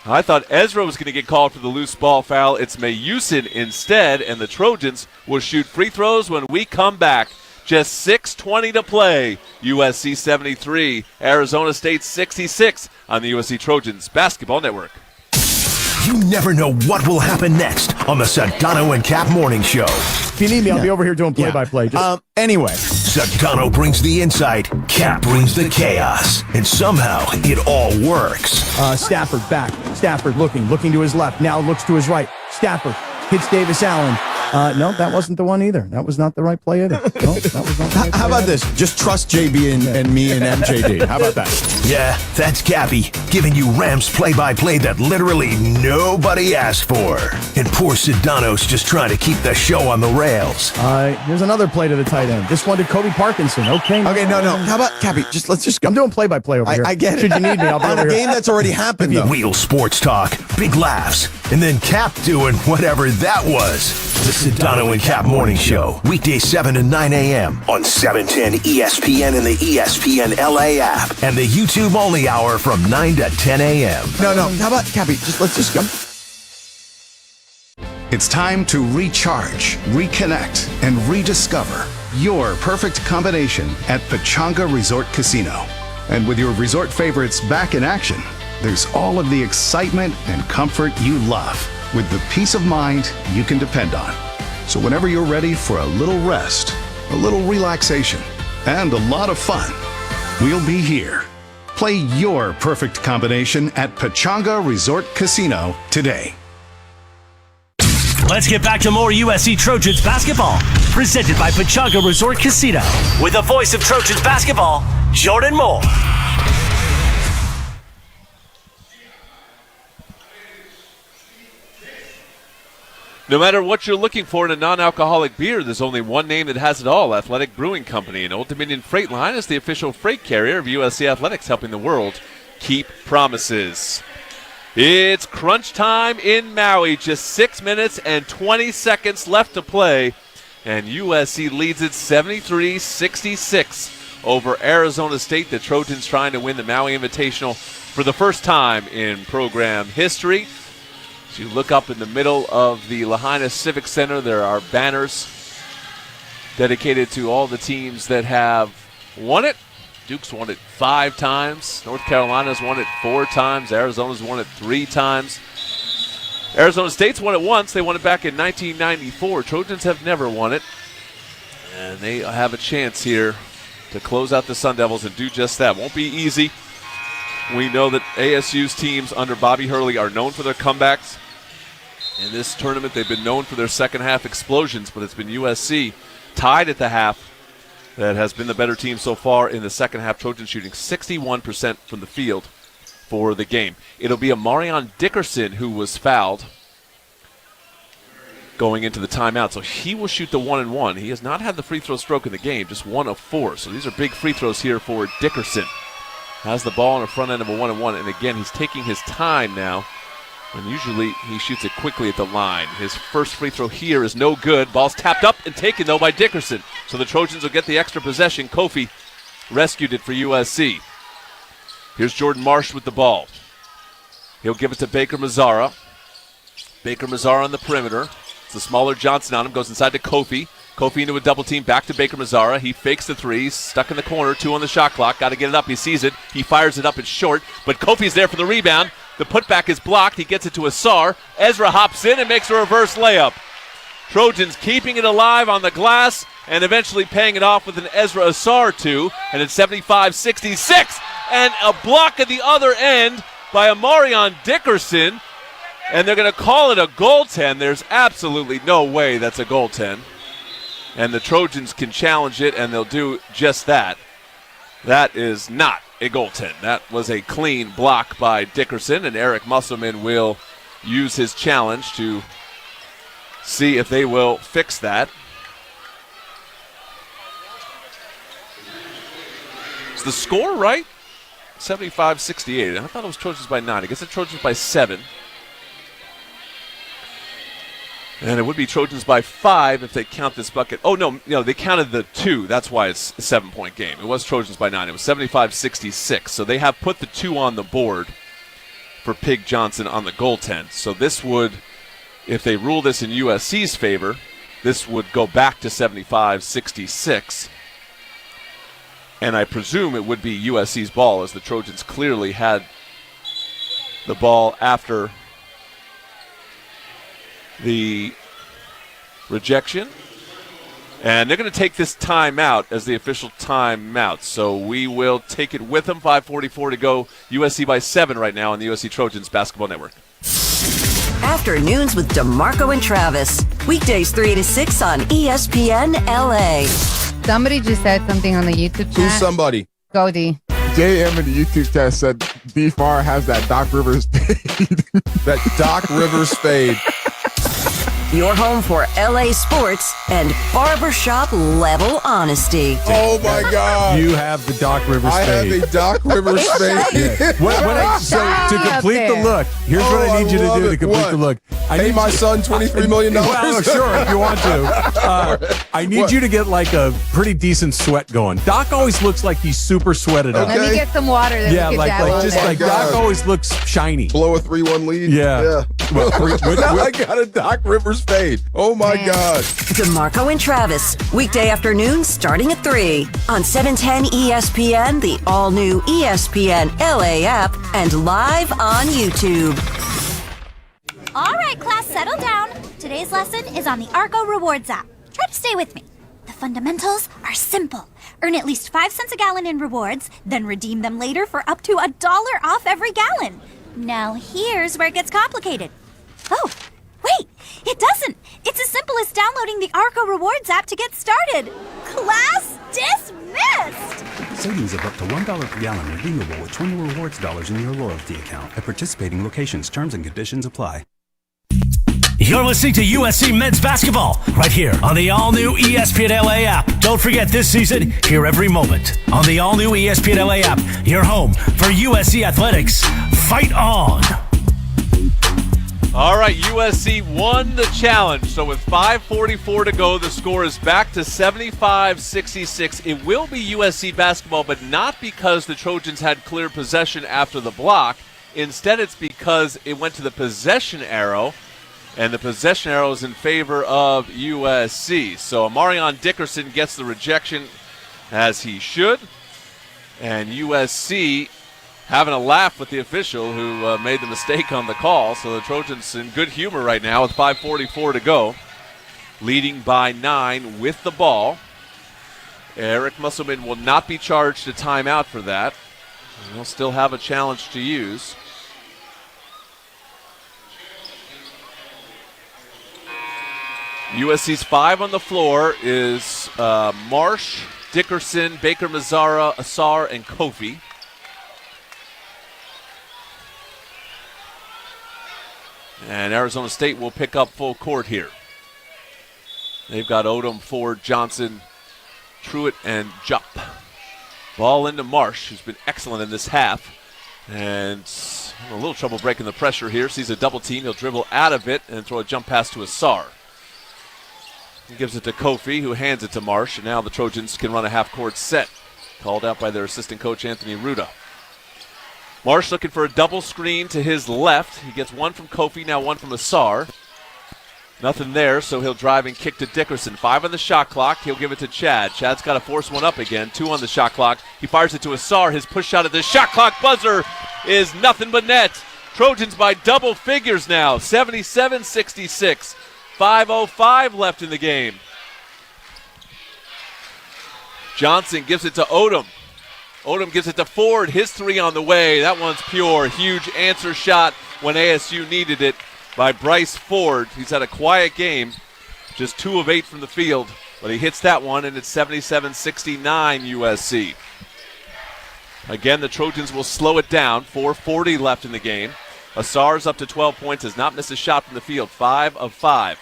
I thought Ezra was going to get called for the loose ball foul. It's Mayusin instead, and the Trojans will shoot free throws when we come back. Just 6:20 to play. USC 73, Arizona State 66 on the USC Trojans Basketball Network. You never know what will happen next on the Sedano and Cap Morning Show. If you need me, I'll be over here doing play-by-play. Anyway. Sedano brings the insight, Cap brings the chaos, and somehow it all works. Stafford back. Stafford looking to his left. Now looks to his right. Stafford hits Davis Allen. No, that wasn't the one either. That was not the right play either. No, that was not the right play. How about this? Just trust JB and me and MJD. How about that? Yeah, that's Cappy, giving you Rams play-by-play that literally nobody asked for. And poor Sedano's just trying to keep the show on the rails. Here's another play to the tight end. This one to Kobe Parkinson. Okay, no. How about Cappy? I'm doing play-by-play over here. I get it. Should you need me, I'll be on over a here. game that's already happened, though. Real sports talk, big laughs, and then Cap doing whatever that was. The Sedano and Cap Morning Show, weekdays 7 to 9 a.m. on 710 ESPN and the ESPN LA app, and the YouTube-only hour from 9 to 10 a.m. No. How about Cappy? Let's just go. It's time to recharge, reconnect, and rediscover your perfect combination at Pechanga Resort Casino. And with your resort favorites back in action, there's all of the excitement and comfort you love, with the peace of mind you can depend on. So whenever you're ready for a little rest, a little relaxation, and a lot of fun, we'll be here. Play your perfect combination at Pechanga Resort Casino today. Let's get back to more USC Trojans basketball, presented by Pechanga Resort Casino, with the voice of Trojans basketball, Jordan Moore. No matter what you're looking for in a non-alcoholic beer, there's only one name that has it all: Athletic Brewing Company. And Old Dominion Freight Line is the official freight carrier of USC Athletics, helping the world keep promises. It's crunch time in Maui. Just 6 minutes and 20 seconds left to play. And USC leads it 73-66 over Arizona State. The Trojans trying to win the Maui Invitational for the first time in program history. As you look up in the middle of the Lahaina Civic Center, there are banners dedicated to all the teams that have won it. Duke's won it 5 times. North Carolina's won it 4 times. Arizona's won it 3 times. Arizona State's won it once. They won it back in 1994. Trojans have never won it. And they have a chance here to close out the Sun Devils and do just that. Won't be easy. We know that ASU's teams under Bobby Hurley are known for their comebacks. In this tournament, they've been known for their second half explosions, but it's been USC tied at the half that has been the better team so far in the second half. Trojans shooting 61% from the field for the game. It'll be a Marion Dickerson who was fouled going into the timeout, so he will shoot the 1-and-1. He has not had the free throw stroke in the game, just 1 of 4. So these are big free throws here for Dickerson. Has the ball on the front end of a 1-and-1, and again, he's taking his time now. And usually he shoots it quickly at the line. His first free throw here is no good. Ball's tapped up and taken, though, by Dickerson. So the Trojans will get the extra possession. Kofi rescued it for USC. Here's Jordan Marsh with the ball. He'll give it to Baker Mazzara. Baker Mazzara on the perimeter. It's the smaller Johnson on him. Goes inside to Kofi. Kofi into a double team. Back to Baker Mazzara. He fakes the 3. Stuck in the corner. 2 on the shot clock. Got to get it up. He sees it. He fires it up. It's short. But Kofi's there for the rebound. The putback is blocked. He gets it to Asar. Ezra hops in and makes a reverse layup. Trojans keeping it alive on the glass and eventually paying it off with an Ezra Asar 2. And it's 75-66. And a block at the other end by Amarion Dickerson. And they're going to call it a goaltend. There's absolutely no way that's a goaltend. And the Trojans can challenge it, and they'll do just that. That is not a goaltend. That was a clean block by Dickerson, and Eric Musselman will use his challenge to see if they will fix that. Is the score right? 75-68. I thought it was Trojans by 9. I guess it's Trojans by 7. And it would be Trojans by 5 if they count this bucket. Oh, no, they counted the 2. That's why it's a 7-point game. It was Trojans by 9. It was 75-66. So they have put the 2 on the board for Pig Johnson on the goaltend. So this would, if they rule this in USC's favor, this would go back to 75-66. And I presume it would be USC's ball, as the Trojans clearly had the ball after the rejection. And they're going to take this timeout as the official timeout. So we will take it with them. 5:44 to go. USC by 7 right now on the USC Trojans Basketball Network. Afternoons with DeMarco and Travis. Weekdays 3 to 6 on ESPN LA. Somebody just said something on the YouTube chat. Who's somebody? Go D. JM in the YouTube chat said B-Far has that Doc Rivers fade. That Doc Rivers fade. Your home for LA sports and barbershop level honesty. Oh my God. You have the Doc Rivers I fade. have a Doc Rivers fade. So to complete the look, here's what I need you to do to complete the look. Pay my son $23 million. Well, sure, if you want to. I need you to get like a pretty decent sweat going. Doc always looks like he's super sweated up. Let me get some water. Then Yeah, we can like dabble just in like there. Doc always looks shiny. Blow a 3-1 lead. Yeah. Well, now I got a Doc Rivers fade. Oh my God. DeMarco and Travis. Weekday afternoons starting at 3 on 710 ESPN, the all-new ESPN LA app, and live on YouTube. All right, class, settle down. Today's lesson is on the Arco Rewards app. Try to stay with me. The fundamentals are simple. Earn at least 5 cents a gallon in rewards, then redeem them later for up to $1 off every gallon. Now here's where it gets complicated. Oh, wait, it doesn't. It's as simple as downloading the Arco Rewards app to get started. Class dismissed! Savings of up to $1 per gallon redeemable with 20 rewards dollars in your loyalty account at participating locations. Terms and conditions apply. You're listening to USC Men's Basketball right here on the all-new ESPN LA app. Don't forget this season, hear every moment on the all-new ESPN LA app. Your home for USC Athletics. Fight on! All right, USC won the challenge. So with 5:44 to go, the score is back to 75-66. It will be USC basketball, but not because the Trojans had clear possession after the block. Instead, it's because it went to the possession arrow, and the possession arrow is in favor of USC. So Amarion Dickerson gets the rejection, as he should, and USC having a laugh with the official who made the mistake on the call. So the Trojans in good humor right now with 5:44 to go, leading by 9 with the ball. Eric Musselman will not be charged a timeout for that. He'll still have a challenge to use. USC's 5 on the floor is Marsh, Dickerson, Baker Mazzara, Asar, and Kofi. And Arizona State will pick up full court here. They've got Odom, Ford, Johnson, Truitt, and Jupp. Ball into Marsh, who's been excellent in this half. And having a little trouble breaking the pressure here. Sees a double team. He'll dribble out of it and throw a jump pass to Asar. He gives it to Kofi, who hands it to Marsh. And now the Trojans can run a half-court set. Called out by their assistant coach, Anthony Ruda. Marsh looking for a double screen to his left. He gets one from Kofi, now one from Asar. Nothing there, so he'll drive and kick to Dickerson. 5 on the shot clock. He'll give it to Chad. Chad's got to force one up again. 2 on the shot clock. He fires it to Asar. His push shot at the shot clock buzzer is nothing but net. Trojans by double figures now. 77-66. 5:05 left in the game. Johnson gives it to Odom. Odom gives it to Ford. His 3 on the way. That one's pure. Huge answer shot when ASU needed it by Bryce Ford. He's had a quiet game. Just 2 of 8 from the field. But he hits that one, and it's 77-69 USC. Again, the Trojans will slow it down. 4:40 left in the game. Asar's up to 12 points. Has not missed a shot from the field. 5 of 5.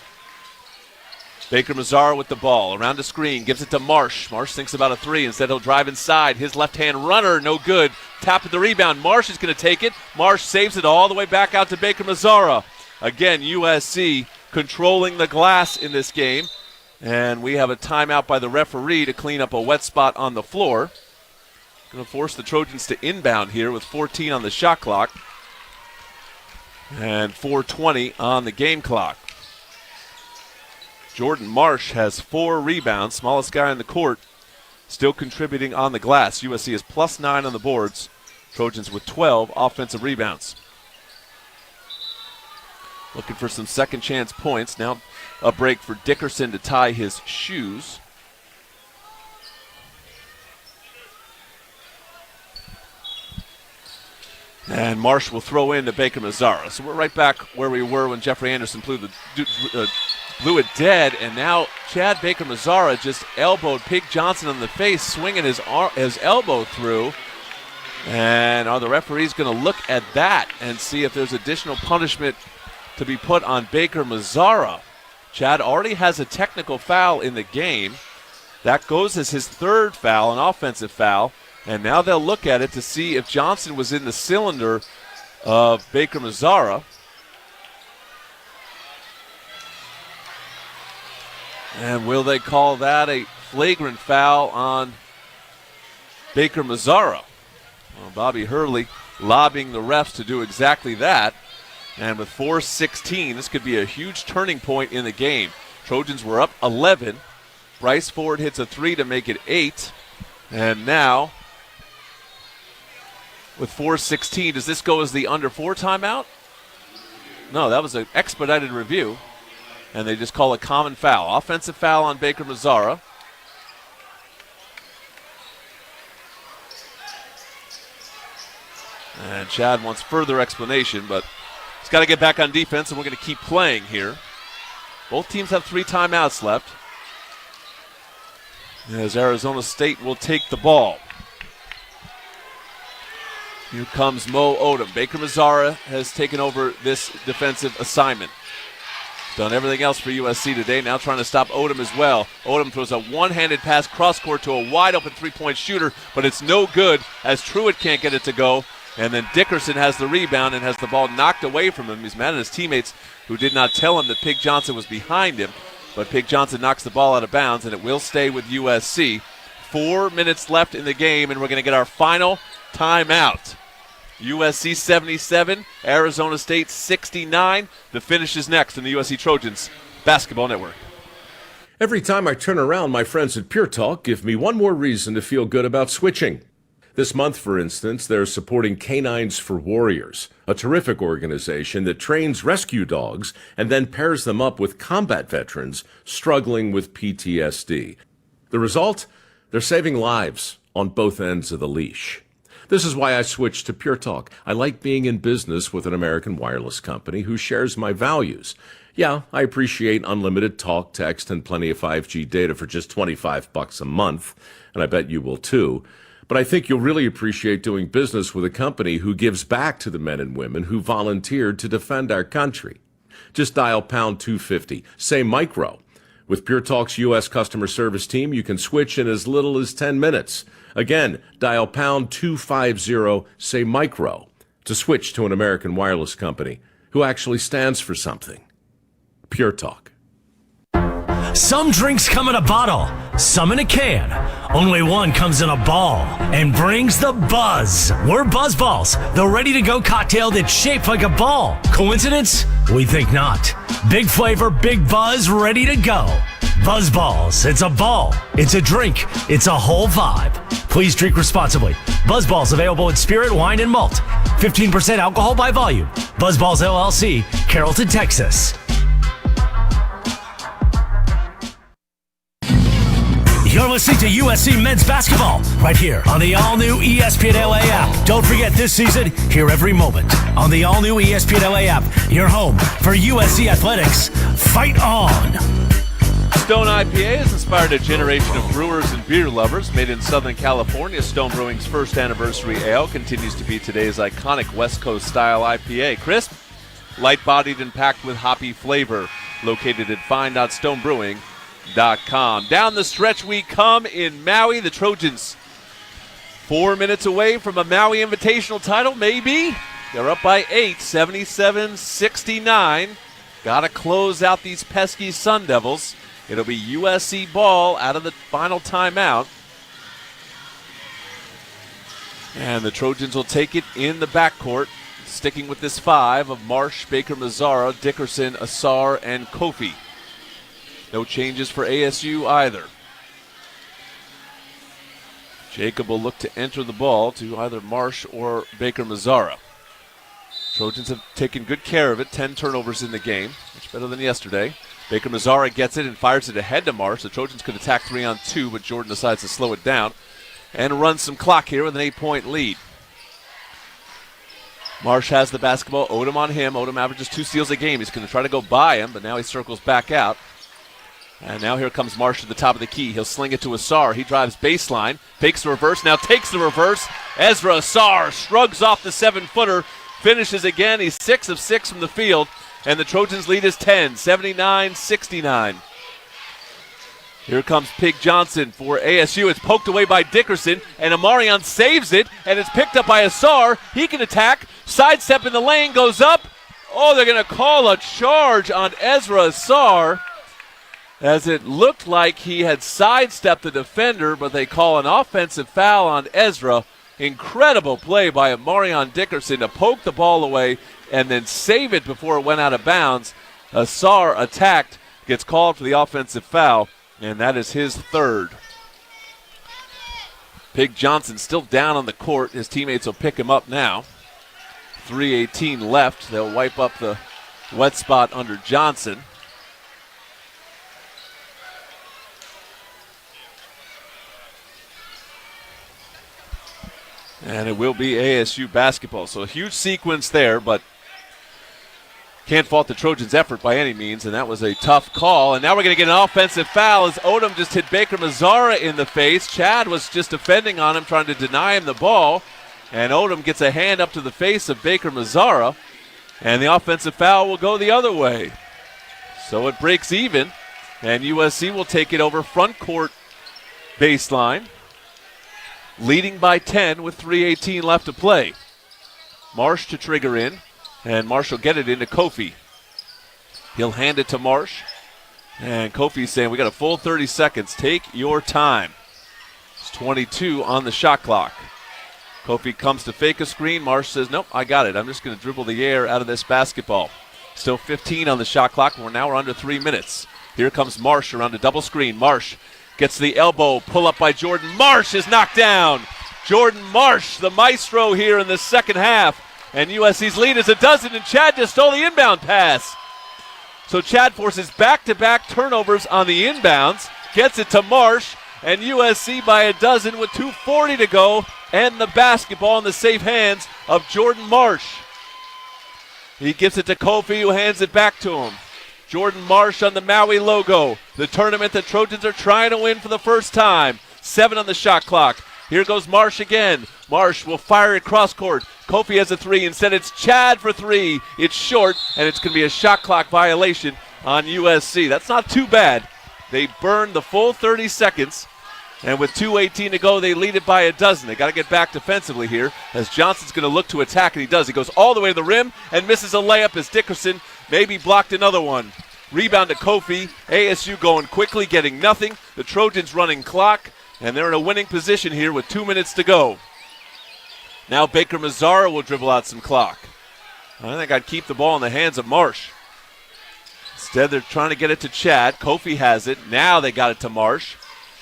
Baker Mazzara with the ball. Around the screen. Gives it to Marsh. Marsh thinks about a 3. Instead, he'll drive inside. His left-hand runner, no good. Tap at the rebound. Marsh is going to take it. Marsh saves it all the way back out to Baker Mazzara. Again, USC controlling the glass in this game. And we have a timeout by the referee to clean up a wet spot on the floor. Going to force the Trojans to inbound here with 14 on the shot clock. And 4:20 on the game clock. Jordan Marsh has 4 rebounds, smallest guy on the court, still contributing on the glass. USC is +9 on the boards. Trojans with 12 offensive rebounds. looking for some second chance points. Now a break for Dickerson to tie his shoes. And Marsh will throw in to Baker Mazzara. So we're right back where we were when Jeffrey Anderson blew it dead. And now Chad Baker Mazzara just elbowed Pig Johnson in the face, swinging his elbow through. And are the referees going to look at that and see if there's additional punishment to be put on Baker Mazzara? Chad already has a technical foul in the game. That goes as his third foul, an offensive foul. And now they'll look at it to see if Johnson was in the cylinder of Baker Mazzara. And will they call that a flagrant foul on Baker Mazzara? Well, Bobby Hurley lobbying the refs to do exactly that. And with 4:16, this could be a huge turning point in the game. Trojans were up 11. Bryce Ford hits a 3 to make it 8. And now, with 4:16, does this go as the under 4 timeout? No, that was an expedited review. And they just call a common foul. Offensive foul on Baker Mazzara. And Chad wants further explanation, but he's got to get back on defense, and we're going to keep playing here. Both teams have 3 timeouts left, as Arizona State will take the ball. Here comes Mo Odom. Baker Mazzara has taken over this defensive assignment. Done everything else for USC today, now trying to stop Odom as well. Odom throws a one-handed pass cross-court to a wide-open three-point shooter, but it's no good as Truitt can't get it to go. And then Dickerson has the rebound and has the ball knocked away from him. He's mad at his teammates who did not tell him that Pig Johnson was behind him. But Pig Johnson knocks the ball out of bounds, and it will stay with USC. 4 minutes left in the game, and we're going to get our final timeout. USC 77, Arizona State 69. The finish is next on the USC Trojans Basketball Network. Every time I turn around, my friends at Pure Talk give me one more reason to feel good about switching. This month, for instance, they're supporting Canines for Warriors, a terrific organization that trains rescue dogs and then pairs them up with combat veterans struggling with PTSD. The result? They're saving lives on both ends of the leash. This is why I switched to Pure Talk. I like being in business with an American wireless company who shares my values. Yeah, I appreciate unlimited talk, text, and plenty of 5G data for just $25 a month, and I bet you will too. But I think you'll really appreciate doing business with a company who gives back to the men and women who volunteered to defend our country. Just dial pound 250, say micro. With Pure Talk's U.S. customer service team, you can switch in as little as 10 minutes. Again, dial pound 250, say micro, to switch to an American wireless company who actually stands for something. Pure Talk. Some drinks come in a bottle, some in a can. Only one comes in a ball and brings the buzz. We're Buzz Balls, the ready-to-go cocktail that's shaped like a ball. Coincidence? We think not. Big flavor, big buzz, ready to go. Buzz Balls. It's a ball. It's a drink. It's a whole vibe. Please drink responsibly. Buzz Balls available in spirit, wine, and malt. 15% alcohol by volume. Buzz Balls LLC, Carrollton, Texas. You're listening to USC Men's Basketball right here on the all-new ESPN LA app. Don't forget this season, hear every moment on the all-new ESPN LA app. Your home for USC Athletics. Fight on! Stone IPA has inspired a generation of brewers and beer lovers. Made in Southern California, Stone Brewing's first anniversary ale continues to be today's iconic West Coast style IPA. Crisp, light-bodied, and packed with hoppy flavor. Located at fine.stonebrewing.com. Down the stretch we come in Maui. The Trojans 4 minutes away from a Maui Invitational title, maybe. They're up by 8, 77-69. Got to close out these pesky Sun Devils. It'll be USC ball out of the final timeout. And the Trojans will take it in the backcourt, sticking with this 5 of Marsh, Baker Mazzara, Dickerson, Asar, and Kofi. No changes for ASU either. Jacob will look to enter the ball to either Marsh or Baker Mazzara. Trojans have taken good care of it. 10 turnovers in the game. Much better than yesterday. Baker Mazzara gets it and fires it ahead to Marsh. The Trojans could attack 3-on-2, but Jordan decides to slow it down and run some clock here with an 8-point lead. Marsh has the basketball. Odom on him. Odom averages 2 steals a game. He's going to try to go by him, but now he circles back out. And now here comes Marsh to the top of the key. He'll sling it to Asar. He drives baseline, fakes the reverse, now takes the reverse. Ezra Asar shrugs off the 7-footer, finishes again. He's 6 of 6 from the field, and the Trojans lead is 10, 79-69. Here comes Pig Johnson for ASU. It's poked away by Dickerson, and Amarion saves it, and it's picked up by Asar. He can attack, sidestep in the lane, goes up. Oh, they're going to call a charge on Ezra Asar, as it looked like he had sidestepped the defender, but they call an offensive foul on Ezra. Incredible play by Amarion Dickerson to poke the ball away and then save it before it went out of bounds. Asar attacked, gets called for the offensive foul, and that is his 3rd. Pig Johnson still down on the court. His teammates will pick him up now. 3:18 left. They'll wipe up the wet spot under Johnson. And it will be ASU basketball. So a huge sequence there, but can't fault the Trojans' effort by any means, and that was a tough call. And now we're going to get an offensive foul as Odom just hit Baker Mazzara in the face. Chad was just defending on him, trying to deny him the ball. And Odom gets a hand up to the face of Baker Mazzara, and the offensive foul will go the other way. So it breaks even, and USC will take it over front court baseline, leading by 10 with 3:18 left to play. Marsh to trigger in, and Marsh will get it into Kofi. He'll hand it to Marsh, and Kofi's saying, we got a full 30 seconds. Take your time. It's 22 on the shot clock. Kofi comes to fake a screen. Marsh says, nope, I got it. I'm just going to dribble the air out of this basketball. Still 15 on the shot clock. We're under 3 minutes. Here comes Marsh around a double screen. Marsh gets the elbow, pull up by Jordan. Marsh is knocked down. Jordan Marsh, the maestro here in the second half. And USC's lead is a dozen, and Chad just stole the inbound pass. So Chad forces back-to-back turnovers on the inbounds, gets it to Marsh, and USC by a dozen with 2:40 to go, and the basketball in the safe hands of Jordan Marsh. He gives it to Kofi, who hands it back to him. Jordan Marsh on the Maui logo. The tournament the Trojans are trying to win for the first time. 7 on the shot clock. Here goes Marsh again. Marsh will fire it cross court. Kofi has a 3. Instead, it's Chad for 3. It's short, and it's going to be a shot clock violation on USC. That's not too bad. They burned the full 30 seconds, and with 2:18 to go, they lead it by a dozen. They got to get back defensively here, as Johnson's going to look to attack, and he does. He goes all the way to the rim and misses a layup as Dickerson maybe blocked another one. Rebound to Kofi. ASU going quickly, getting nothing. The Trojans running clock, and they're in a winning position here with 2 minutes to go. Now Baker Mazzara will dribble out some clock. I think I'd keep the ball in the hands of Marsh. Instead, they're trying to get it to Chad. Kofi has it. Now they got it to Marsh.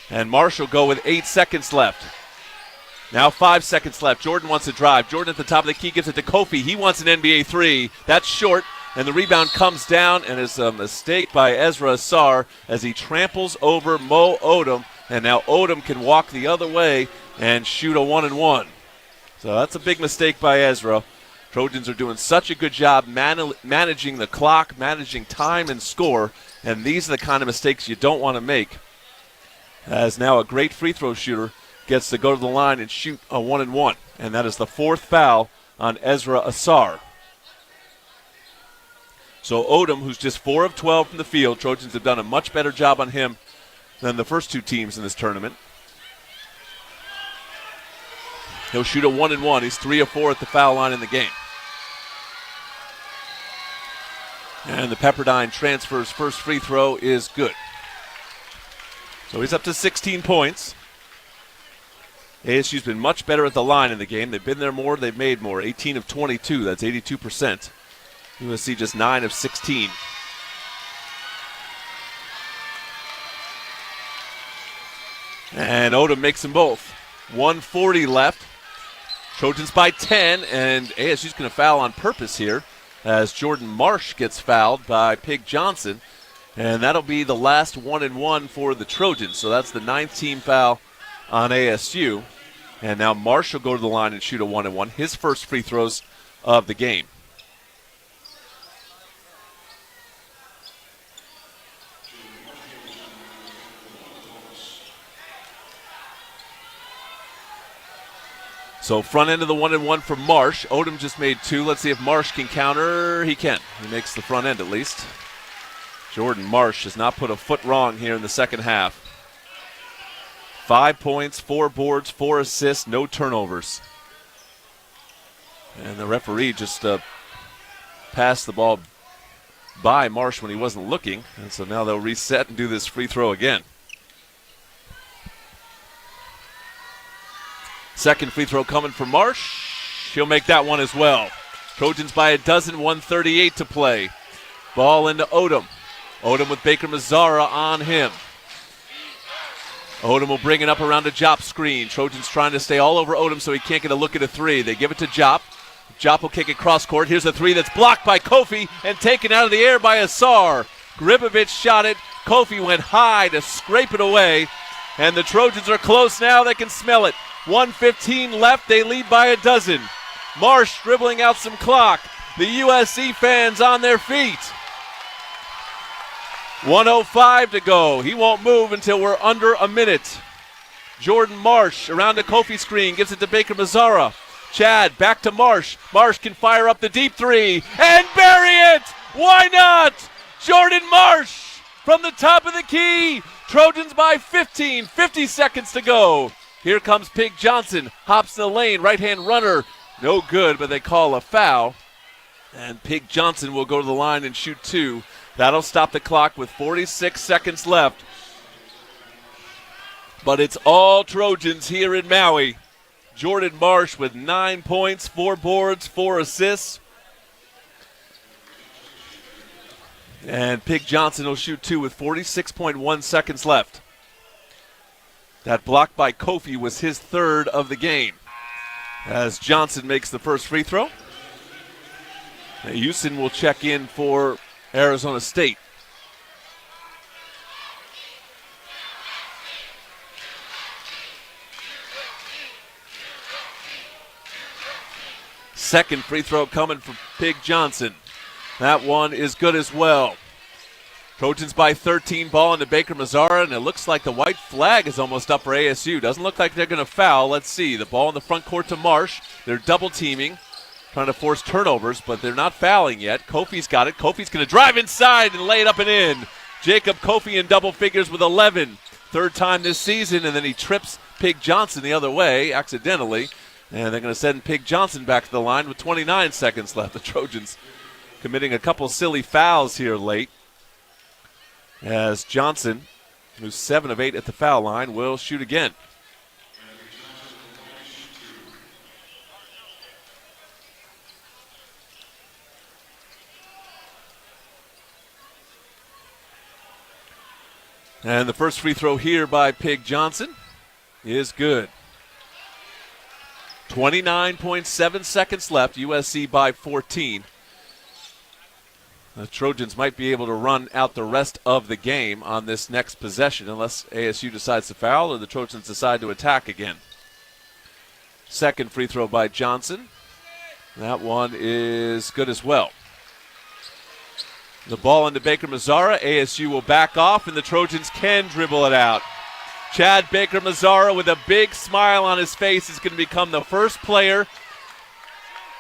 And Marsh will go with 8 seconds left. Now 5 seconds left. Jordan wants to drive. Jordan at the top of the key gives it to Kofi. He wants an NBA 3. That's short. And the rebound comes down, and is a mistake by Ezra Asar as he tramples over Mo Odom. And now Odom can walk the other way and shoot a 1-and-1. So that's a big mistake by Ezra. Trojans are doing such a good job managing the clock, managing time and score, and these are the kind of mistakes you don't want to make. As now a great free throw shooter gets to go to the line and shoot a 1-and-1, and that is the 4th foul on Ezra Asar. So Odom, who's just 4 of 12 from the field, Trojans have done a much better job on him than the first 2 teams in this tournament. He'll shoot a 1-and-1. He's 3 of 4 at the foul line in the game. And the Pepperdine transfer's first free throw is good. So he's up to 16 points. ASU's been much better at the line in the game. They've been there more, they've made more. 18 of 22, that's 82%. USC just 9 of 16. And Odom makes them both. 1:40 left. Trojans by 10, and ASU's going to foul on purpose here as Jordan Marsh gets fouled by Pig Johnson. And that'll be the last 1-and-1 for the Trojans. So that's the 9th team foul on ASU. And now Marsh will go to the line and shoot a 1-and-1, his first free throws of the game. So front end of the 1-and-1 for Marsh. Odom just made 2. Let's see if Marsh can counter. He can. He makes the front end at least. Jordan Marsh has not put a foot wrong here in the second half. 5 points, 4 boards, 4 assists, no turnovers. And the referee just passed the ball by Marsh when he wasn't looking. And so now they'll reset and do this free throw again. Second free throw coming for Marsh. He'll make that one as well. Trojans by a dozen, 1:38 to play. Ball into Odom. Odom with Baker Mazzara on him. Odom will bring it up around a Jop screen. Trojans trying to stay all over Odom so he can't get a look at a 3. They give it to Jop. Jop will kick it cross court. Here's a 3 that's blocked by Kofi and taken out of the air by Asar. Gribovich shot it. Kofi went high to scrape it away. And the Trojans are close now. They can smell it. 1:15 left. They lead by a dozen. Marsh dribbling out some clock. The USC fans on their feet. 1:05 to go. He won't move until we're under a minute. Jordan Marsh around the Kofi screen. Gives it to Baker Mazzara. Chad back to Marsh. Marsh can fire up the deep 3 and bury it. Why not? Jordan Marsh from the top of the key. Trojans by 15. 50 seconds to go. Here comes Pig Johnson. Hops in the lane. Right-hand runner. No good, but they call a foul. And Pig Johnson will go to the line and shoot 2. That'll stop the clock with 46 seconds left. But it's all Trojans here in Maui. Jordan Marsh with 9 points, 4 boards, 4 assists. And Pig Johnson will shoot 2 with 46.1 seconds left. That block by Kofi was his 3rd of the game. As Johnson makes the first free throw. Houston will check in for Arizona State. Second free throw coming from Pig Johnson. That one is good as well. Trojans by 13, ball into Baker Mazzara, and it looks like the white flag is almost up for ASU. Doesn't look like they're going to foul. Let's see. The ball in the front court to Marsh. They're double teaming, trying to force turnovers, but they're not fouling yet. Kofi's got it. Kofi's going to drive inside and lay it up and in. Jacob Kofi in double figures with 11. 3rd time this season, and then he trips Pig Johnson the other way accidentally. And they're going to send Pig Johnson back to the line with 29 seconds left. The Trojans committing a couple silly fouls here late. As Johnson, who's 7 of 8 at the foul line, will shoot again. And the first free throw here by Pig Johnson is good. 29.7 seconds left, USC by 14. The Trojans might be able to run out the rest of the game on this next possession unless ASU decides to foul or the Trojans decide to attack again. Second free throw by Johnson. That one is good as well. The ball into Baker Mazzara. ASU will back off, and the Trojans can dribble it out. Chad Baker Mazzara with a big smile on his face is going to become the first player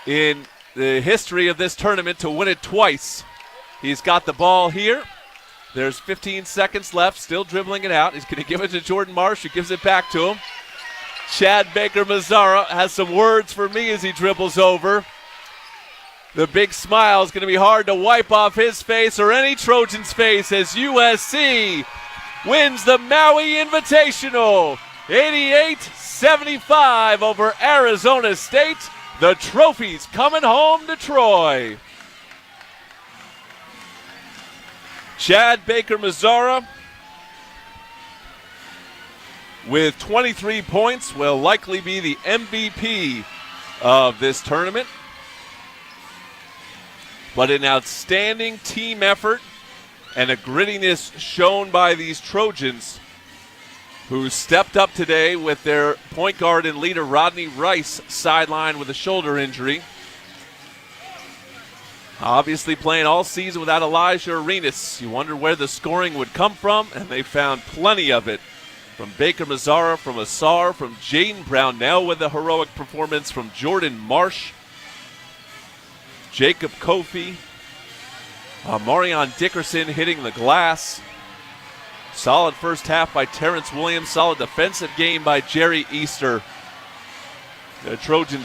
in the history of this tournament to win it twice. He's got the ball here. There's 15 seconds left, still dribbling it out. He's going to give it to Jordan Marsh, who gives it back to him. Chad Baker Mazzara has some words for me as he dribbles over. The big smile is going to be hard to wipe off his face or any Trojan's face as USC wins the Maui Invitational. 88-75 over Arizona State. The trophy's coming home to Troy. Chad Baker Mazzara with 23 points will likely be the MVP of this tournament. But an outstanding team effort and a grittiness shown by these Trojans, who stepped up today with their point guard and leader Rodney Rice sidelined with a shoulder injury. Obviously playing all season without Elijah Arenas. You wonder where the scoring would come from, and they found plenty of it. From Baker Mazzara, from Asar, from Jaden Brownell with a heroic performance, from Jordan Marsh, Jacob Kofi, Marion Dickerson hitting the glass. Solid first half by Terrence Williams. Solid defensive game by Jerry Easter. The Trojans